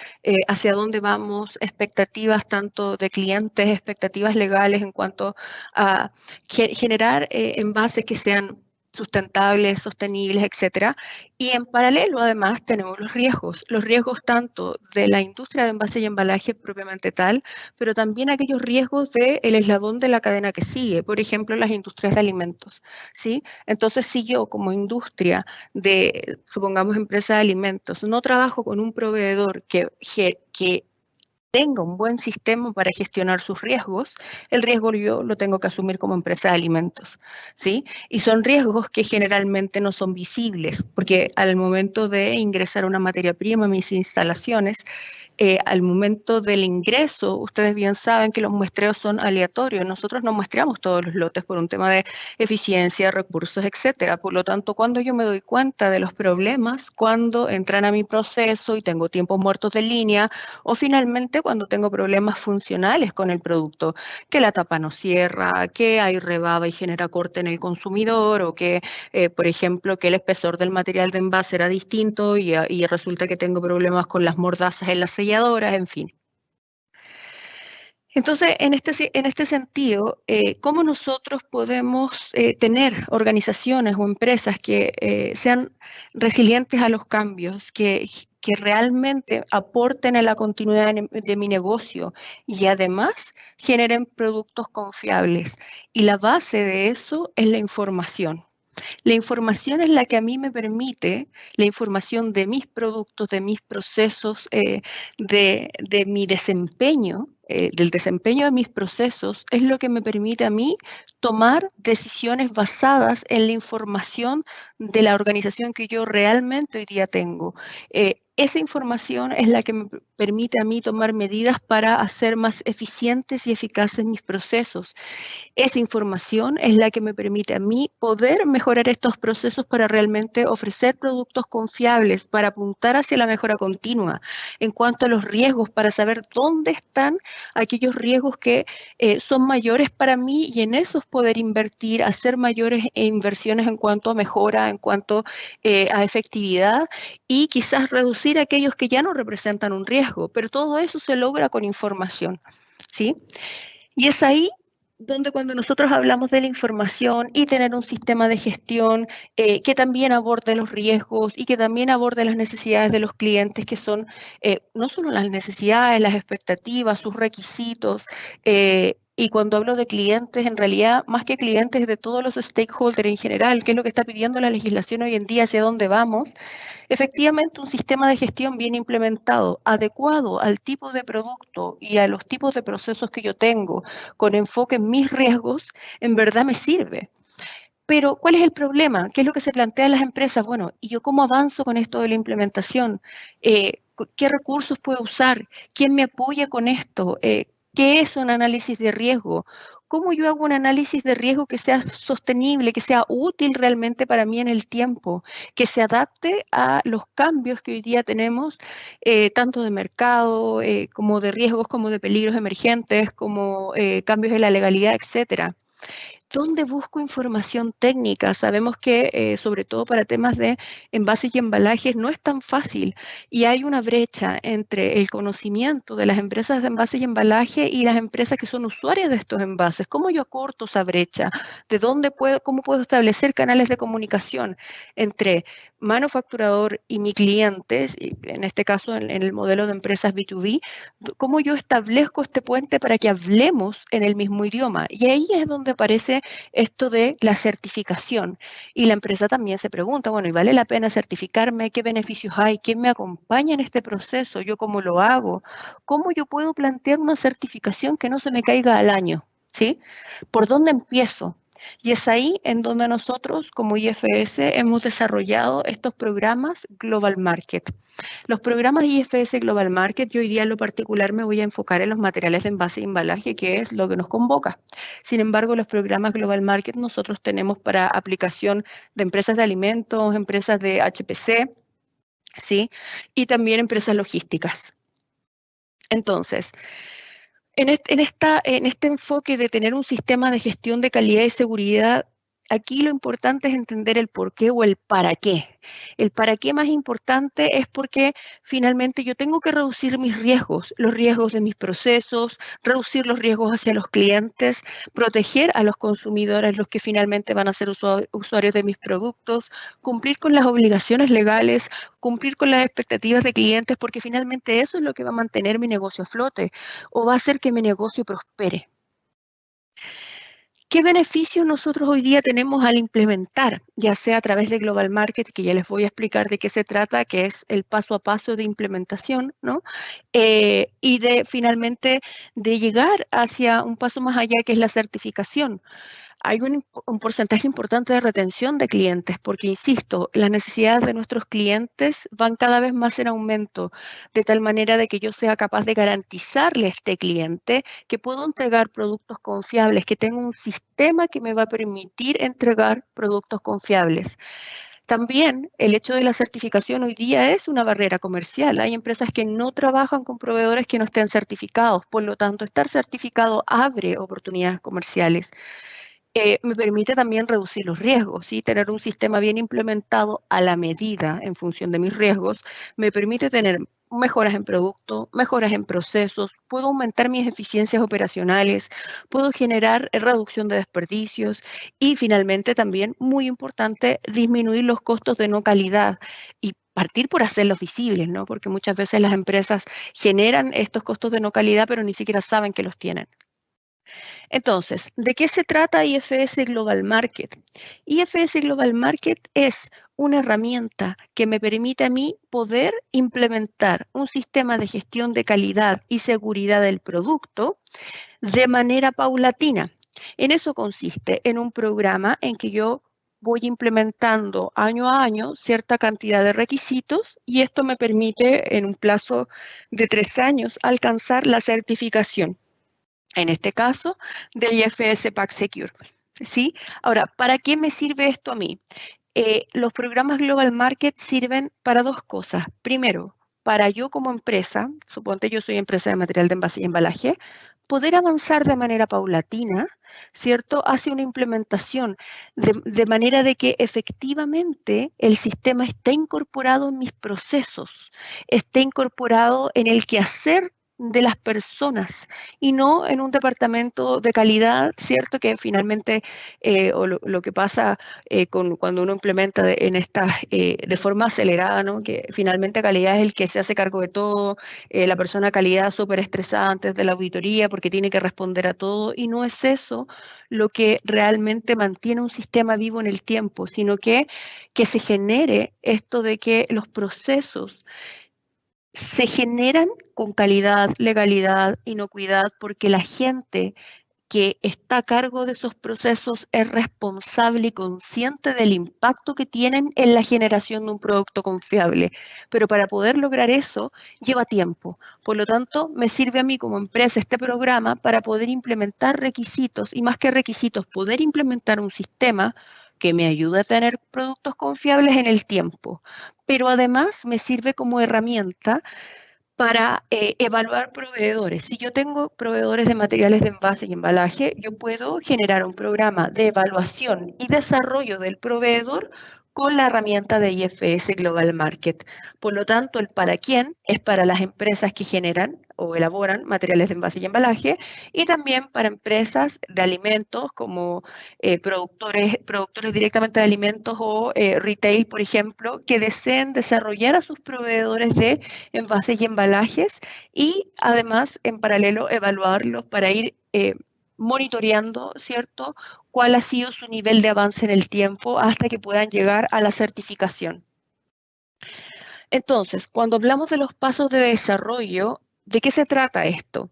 hacia dónde vamos, expectativas tanto de clientes, expectativas legales en cuanto a generar envases que sean sustentables, sostenibles, etcétera. Y en paralelo, además, tenemos los riesgos tanto de la industria de envase y embalaje propiamente tal, pero también aquellos riesgos del eslabón de la cadena que sigue, por ejemplo, las industrias de alimentos, ¿sí? Entonces, si yo como industria de, supongamos, empresa de alimentos, no trabajo con un proveedor que tenga un buen sistema para gestionar sus riesgos, el riesgo yo lo tengo que asumir como empresa de alimentos, ¿sí? Y son riesgos que generalmente no son visibles, porque al momento de ingresar una materia prima a mis instalaciones, al momento del ingreso, ustedes bien saben que los muestreos son aleatorios. Nosotros no muestreamos todos los lotes por un tema de eficiencia, recursos, etcétera. Por lo tanto, cuando yo me doy cuenta de los problemas, cuando entran a mi proceso y tengo tiempos muertos de línea, o finalmente cuando tengo problemas funcionales con el producto, que la tapa no cierra, que hay rebaba y genera corte en el consumidor, o que, por ejemplo, que el espesor del material de envase era distinto y resulta que tengo problemas con las mordazas en las selladoras, en fin. Entonces, en este sentido, ¿cómo nosotros podemos tener organizaciones o empresas que sean resilientes a los cambios, que realmente aporten a la continuidad de mi negocio y además generen productos confiables? Y la base de eso es la información. La información es la que a mí me permite, la información de mis productos, de mis procesos, de mi desempeño, del desempeño de mis procesos, es lo que me permite a mí tomar decisiones basadas en la información de la organización que yo realmente hoy día tengo. Esa información es la que me permite a mí tomar medidas para hacer más eficientes y eficaces mis procesos. Esa información es la que me permite a mí poder mejorar estos procesos para realmente ofrecer productos confiables, para apuntar hacia la mejora continua. En cuanto a los riesgos, para saber dónde están aquellos riesgos que son mayores para mí y en esos poder invertir, hacer mayores inversiones en cuanto a mejora, en cuanto a efectividad y quizás reducir aquellos que ya no representan un riesgo, pero todo eso se logra con información, ¿sí? Y es ahí donde cuando nosotros hablamos de la información y tener un sistema de gestión que también aborde los riesgos y que también aborde las necesidades de los clientes, que son no solo las necesidades, las expectativas, sus requisitos, y cuando hablo de clientes, en realidad, más que clientes, de todos los stakeholders en general, qué es lo que está pidiendo la legislación hoy en día, hacia dónde vamos. Efectivamente, un sistema de gestión bien implementado, adecuado al tipo de producto y a los tipos de procesos que yo tengo, con enfoque en mis riesgos, en verdad me sirve. Pero, ¿cuál es el problema? ¿Qué es lo que se plantea en las empresas? Bueno, ¿y yo cómo avanzo con esto de la implementación? ¿Qué recursos puedo usar? ¿Quién me apoya con esto? ¿Qué es un análisis de riesgo? ¿Cómo yo hago un análisis de riesgo que sea sostenible, que sea útil realmente para mí en el tiempo, que se adapte a los cambios que hoy día tenemos, tanto de mercado, como de riesgos, como de peligros emergentes, como cambios en la legalidad, etcétera? ¿Dónde busco información técnica? Sabemos que, sobre todo para temas de envases y embalajes, no es tan fácil y hay una brecha entre el conocimiento de las empresas de envases y embalaje y las empresas que son usuarias de estos envases. ¿Cómo yo acorto esa brecha? ¿De dónde cómo puedo establecer canales de comunicación entre manufacturador y mi cliente, en este caso en el modelo de empresas B2B? ¿Cómo yo establezco este puente para que hablemos en el mismo idioma? Y ahí es donde aparece esto de la certificación. Y la empresa también se pregunta, bueno, ¿y vale la pena certificarme? ¿Qué beneficios hay? ¿Quién me acompaña en este proceso? ¿Yo cómo lo hago? ¿Cómo yo puedo plantear una certificación que no se me caiga al año? ¿Sí? ¿Por dónde empiezo? Y es ahí en donde nosotros, como IFS, hemos desarrollado estos programas Global Market. Los programas IFS Global Market, yo hoy día en lo particular me voy a enfocar en los materiales de envase y embalaje, que es lo que nos convoca. Sin embargo, los programas Global Market nosotros tenemos para aplicación de empresas de alimentos, empresas de HPC, ¿sí? Y también empresas logísticas. Entonces, en este enfoque de tener un sistema de gestión de calidad y seguridad, aquí lo importante es entender el por qué o el para qué. El para qué más importante es porque finalmente yo tengo que reducir mis riesgos, los riesgos de mis procesos, reducir los riesgos hacia los clientes, proteger a los consumidores, los que finalmente van a ser usuarios de mis productos, cumplir con las obligaciones legales, cumplir con las expectativas de clientes, porque finalmente eso es lo que va a mantener mi negocio a flote o va a hacer que mi negocio prospere. ¿Qué beneficios nosotros hoy día tenemos al implementar, ya sea a través de Global Market, que ya les voy a explicar de qué se trata, que es el paso a paso de implementación, ¿no? Y de finalmente de llegar hacia un paso más allá, que es la certificación? Hay un porcentaje importante de retención de clientes, porque, insisto, las necesidades de nuestros clientes van cada vez más en aumento, de tal manera de que yo sea capaz de garantizarle a este cliente que puedo entregar productos confiables, que tengo un sistema que me va a permitir entregar productos confiables. También el hecho de la certificación hoy día es una barrera comercial. Hay empresas que no trabajan con proveedores que no estén certificados, por lo tanto, estar certificado abre oportunidades comerciales. Me permite también reducir los riesgos, ¿sí? Tener un sistema bien implementado a la medida en función de mis riesgos, me permite tener mejoras en producto, mejoras en procesos, puedo aumentar mis eficiencias operacionales, puedo generar reducción de desperdicios y finalmente también, muy importante, disminuir los costos de no calidad y partir por hacerlos visibles, ¿no? Porque muchas veces las empresas generan estos costos de no calidad, pero ni siquiera saben que los tienen. Entonces, ¿de qué se trata IFS Global Market? IFS Global Market es una herramienta que me permite a mí poder implementar un sistema de gestión de calidad y seguridad del producto de manera paulatina. En eso consiste en un programa en que yo voy implementando año a año cierta cantidad de requisitos y esto me permite en un plazo de 3 años alcanzar la certificación, en este caso del IFS PackSecure. ¿Sí? Ahora, ¿para qué me sirve esto a mí? Los programas Global Market sirven para 2 cosas. Primero, para yo como empresa, suponte yo soy empresa de material de envase y embalaje, poder avanzar de manera paulatina, ¿cierto?, hacia una implementación de manera de que efectivamente el sistema esté incorporado en mis procesos, esté incorporado en el quehacer de las personas y no en un departamento de calidad, ¿cierto?, que finalmente, o lo que pasa cuando uno implementa de forma acelerada, ¿no?, que finalmente calidad es el que se hace cargo de todo, la persona calidad súper estresada antes de la auditoría porque tiene que responder a todo, y no es eso lo que realmente mantiene un sistema vivo en el tiempo, sino que se genere esto de que los procesos se generan con calidad, legalidad, inocuidad, porque la gente que está a cargo de esos procesos es responsable y consciente del impacto que tienen en la generación de un producto confiable. Pero para poder lograr eso lleva tiempo. Por lo tanto, me sirve a mí como empresa este programa para poder implementar requisitos y más que requisitos, poder implementar un sistema que me ayude a tener productos confiables en el tiempo. Pero además me sirve como herramienta para evaluar proveedores. Si yo tengo proveedores de materiales de envase y embalaje, yo puedo generar un programa de evaluación y desarrollo del proveedor con la herramienta de IFS Global Market. Por lo tanto, el para quién es para las empresas que generan o elaboran materiales de envase y embalaje, y también para empresas de alimentos como productores directamente de alimentos o retail, por ejemplo, que deseen desarrollar a sus proveedores de envases y embalajes y además en paralelo evaluarlos para ir monitoreando, ¿cierto?, cuál ha sido su nivel de avance en el tiempo hasta que puedan llegar a la certificación. Entonces, cuando hablamos de los pasos de desarrollo, ¿de qué se trata esto?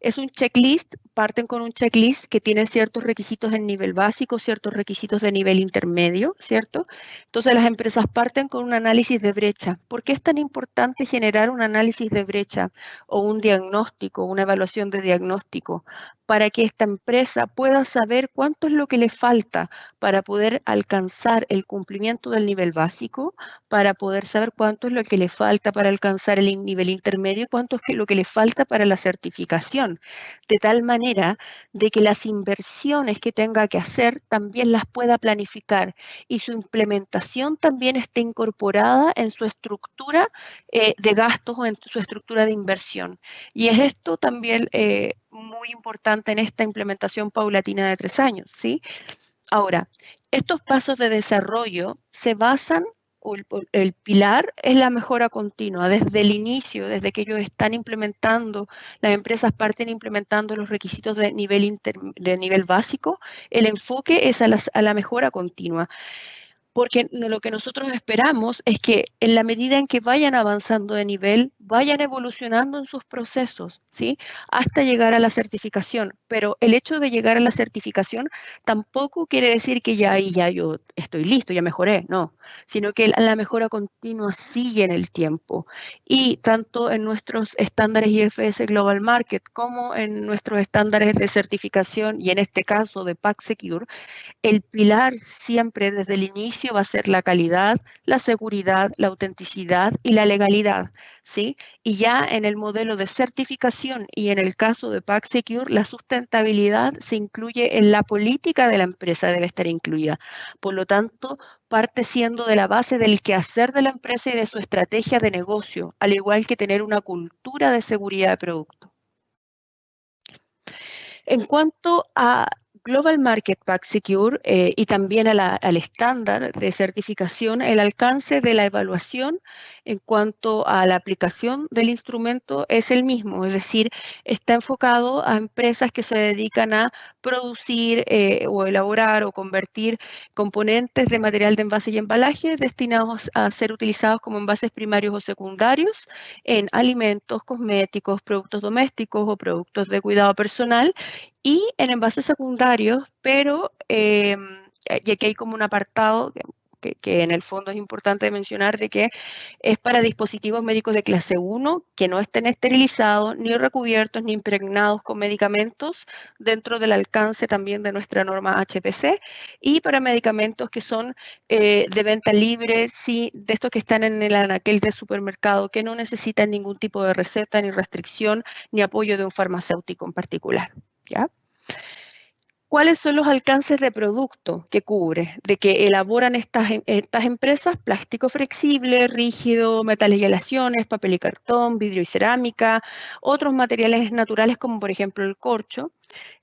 Es un checklist, parten con un checklist que tiene ciertos requisitos en nivel básico, ciertos requisitos de nivel intermedio, ¿cierto? Entonces las empresas parten con un análisis de brecha. ¿Por qué es tan importante generar un análisis de brecha o un diagnóstico, una evaluación de diagnóstico? Para que esta empresa pueda saber cuánto es lo que le falta para poder alcanzar el cumplimiento del nivel básico, para poder saber cuánto es lo que le falta para alcanzar el nivel intermedio y cuánto es lo que le falta para la certificación, de tal manera de que las inversiones que tenga que hacer también las pueda planificar y su implementación también esté incorporada en su estructura de gastos o en su estructura de inversión. Y es esto también muy importante en esta implementación paulatina de 3 años, ¿sí? Ahora, estos pasos de desarrollo se basan, o el pilar es la mejora continua, desde el inicio, desde que ellos están implementando, las empresas parten implementando los requisitos de nivel básico, el enfoque es a la mejora continua. Porque lo que nosotros esperamos es que en la medida en que vayan avanzando de nivel, vayan evolucionando en sus procesos, ¿sí?, hasta llegar a la certificación. Pero el hecho de llegar a la certificación tampoco quiere decir que ya ahí ya yo estoy listo, ya mejoré, no, sino que la mejora continua sigue en el tiempo. Y tanto en nuestros estándares IFS Global Market como en nuestros estándares de certificación y en este caso de PackSecure, el pilar siempre desde el inicio va a ser la calidad, la seguridad, la autenticidad y la legalidad, ¿sí? Y ya en el modelo de certificación y en el caso de PackSecure, la sustentabilidad se incluye en la política de la empresa, debe estar incluida. Por lo tanto, parte siendo de la base del quehacer de la empresa y de su estrategia de negocio, al igual que tener una cultura de seguridad de producto. En cuanto a Global Market PackSecure y también al estándar de certificación, el alcance de la evaluación en cuanto a la aplicación del instrumento es el mismo, es decir, está enfocado a empresas que se dedican a producir o elaborar o convertir componentes de material de envase y embalaje destinados a ser utilizados como envases primarios o secundarios en alimentos, cosméticos, productos domésticos o productos de cuidado personal, y en envases secundarios, pero y aquí hay como un apartado que en el fondo es importante mencionar, de que es para dispositivos médicos de clase 1 que no estén esterilizados, ni recubiertos, ni impregnados con medicamentos dentro del alcance también de nuestra norma HPC, y para medicamentos que son de venta libre, sí, de estos que están en el anaquel del supermercado, que no necesitan ningún tipo de receta, ni restricción, ni apoyo de un farmacéutico en particular, ¿ya? ¿Cuáles son los alcances de producto que cubre? De que elaboran estas empresas: plástico flexible, rígido, metales y aleaciones, papel y cartón, vidrio y cerámica, otros materiales naturales como por ejemplo el corcho,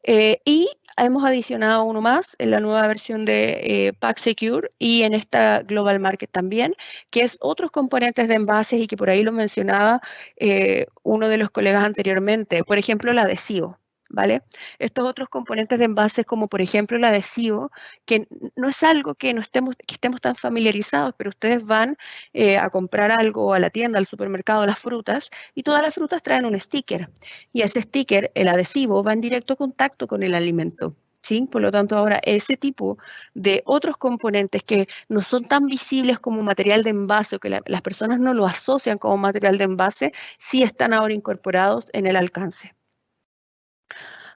y hemos adicionado uno más en la nueva versión de PackSecure y en esta Global Market también, que es otros componentes de envases, y que por ahí lo mencionaba uno de los colegas anteriormente, por ejemplo el adhesivo. ¿Vale? Estos otros componentes de envases, como por ejemplo el adhesivo, que no es algo que estemos tan familiarizados, pero ustedes van a comprar algo a la tienda, al supermercado, las frutas, y todas las frutas traen un sticker, y ese sticker, el adhesivo, va en directo contacto con el alimento, ¿sí? Por lo tanto, ahora ese tipo de otros componentes que no son tan visibles como material de envase, o que las personas no lo asocian como material de envase, sí están ahora incorporados en el alcance.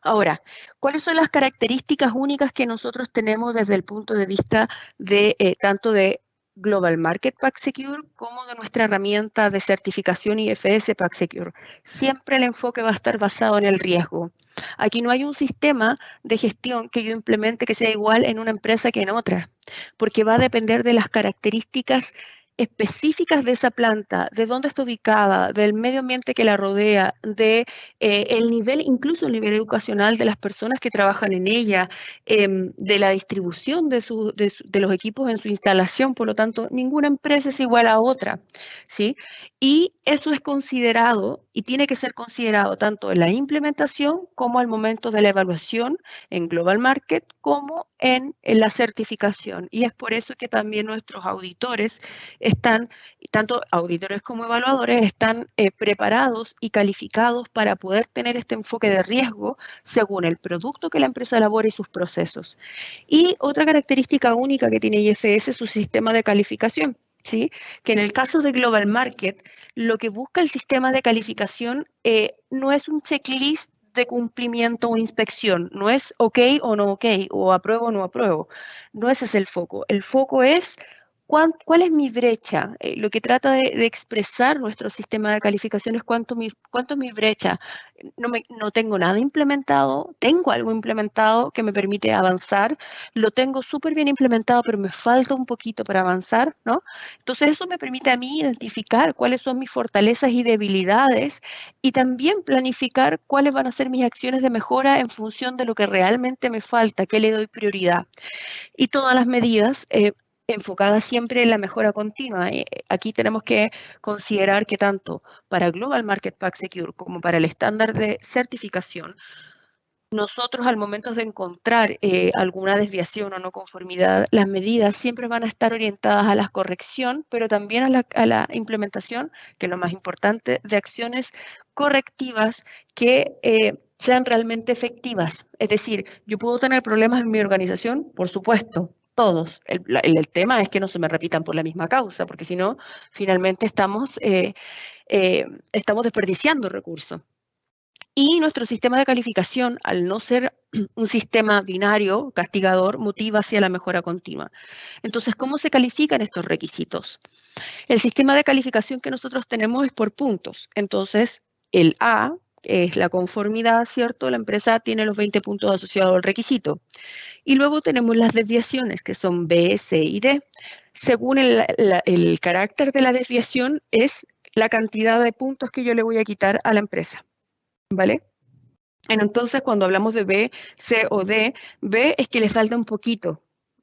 Ahora, ¿cuáles son las características únicas que nosotros tenemos desde el punto de vista de tanto de Global Market PackSecure como de nuestra herramienta de certificación IFS PackSecure? Siempre el enfoque va a estar basado en el riesgo. Aquí no hay un sistema de gestión que yo implemente que sea igual en una empresa que en otra, porque va a depender de las características específicas de esa planta, de dónde está ubicada, del medio ambiente que la rodea, de el nivel, incluso el nivel educacional de las personas que trabajan en ella, de la distribución de los equipos en su instalación. Por lo tanto, ninguna empresa es igual a otra, ¿sí? Y eso es considerado y tiene que ser considerado tanto en la implementación como al momento de la evaluación en Global Market, como en la certificación. Y es por eso que también nuestros auditores están, tanto auditores como evaluadores, están preparados y calificados para poder tener este enfoque de riesgo según el producto que la empresa elabora y sus procesos. Y otra característica única que tiene IFS es su sistema de calificación, ¿sí? Que en el caso de Global Market, lo que busca el sistema de calificación no es un checklist de cumplimiento o inspección, no es ok o no ok, o apruebo o no apruebo. No ese es el foco. El foco es ¿cuál es mi brecha? Lo que trata de expresar nuestro sistema de calificación es cuánto es mi brecha. No tengo nada implementado, tengo algo implementado que me permite avanzar, lo tengo súper bien implementado, pero me falta un poquito para avanzar, ¿no? Entonces eso me permite a mí identificar cuáles son mis fortalezas y debilidades, y también planificar cuáles van a ser mis acciones de mejora en función de lo que realmente me falta, qué le doy prioridad. Y todas las medidas enfocadas siempre en la mejora continua. Aquí tenemos que considerar que tanto para Global Market PackSecure como para el estándar de certificación, nosotros al momento de encontrar alguna desviación o no conformidad, las medidas siempre van a estar orientadas a la corrección, pero también a la implementación, que es lo más importante, de acciones correctivas que sean realmente efectivas. Es decir, yo puedo tener problemas en mi organización, por supuesto, todos. El tema es que no se me repitan por la misma causa, porque si no, finalmente estamos desperdiciando recursos. Y nuestro sistema de calificación, al no ser un sistema binario, castigador, motiva hacia la mejora continua. Entonces, ¿cómo se califican estos requisitos? El sistema de calificación que nosotros tenemos es por puntos. Entonces, el A es la conformidad, ¿cierto? La empresa tiene los 20 puntos asociados al requisito. Y luego tenemos las desviaciones, que son B, C y D. Según el carácter de la desviación, es la cantidad de puntos que yo le voy a quitar a la empresa. ¿Vale? Entonces, cuando hablamos de B, C o D, B es que le falta un poquito,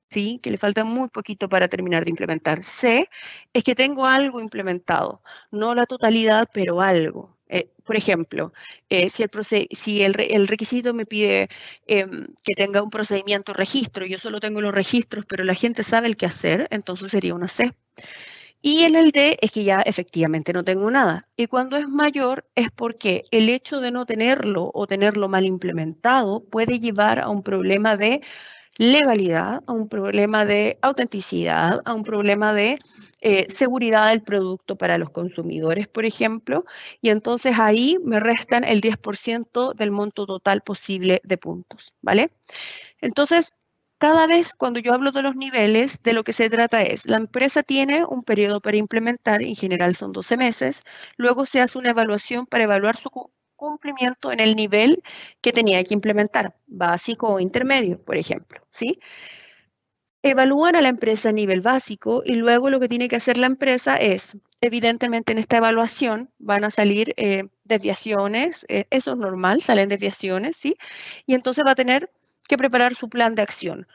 ¿sí? Que le falta muy poquito para terminar de implementar. C es que tengo algo implementado, no la totalidad, pero algo. Por ejemplo, si el requisito me pide que tenga un procedimiento registro, yo solo tengo los registros, pero la gente sabe el qué hacer, entonces sería una C. Y en el D es que ya efectivamente no tengo nada. Y cuando es mayor es porque el hecho de no tenerlo o tenerlo mal implementado puede llevar a un problema de legalidad, a un problema de autenticidad, a un problema de seguridad del producto para los consumidores, por ejemplo, y entonces ahí me restan el 10% del monto total posible de puntos, ¿vale? Entonces, cada vez cuando yo hablo de los niveles, de lo que se trata es, la empresa tiene un periodo para implementar, en general son 12 meses, luego se hace una evaluación para evaluar su cumplimiento en el nivel que tenía que implementar, básico o intermedio, por ejemplo, ¿sí? Evalúan a la empresa a nivel básico y luego lo que tiene que hacer la empresa es, evidentemente en esta evaluación van a salir desviaciones, eso es normal, salen desviaciones, ¿sí? Y entonces va a tener que preparar su plan de acción.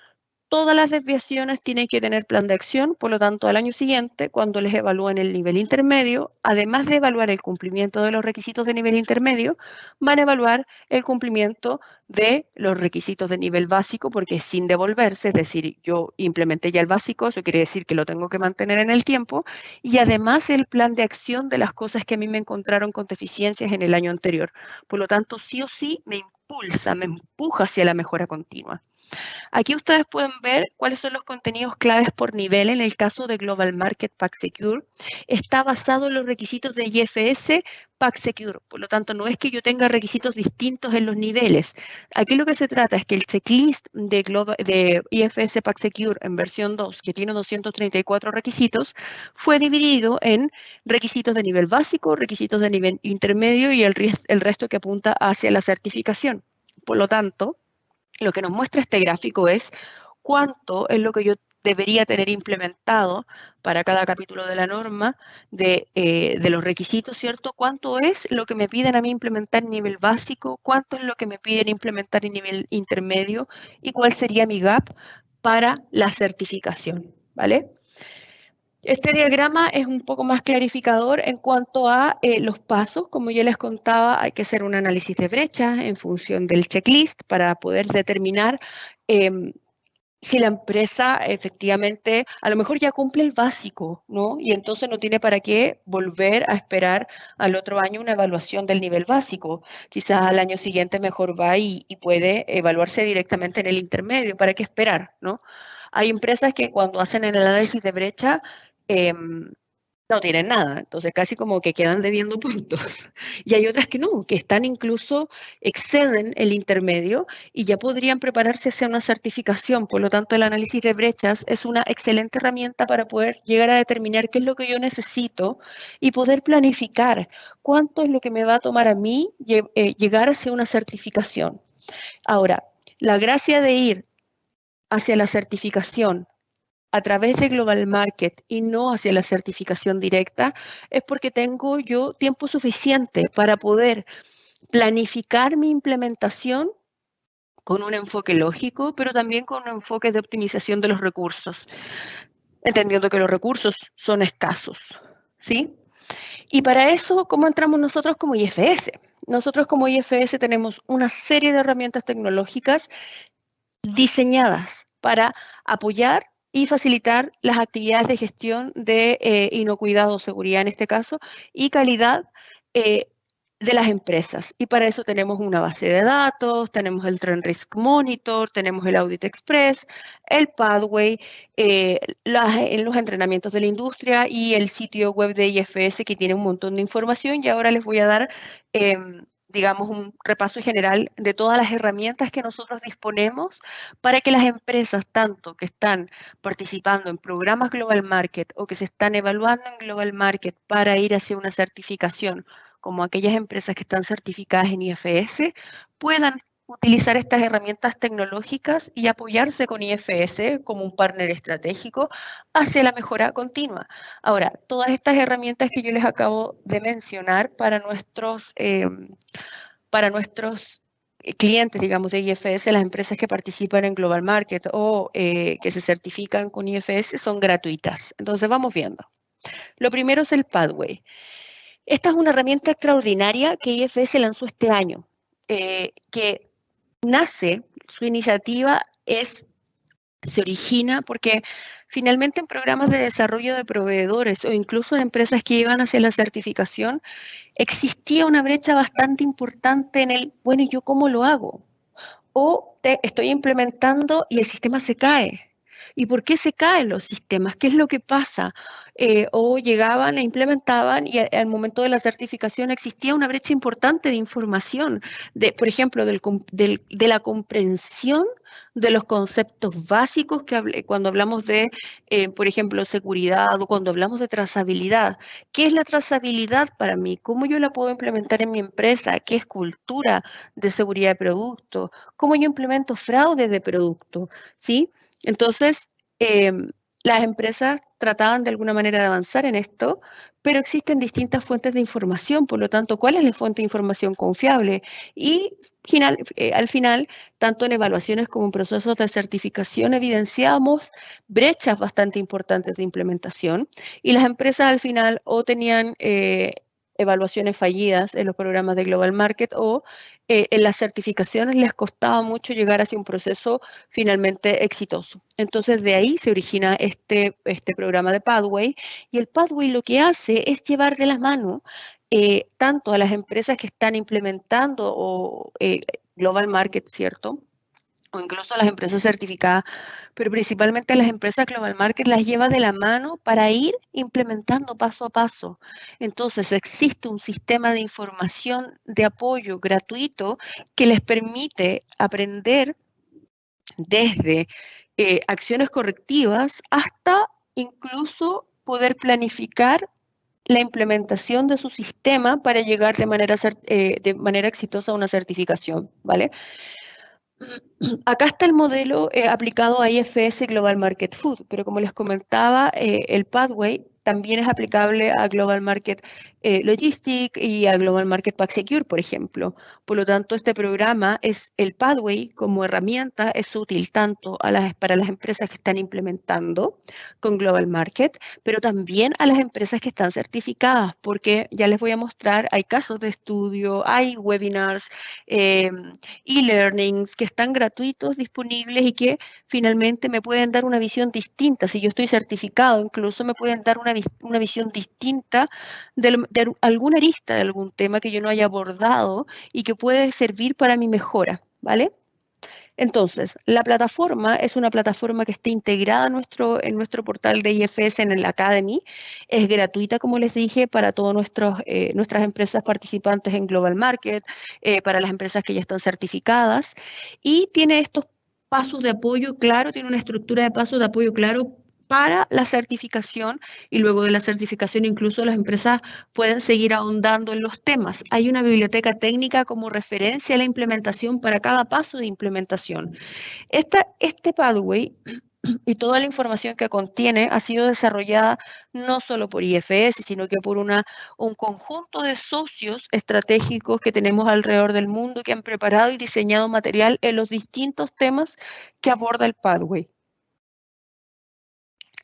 Todas las desviaciones tienen que tener plan de acción, por lo tanto, al año siguiente, cuando les evalúen el nivel intermedio, además de evaluar el cumplimiento de los requisitos de nivel intermedio, van a evaluar el cumplimiento de los requisitos de nivel básico, porque sin devolverse, es decir, yo implementé ya el básico, eso quiere decir que lo tengo que mantener en el tiempo, y además el plan de acción de las cosas que a mí me encontraron con deficiencias en el año anterior. Por lo tanto, sí o sí me impulsa, me empuja hacia la mejora continua. Aquí ustedes pueden ver cuáles son los contenidos claves por nivel. En el caso de Global Market PackSecure, está basado en los requisitos de IFS PackSecure. Por lo tanto, no es que yo tenga requisitos distintos en los niveles. Aquí lo que se trata es que el checklist de IFS PackSecure en versión 2, que tiene 234 requisitos, fue dividido en requisitos de nivel básico, requisitos de nivel intermedio y el resto que apunta hacia la certificación. Por lo tanto, lo que nos muestra este gráfico es cuánto es lo que yo debería tener implementado para cada capítulo de la norma de los requisitos, ¿cierto? ¿Cuánto es lo que me piden a mí implementar en nivel básico? ¿Cuánto es lo que me piden implementar en nivel intermedio? ¿Y cuál sería mi gap para la certificación? ¿Vale? Este diagrama es un poco más clarificador en cuanto a los pasos. Como ya les contaba, hay que hacer un análisis de brecha en función del checklist para poder determinar si la empresa efectivamente a lo mejor ya cumple el básico, ¿no? Y entonces no tiene para qué volver a esperar al otro año una evaluación del nivel básico. Quizás al año siguiente mejor va y puede evaluarse directamente en el intermedio. ¿Para qué esperar, no? Hay empresas que cuando hacen el análisis de brecha no tienen nada, entonces casi como que quedan debiendo puntos. Y hay otras que no, que están incluso, exceden el intermedio y ya podrían prepararse hacia una certificación. Por lo tanto, el análisis de brechas es una excelente herramienta para poder llegar a determinar qué es lo que yo necesito y poder planificar cuánto es lo que me va a tomar a mí llegar hacia una certificación. Ahora, la gracia de ir hacia la certificación a través de Global Market y no hacia la certificación directa, es porque tengo yo tiempo suficiente para poder planificar mi implementación con un enfoque lógico, pero también con un enfoque de optimización de los recursos, entendiendo que los recursos son escasos, ¿sí? Y para eso, ¿cómo entramos nosotros como IFS? Nosotros como IFS tenemos una serie de herramientas tecnológicas diseñadas para apoyar y facilitar las actividades de gestión de inocuidad o seguridad en este caso y calidad de las empresas. Y para eso tenemos una base de datos, tenemos el Trend Risk Monitor, tenemos el Audit Express, el Pathway, los entrenamientos de la industria y el sitio web de IFS que tiene un montón de información. Y ahora les voy a dar digamos, un repaso general de todas las herramientas que nosotros disponemos para que las empresas, tanto que están participando en programas Global Market o que se están evaluando en Global Market para ir hacia una certificación, como aquellas empresas que están certificadas en IFS, puedan utilizar estas herramientas tecnológicas y apoyarse con IFS como un partner estratégico hacia la mejora continua. Ahora, todas estas herramientas que yo les acabo de mencionar para nuestros clientes, digamos, de IFS, las empresas que participan en Global Market o que se certifican con IFS son gratuitas. Entonces, vamos viendo. Lo primero es el Pathway. Esta es una herramienta extraordinaria que IFS lanzó este año, que nace, su iniciativa se origina porque finalmente en programas de desarrollo de proveedores o incluso en empresas que iban hacia la certificación, existía una brecha bastante importante en el, bueno, ¿yo cómo lo hago? O repente estoy implementando y el sistema se cae. ¿Y por qué se caen los sistemas? ¿Qué es lo que pasa? O llegaban e implementaban y al momento de la certificación existía una brecha importante de información, por ejemplo, de la comprensión de los conceptos básicos cuando hablamos de, por ejemplo, seguridad o cuando hablamos de trazabilidad. ¿Qué es la trazabilidad para mí? ¿Cómo yo la puedo implementar en mi empresa? ¿Qué es cultura de seguridad de producto? ¿Cómo yo implemento fraude de producto? ¿Sí? Entonces, las empresas trataban de alguna manera de avanzar en esto, pero existen distintas fuentes de información, por lo tanto, ¿cuál es la fuente de información confiable? Y al final, tanto en evaluaciones como en procesos de certificación, evidenciamos brechas bastante importantes de implementación y las empresas al final o tenían evaluaciones fallidas en los programas de Global Market o en las certificaciones les costaba mucho llegar hacia un proceso finalmente exitoso. Entonces de ahí se origina este programa de Pathway y el Pathway lo que hace es llevar de la mano tanto a las empresas que están implementando Global Market, ¿cierto? O incluso a las empresas certificadas, pero principalmente a las empresas Global Market las lleva de la mano para ir implementando paso a paso. Entonces existe un sistema de información de apoyo gratuito que les permite aprender desde acciones correctivas hasta incluso poder planificar la implementación de su sistema para llegar de manera exitosa a una certificación, ¿vale? Acá está el modelo aplicado a IFS Global Market Food, pero como les comentaba, el Pathway también es aplicable a Global Market Logistics y a Global Market Pack Secure, por ejemplo. Por lo tanto, este programa el Pathway como herramienta es útil tanto para las empresas que están implementando con Global Market, pero también a las empresas que están certificadas, porque ya les voy a mostrar, hay casos de estudio, hay webinars, e-learnings que están gratuitos, disponibles y que finalmente me pueden dar una visión distinta. Si yo estoy certificado, incluso me pueden dar una visión distinta de alguna arista de algún tema que yo no haya abordado y que puede servir para mi mejora, ¿vale? Entonces, la plataforma es una plataforma que está integrada en nuestro portal de IFS en el Academy. Es gratuita, como les dije, para todas nuestras empresas participantes en Global Market, para las empresas que ya están certificadas. Y tiene estos pasos de apoyo claro, tiene una estructura de pasos de apoyo claro para la certificación y luego de la certificación incluso las empresas pueden seguir ahondando en los temas. Hay una biblioteca técnica como referencia a la implementación para cada paso de implementación. Este Pathway y toda la información que contiene ha sido desarrollada no solo por IFS, sino que por un conjunto de socios estratégicos que tenemos alrededor del mundo que han preparado y diseñado material en los distintos temas que aborda el Pathway.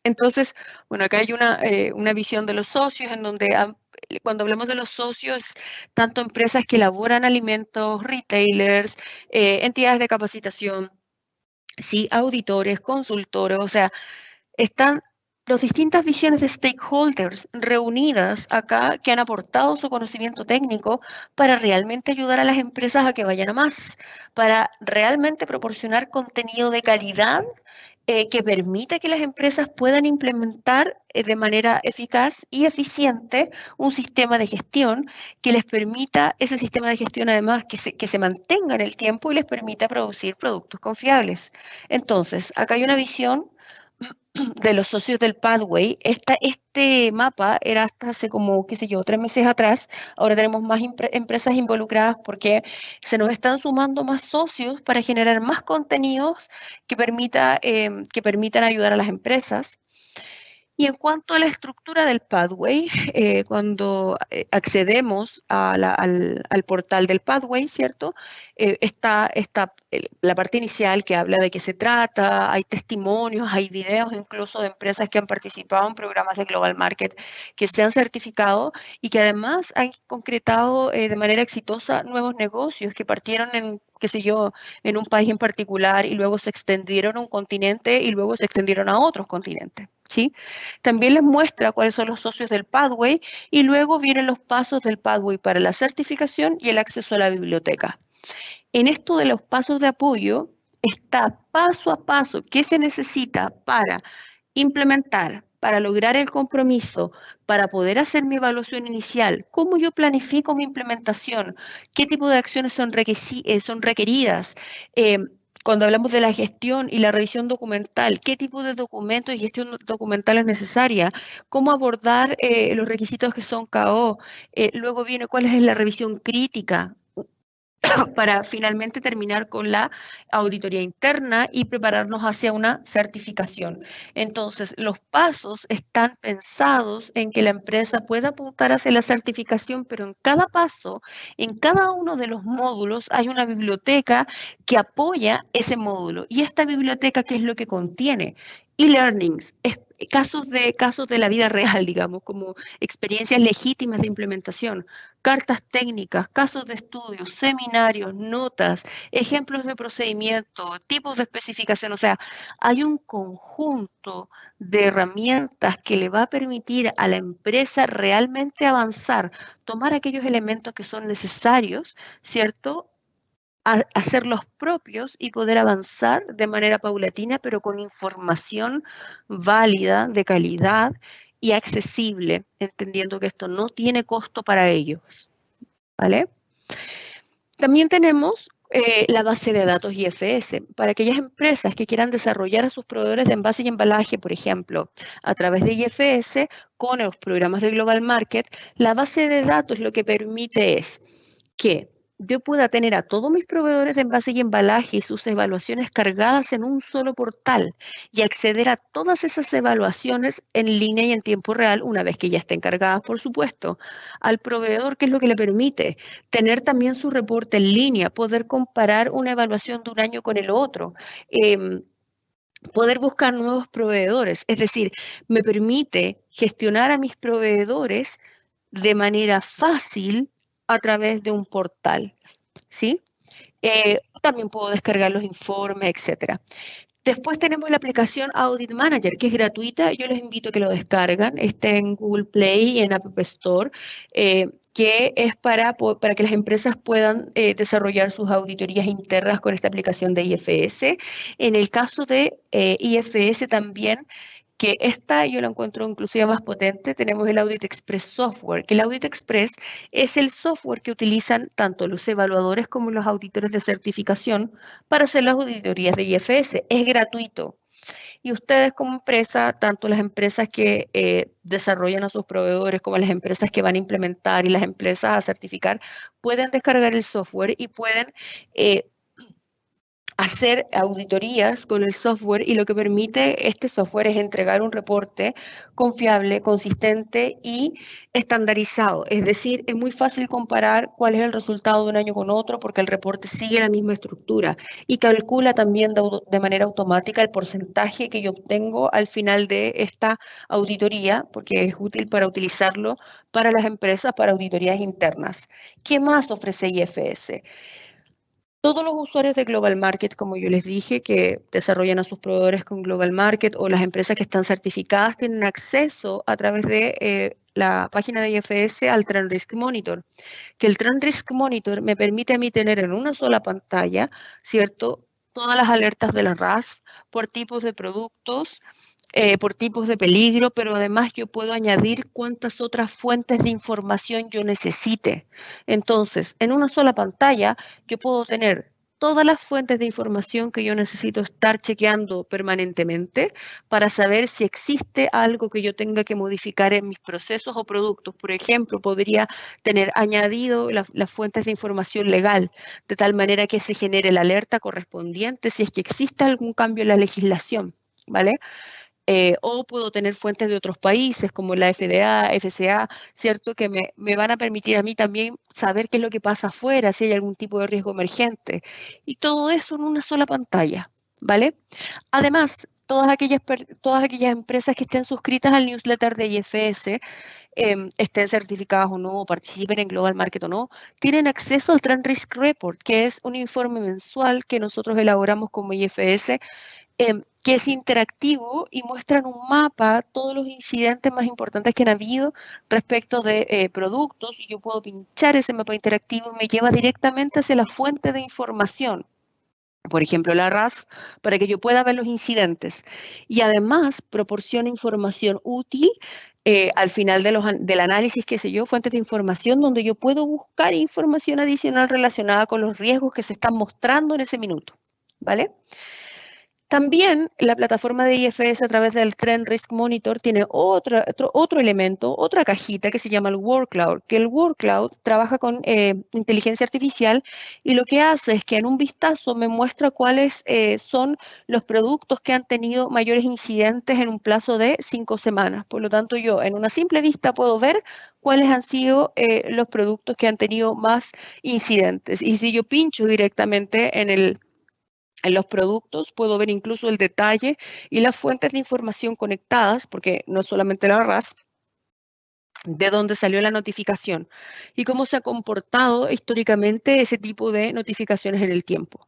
Entonces, bueno, acá hay una visión de los socios en donde cuando hablamos de los socios, tanto empresas que elaboran alimentos, retailers, entidades de capacitación, sí, auditores, consultores, o sea, están las distintas visiones de stakeholders reunidas acá que han aportado su conocimiento técnico para realmente ayudar a las empresas a que vayan a más, para realmente proporcionar contenido de calidad que permita que las empresas puedan implementar de manera eficaz y eficiente un sistema de gestión que les permita, ese sistema de gestión además que se mantenga en el tiempo y les permita producir productos confiables. Entonces, acá hay una visión de los socios del Pathway. Este mapa era hasta hace como, qué sé yo, 3 meses atrás. Ahora tenemos más empresas involucradas porque se nos están sumando más socios para generar más contenidos que permitan ayudar a las empresas. Y en cuanto a la estructura del Pathway, cuando accedemos al portal del Pathway, ¿cierto? Está la parte inicial que habla de qué se trata, hay testimonios, hay videos incluso de empresas que han participado en programas de Global Market que se han certificado y que además han concretado de manera exitosa nuevos negocios que partieron qué sé yo, en un país en particular y luego se extendieron a un continente y luego se extendieron a otros continentes, ¿sí? También les muestra cuáles son los socios del Pathway y luego vienen los pasos del Pathway para la certificación y el acceso a la biblioteca. En esto de los pasos de apoyo, está paso a paso qué se necesita para implementar, para lograr el compromiso, para poder hacer mi evaluación inicial, cómo yo planifico mi implementación, qué tipo de acciones son requeridas. Cuando hablamos de la gestión y la revisión documental, qué tipo de documentos y gestión documental es necesaria, cómo abordar los requisitos que son KO, luego viene cuál es la revisión crítica, para finalmente terminar con la auditoría interna y prepararnos hacia una certificación. Entonces, los pasos están pensados en que la empresa pueda apuntar hacia la certificación, pero en cada paso, en cada uno de los módulos, hay una biblioteca que apoya ese módulo. ¿Y esta biblioteca qué es lo que contiene? E-learnings, casos de la vida real, digamos, como experiencias legítimas de implementación, cartas técnicas, casos de estudio, seminarios, notas, ejemplos de procedimiento, tipos de especificación. O sea, hay un conjunto de herramientas que le va a permitir a la empresa realmente avanzar, tomar aquellos elementos que son necesarios, ¿cierto?, hacerlos propios y poder avanzar de manera paulatina, pero con información válida, de calidad y accesible, entendiendo que esto no tiene costo para ellos, ¿vale? También tenemos la base de datos IFS. Para aquellas empresas que quieran desarrollar a sus proveedores de envase y embalaje, por ejemplo, a través de IFS, con los programas de Global Market, la base de datos lo que permite es que yo pueda tener a todos mis proveedores de envase y embalaje y sus evaluaciones cargadas en un solo portal y acceder a todas esas evaluaciones en línea y en tiempo real, una vez que ya estén cargadas, por supuesto. Al proveedor, ¿qué es lo que le permite? Tener también su reporte en línea, poder comparar una evaluación de un año con el otro. Poder buscar nuevos proveedores, es decir, me permite gestionar a mis proveedores de manera fácil a través de un portal, ¿sí? También puedo descargar los informes, etcétera. Después tenemos la aplicación Audit Manager, que es gratuita. Yo les invito a que lo descargan. Está en Google Play y en App Store, que es para que las empresas puedan desarrollar sus auditorías internas con esta aplicación de IFS. En el caso de IFS también, que esta yo la encuentro inclusive más potente, tenemos el Audit Express Software, que el Audit Express es el software que utilizan tanto los evaluadores como los auditores de certificación para hacer las auditorías de IFS. Es gratuito. Y ustedes como empresa, tanto las empresas que desarrollan a sus proveedores como las empresas que van a implementar y las empresas a certificar, pueden descargar el software y pueden hacer auditorías con el software, y lo que permite este software es entregar un reporte confiable, consistente y estandarizado. Es decir, es muy fácil comparar cuál es el resultado de un año con otro porque el reporte sigue la misma estructura y calcula también de manera automática el porcentaje que yo obtengo al final de esta auditoría, porque es útil para utilizarlo para las empresas, para auditorías internas. ¿Qué más ofrece IFS? Todos los usuarios de Global Market, como yo les dije, que desarrollan a sus proveedores con Global Market, o las empresas que están certificadas, tienen acceso a través de la página de IFS al Trend Risk Monitor, que el Trend Risk Monitor me permite a mí tener en una sola pantalla, ¿cierto?, todas las alertas de la RASFF por tipos de productos, por tipos de peligro, pero además yo puedo añadir cuántas otras fuentes de información yo necesite. Entonces, en una sola pantalla, yo puedo tener todas las fuentes de información que yo necesito estar chequeando permanentemente para saber si existe algo que yo tenga que modificar en mis procesos o productos. Por ejemplo, podría tener añadido las fuentes de información legal, de tal manera que se genere la alerta correspondiente si es que existe algún cambio en la legislación, ¿vale? O puedo tener fuentes de otros países como la FDA, FCA, ¿cierto? Que me van a permitir a mí también saber qué es lo que pasa afuera, si hay algún tipo de riesgo emergente. Y todo eso en una sola pantalla, ¿vale? Además, todas aquellas empresas que estén suscritas al newsletter de IFS, estén certificadas o no, participen en Global Market o no, tienen acceso al Trend Risk Report, que es un informe mensual que nosotros elaboramos como IFS, que es interactivo y muestran un mapa, todos los incidentes más importantes que han habido respecto de productos, y yo puedo pinchar ese mapa interactivo y me lleva directamente hacia la fuente de información. por ejemplo la RAS, para que yo pueda ver los incidentes. Y además proporciona información útil al final del análisis, qué sé yo, fuentes de información donde yo puedo buscar información adicional relacionada con los riesgos que se están mostrando en ese minuto, ¿vale? También la plataforma de IFS a través del Trend Risk Monitor tiene otro elemento, otra cajita que se llama el Word Cloud, que el Word Cloud trabaja con inteligencia artificial y lo que hace es que en un vistazo me muestra cuáles son los productos que han tenido mayores incidentes en un plazo de 5 semanas. Por lo tanto, yo en una simple vista puedo ver cuáles han sido los productos que han tenido más incidentes. Y si yo pincho directamente en los productos, puedo ver incluso el detalle y las fuentes de información conectadas, porque no es solamente la RAS, de dónde salió la notificación y cómo se ha comportado históricamente ese tipo de notificaciones en el tiempo.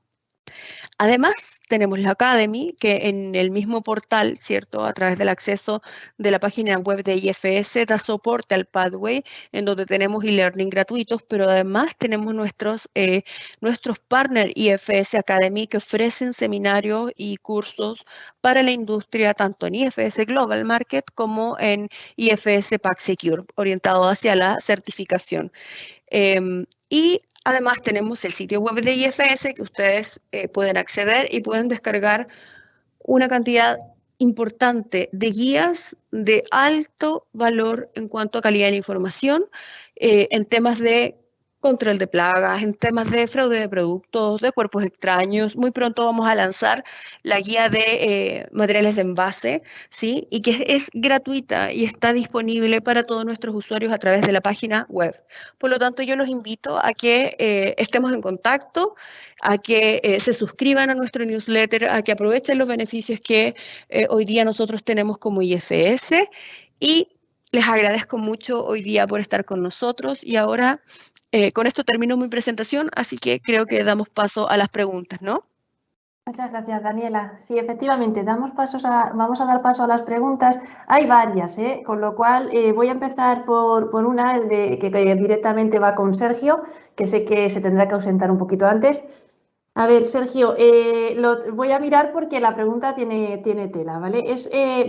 Además, tenemos la Academy, que en el mismo portal, ¿cierto? A través del acceso de la página web de IFS, da soporte al Pathway, en donde tenemos e-learning gratuitos, pero además tenemos nuestros partners IFS Academy, que ofrecen seminarios y cursos para la industria, tanto en IFS Global Market como en IFS PackSecure, orientado hacia la certificación. Y además tenemos el sitio web de IFS que ustedes pueden acceder y pueden descargar una cantidad importante de guías de alto valor en cuanto a calidad de la información en temas de control de plagas, en temas de fraude de productos, de cuerpos extraños. Muy pronto vamos a lanzar la guía de materiales de envase, ¿sí? Y que es gratuita y está disponible para todos nuestros usuarios a través de la página web. Por lo tanto, yo los invito a que estemos en contacto, a que se suscriban a nuestro newsletter, a que aprovechen los beneficios que hoy día nosotros tenemos como IFS y les agradezco mucho hoy día por estar con nosotros y ahora con esto termino mi presentación, así que creo que damos paso a las preguntas, ¿no? Muchas gracias, Daniela. Sí, efectivamente, vamos a dar paso a las preguntas. Hay varias, con lo cual voy a empezar por una que directamente va con Sergio, que sé que se tendrá que ausentar un poquito antes. A ver, Sergio, lo voy a mirar porque la pregunta tiene tela, ¿vale?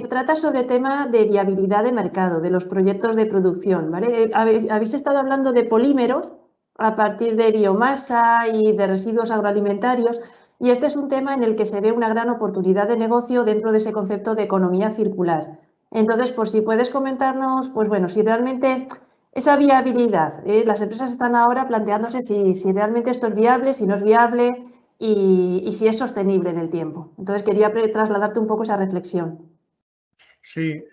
Trata sobre el tema de viabilidad de mercado, de los proyectos de producción, ¿vale? Habéis estado hablando de polímeros a partir de biomasa y de residuos agroalimentarios y este es un tema en el que se ve una gran oportunidad de negocio dentro de ese concepto de economía circular. Entonces, por si puedes comentarnos, pues bueno, si realmente esa viabilidad, las empresas están ahora planteándose si realmente esto es viable, si no es viable y si es sostenible en el tiempo. Entonces, quería trasladarte un poco esa reflexión. Sí,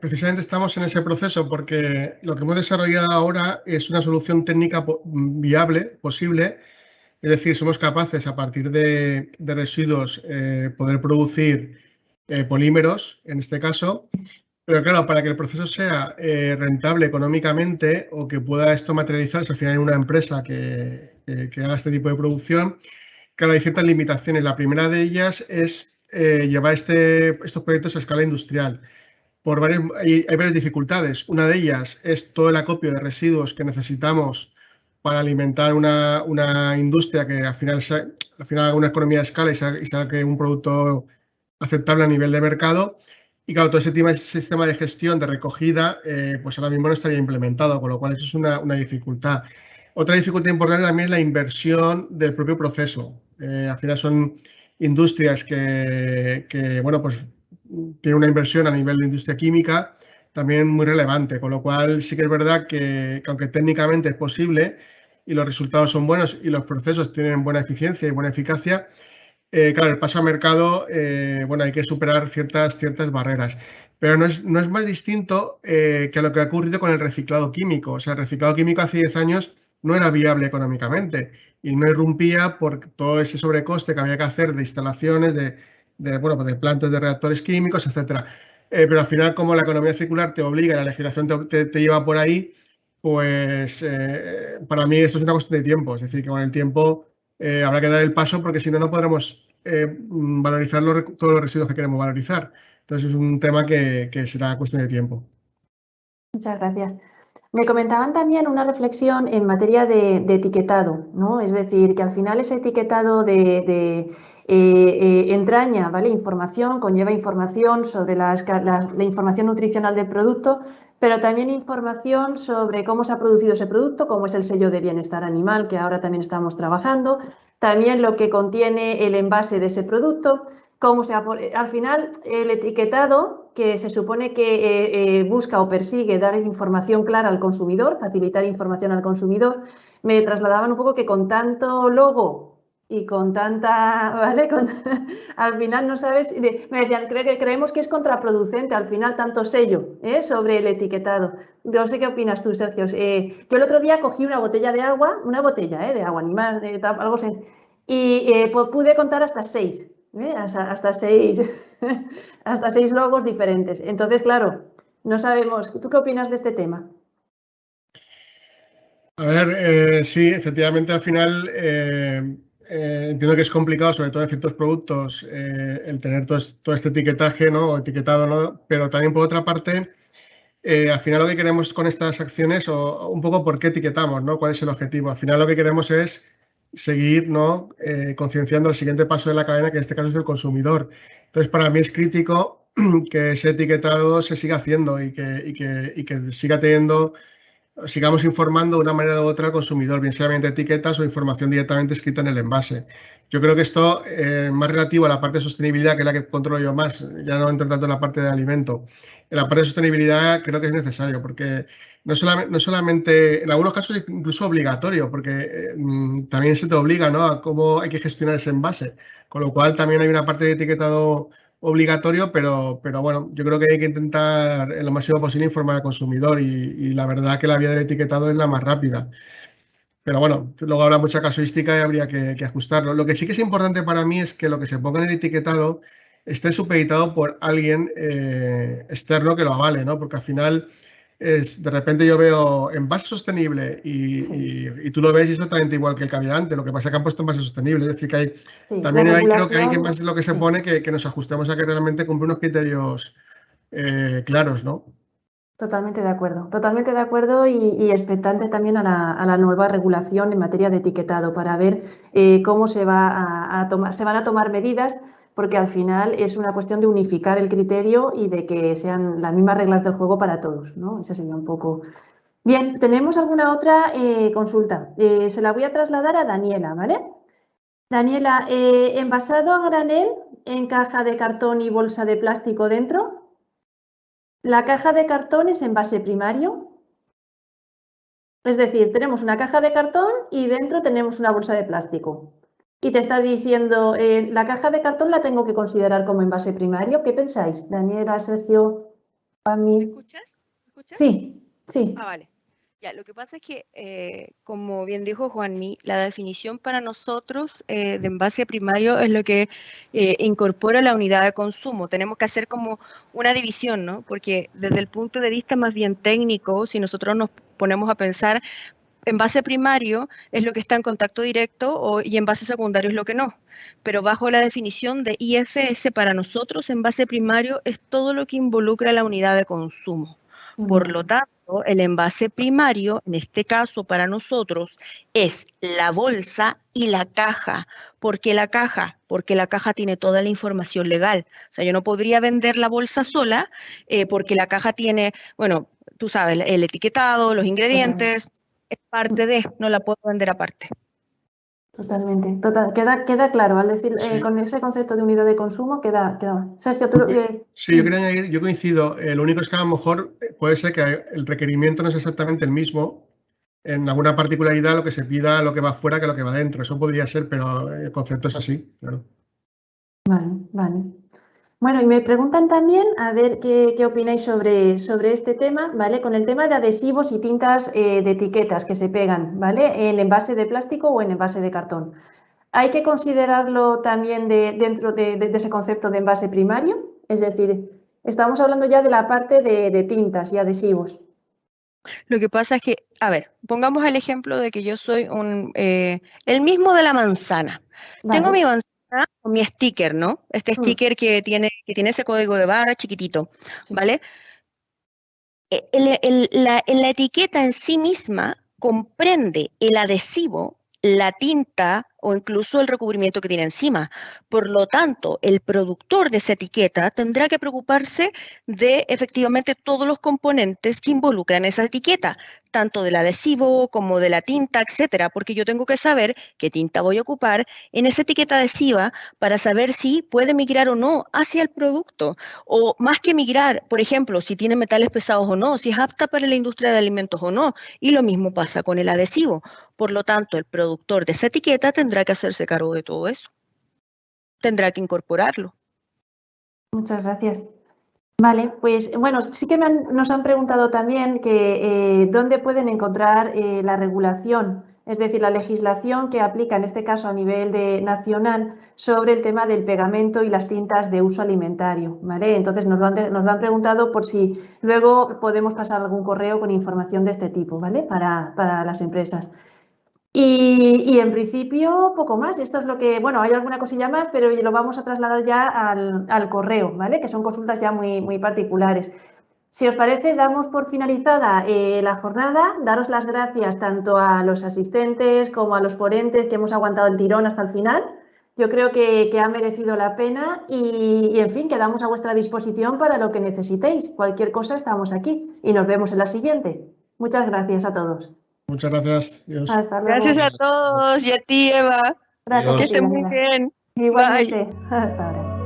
precisamente estamos en ese proceso porque lo que hemos desarrollado ahora es una solución técnica viable, posible, es decir, somos capaces a partir de residuos poder producir polímeros, en este caso, pero claro, para que el proceso sea rentable económicamente o que pueda esto materializarse al final en una empresa que haga este tipo de producción, claro, hay ciertas limitaciones. La primera de ellas es llevar estos proyectos a escala industrial. Hay varias dificultades. Una de ellas es todo el acopio de residuos que necesitamos para alimentar una industria que al final haga una economía de escala y saque un producto aceptable a nivel de mercado. Y claro, todo ese sistema de gestión de recogida, pues ahora mismo no estaría implementado, con lo cual eso es una dificultad. Otra dificultad importante también es la inversión del propio proceso. Al final son industrias que bueno, pues tienen una inversión a nivel de industria química también muy relevante, con lo cual sí que es verdad que aunque técnicamente es posible y los resultados son buenos y los procesos tienen buena eficiencia y buena eficacia, claro, el paso a mercado, bueno, hay que superar ciertas barreras. Pero no es más distinto que lo que ha ocurrido con el reciclado químico. O sea, el reciclado químico hace 10 años no era viable económicamente y no irrumpía por todo ese sobrecoste que había que hacer de instalaciones, bueno, pues de plantas de reactores químicos, etcétera. Pero al final, como la economía circular te obliga y la legislación te lleva por ahí, pues para mí esto es una cuestión de tiempo. Es decir, que con el tiempo habrá que dar el paso porque si no, no podremos valorizar todos los residuos que queremos valorizar. Entonces es un tema que será cuestión de tiempo. Muchas gracias. Me comentaban también una reflexión en materia de etiquetado, ¿no? Es decir, que al final ese etiquetado entraña, ¿vale? Información, conlleva información sobre la información nutricional del producto, pero también información sobre cómo se ha producido ese producto, cómo es el sello de bienestar animal, que ahora también estamos trabajando, también lo que contiene el envase de ese producto, al final el etiquetado, que se supone que busca o persigue dar información clara al consumidor, facilitar información al consumidor, me trasladaban un poco que con tanto logo y con tanta, ¿vale? Al final no sabes, me decían, creemos que es contraproducente al final tanto sello sobre el etiquetado. No sé qué opinas tú, Sergio. Yo el otro día cogí una botella de agua, de agua animal, algo así, y pude contar hasta 6. Hasta 6 hasta 6 logos diferentes. Entonces, claro, no sabemos. ¿Tú qué opinas de este tema? A ver, sí, efectivamente al final entiendo que es complicado, sobre todo en ciertos productos, el tener todo este etiquetaje, ¿no? O etiquetado, ¿no? Pero también por otra parte, al final lo que queremos con estas acciones, o un poco por qué etiquetamos, ¿no? ¿Cuál es el objetivo? Al final lo que queremos es seguir, ¿no? Concienciando el siguiente paso de la cadena, que en este caso es el consumidor. Entonces, para mí es crítico que ese etiquetado se siga haciendo y que siga teniendo, sigamos informando de una manera u otra al consumidor, bien sea mediante etiquetas o información directamente escrita en el envase. Yo creo que esto, más relativo a la parte de sostenibilidad, que es la que controlo yo más, ya no entro tanto en la parte de alimento, en la parte de sostenibilidad creo que es necesario, porque no solamente, en algunos casos es incluso obligatorio, porque también se te obliga, ¿no?, a cómo hay que gestionar ese envase, con lo cual también hay una parte de etiquetado obligatorio, pero bueno, yo creo que hay que intentar en lo máximo posible informar al consumidor y la verdad que la vía del etiquetado es la más rápida. Pero bueno, luego habrá mucha casuística y habría que ajustarlo. Lo que sí que es importante para mí es que lo que se ponga en el etiquetado esté supeditado por alguien externo que lo avale, ¿no? Porque al final de repente yo veo envase sostenible y tú lo ves exactamente igual que el que había antes. Lo que pasa es que han puesto envase sostenible. Es decir, que también creo que hay que más de lo que se pone que nos ajustemos a que realmente cumple unos criterios claros, ¿no? Totalmente de acuerdo y expectante también a la nueva regulación en materia de etiquetado para ver cómo se van a tomar medidas, porque al final es una cuestión de unificar el criterio y de que sean las mismas reglas del juego para todos, ¿no? Ese sería un poco. Bien, ¿tenemos alguna otra consulta? Se la voy a trasladar a Daniela, ¿vale? Daniela, envasado a granel en caja de cartón y bolsa de plástico dentro. La caja de cartón es envase primario. Es decir, tenemos una caja de cartón y dentro tenemos una bolsa de plástico. Y te está diciendo, la caja de cartón la tengo que considerar como envase primario. ¿Qué pensáis? Daniela, Sergio, Pami. ¿Me escuchas? ¿Me escuchas? Sí, sí. Ah, vale. Ya, lo que pasa es que, como bien dijo Juanmi, la definición para nosotros de envase primario es lo que incorpora la unidad de consumo. Tenemos que hacer como una división, ¿no? Porque desde el punto de vista más bien técnico, si nosotros nos ponemos a pensar, envase primario es lo que está en contacto directo y envase secundario es lo que no. Pero bajo la definición de IFS, para nosotros envase primario es todo lo que involucra la unidad de consumo. Por lo tanto, el envase primario, en este caso para nosotros, es la bolsa y la caja. ¿Por qué la caja? Porque la caja tiene toda la información legal. O sea, yo no podría vender la bolsa sola porque la caja tiene, bueno, tú sabes, el etiquetado, los ingredientes, es parte de, no la puedo vender aparte. Totalmente, queda claro, al decir, Sí. Con ese concepto de unidad de consumo queda. Sergio, tú... Sí, yo quería añadir, yo coincido, lo único es que a lo mejor puede ser que el requerimiento no es exactamente el mismo, en alguna particularidad lo que se pida, lo que va fuera que lo que va dentro, eso podría ser, pero el concepto es así, claro. Vale. Bueno, y me preguntan también, a ver qué opináis sobre este tema, ¿vale? Con el tema de adhesivos y tintas de etiquetas que se pegan, ¿vale? En envase de plástico o en envase de cartón. ¿Hay que considerarlo también dentro de ese concepto de envase primario? Es decir, estamos hablando ya de la parte de tintas y adhesivos. Lo que pasa es que, a ver, pongamos el ejemplo de que yo soy el mismo de la manzana. Vale. Tengo mi manzana con mi sticker, ¿no? Este sticker que tiene ese código de barra chiquitito, ¿vale? la etiqueta en sí misma comprende el adhesivo, la tinta o incluso el recubrimiento que tiene encima. Por lo tanto, el productor de esa etiqueta tendrá que preocuparse de efectivamente todos los componentes que involucran esa etiqueta, tanto del adhesivo como de la tinta, etcétera, porque yo tengo que saber qué tinta voy a ocupar en esa etiqueta adhesiva para saber si puede migrar o no hacia el producto, o más que migrar, por ejemplo, si tiene metales pesados o no, si es apta para la industria de alimentos o no, y lo mismo pasa con el adhesivo. Por lo tanto, el productor de esa etiqueta tendrá que hacerse cargo de todo eso. Tendrá que incorporarlo. Muchas gracias. Vale, pues bueno, sí que nos han preguntado también que dónde pueden encontrar la regulación, es decir, la legislación que aplica en este caso a nivel nacional sobre el tema del pegamento y las tintas de uso alimentario, ¿vale? Entonces nos lo han preguntado por si luego podemos pasar algún correo con información de este tipo, ¿vale? Para las empresas. Y en principio, poco más. Esto es lo que, bueno, hay alguna cosilla más, pero lo vamos a trasladar ya al correo, ¿vale? Que son consultas ya muy particulares. Si os parece, damos por finalizada la jornada. Daros las gracias tanto a los asistentes como a los ponentes que hemos aguantado el tirón hasta el final. Yo creo que ha merecido la pena y, en fin, quedamos a vuestra disposición para lo que necesitéis. Cualquier cosa estamos aquí y nos vemos en la siguiente. Muchas gracias a todos. Muchas gracias. Dios. Hasta luego. Gracias a todos y a ti, Eva. Gracias. Que estén muy bien. Igualmente. Hasta ahora.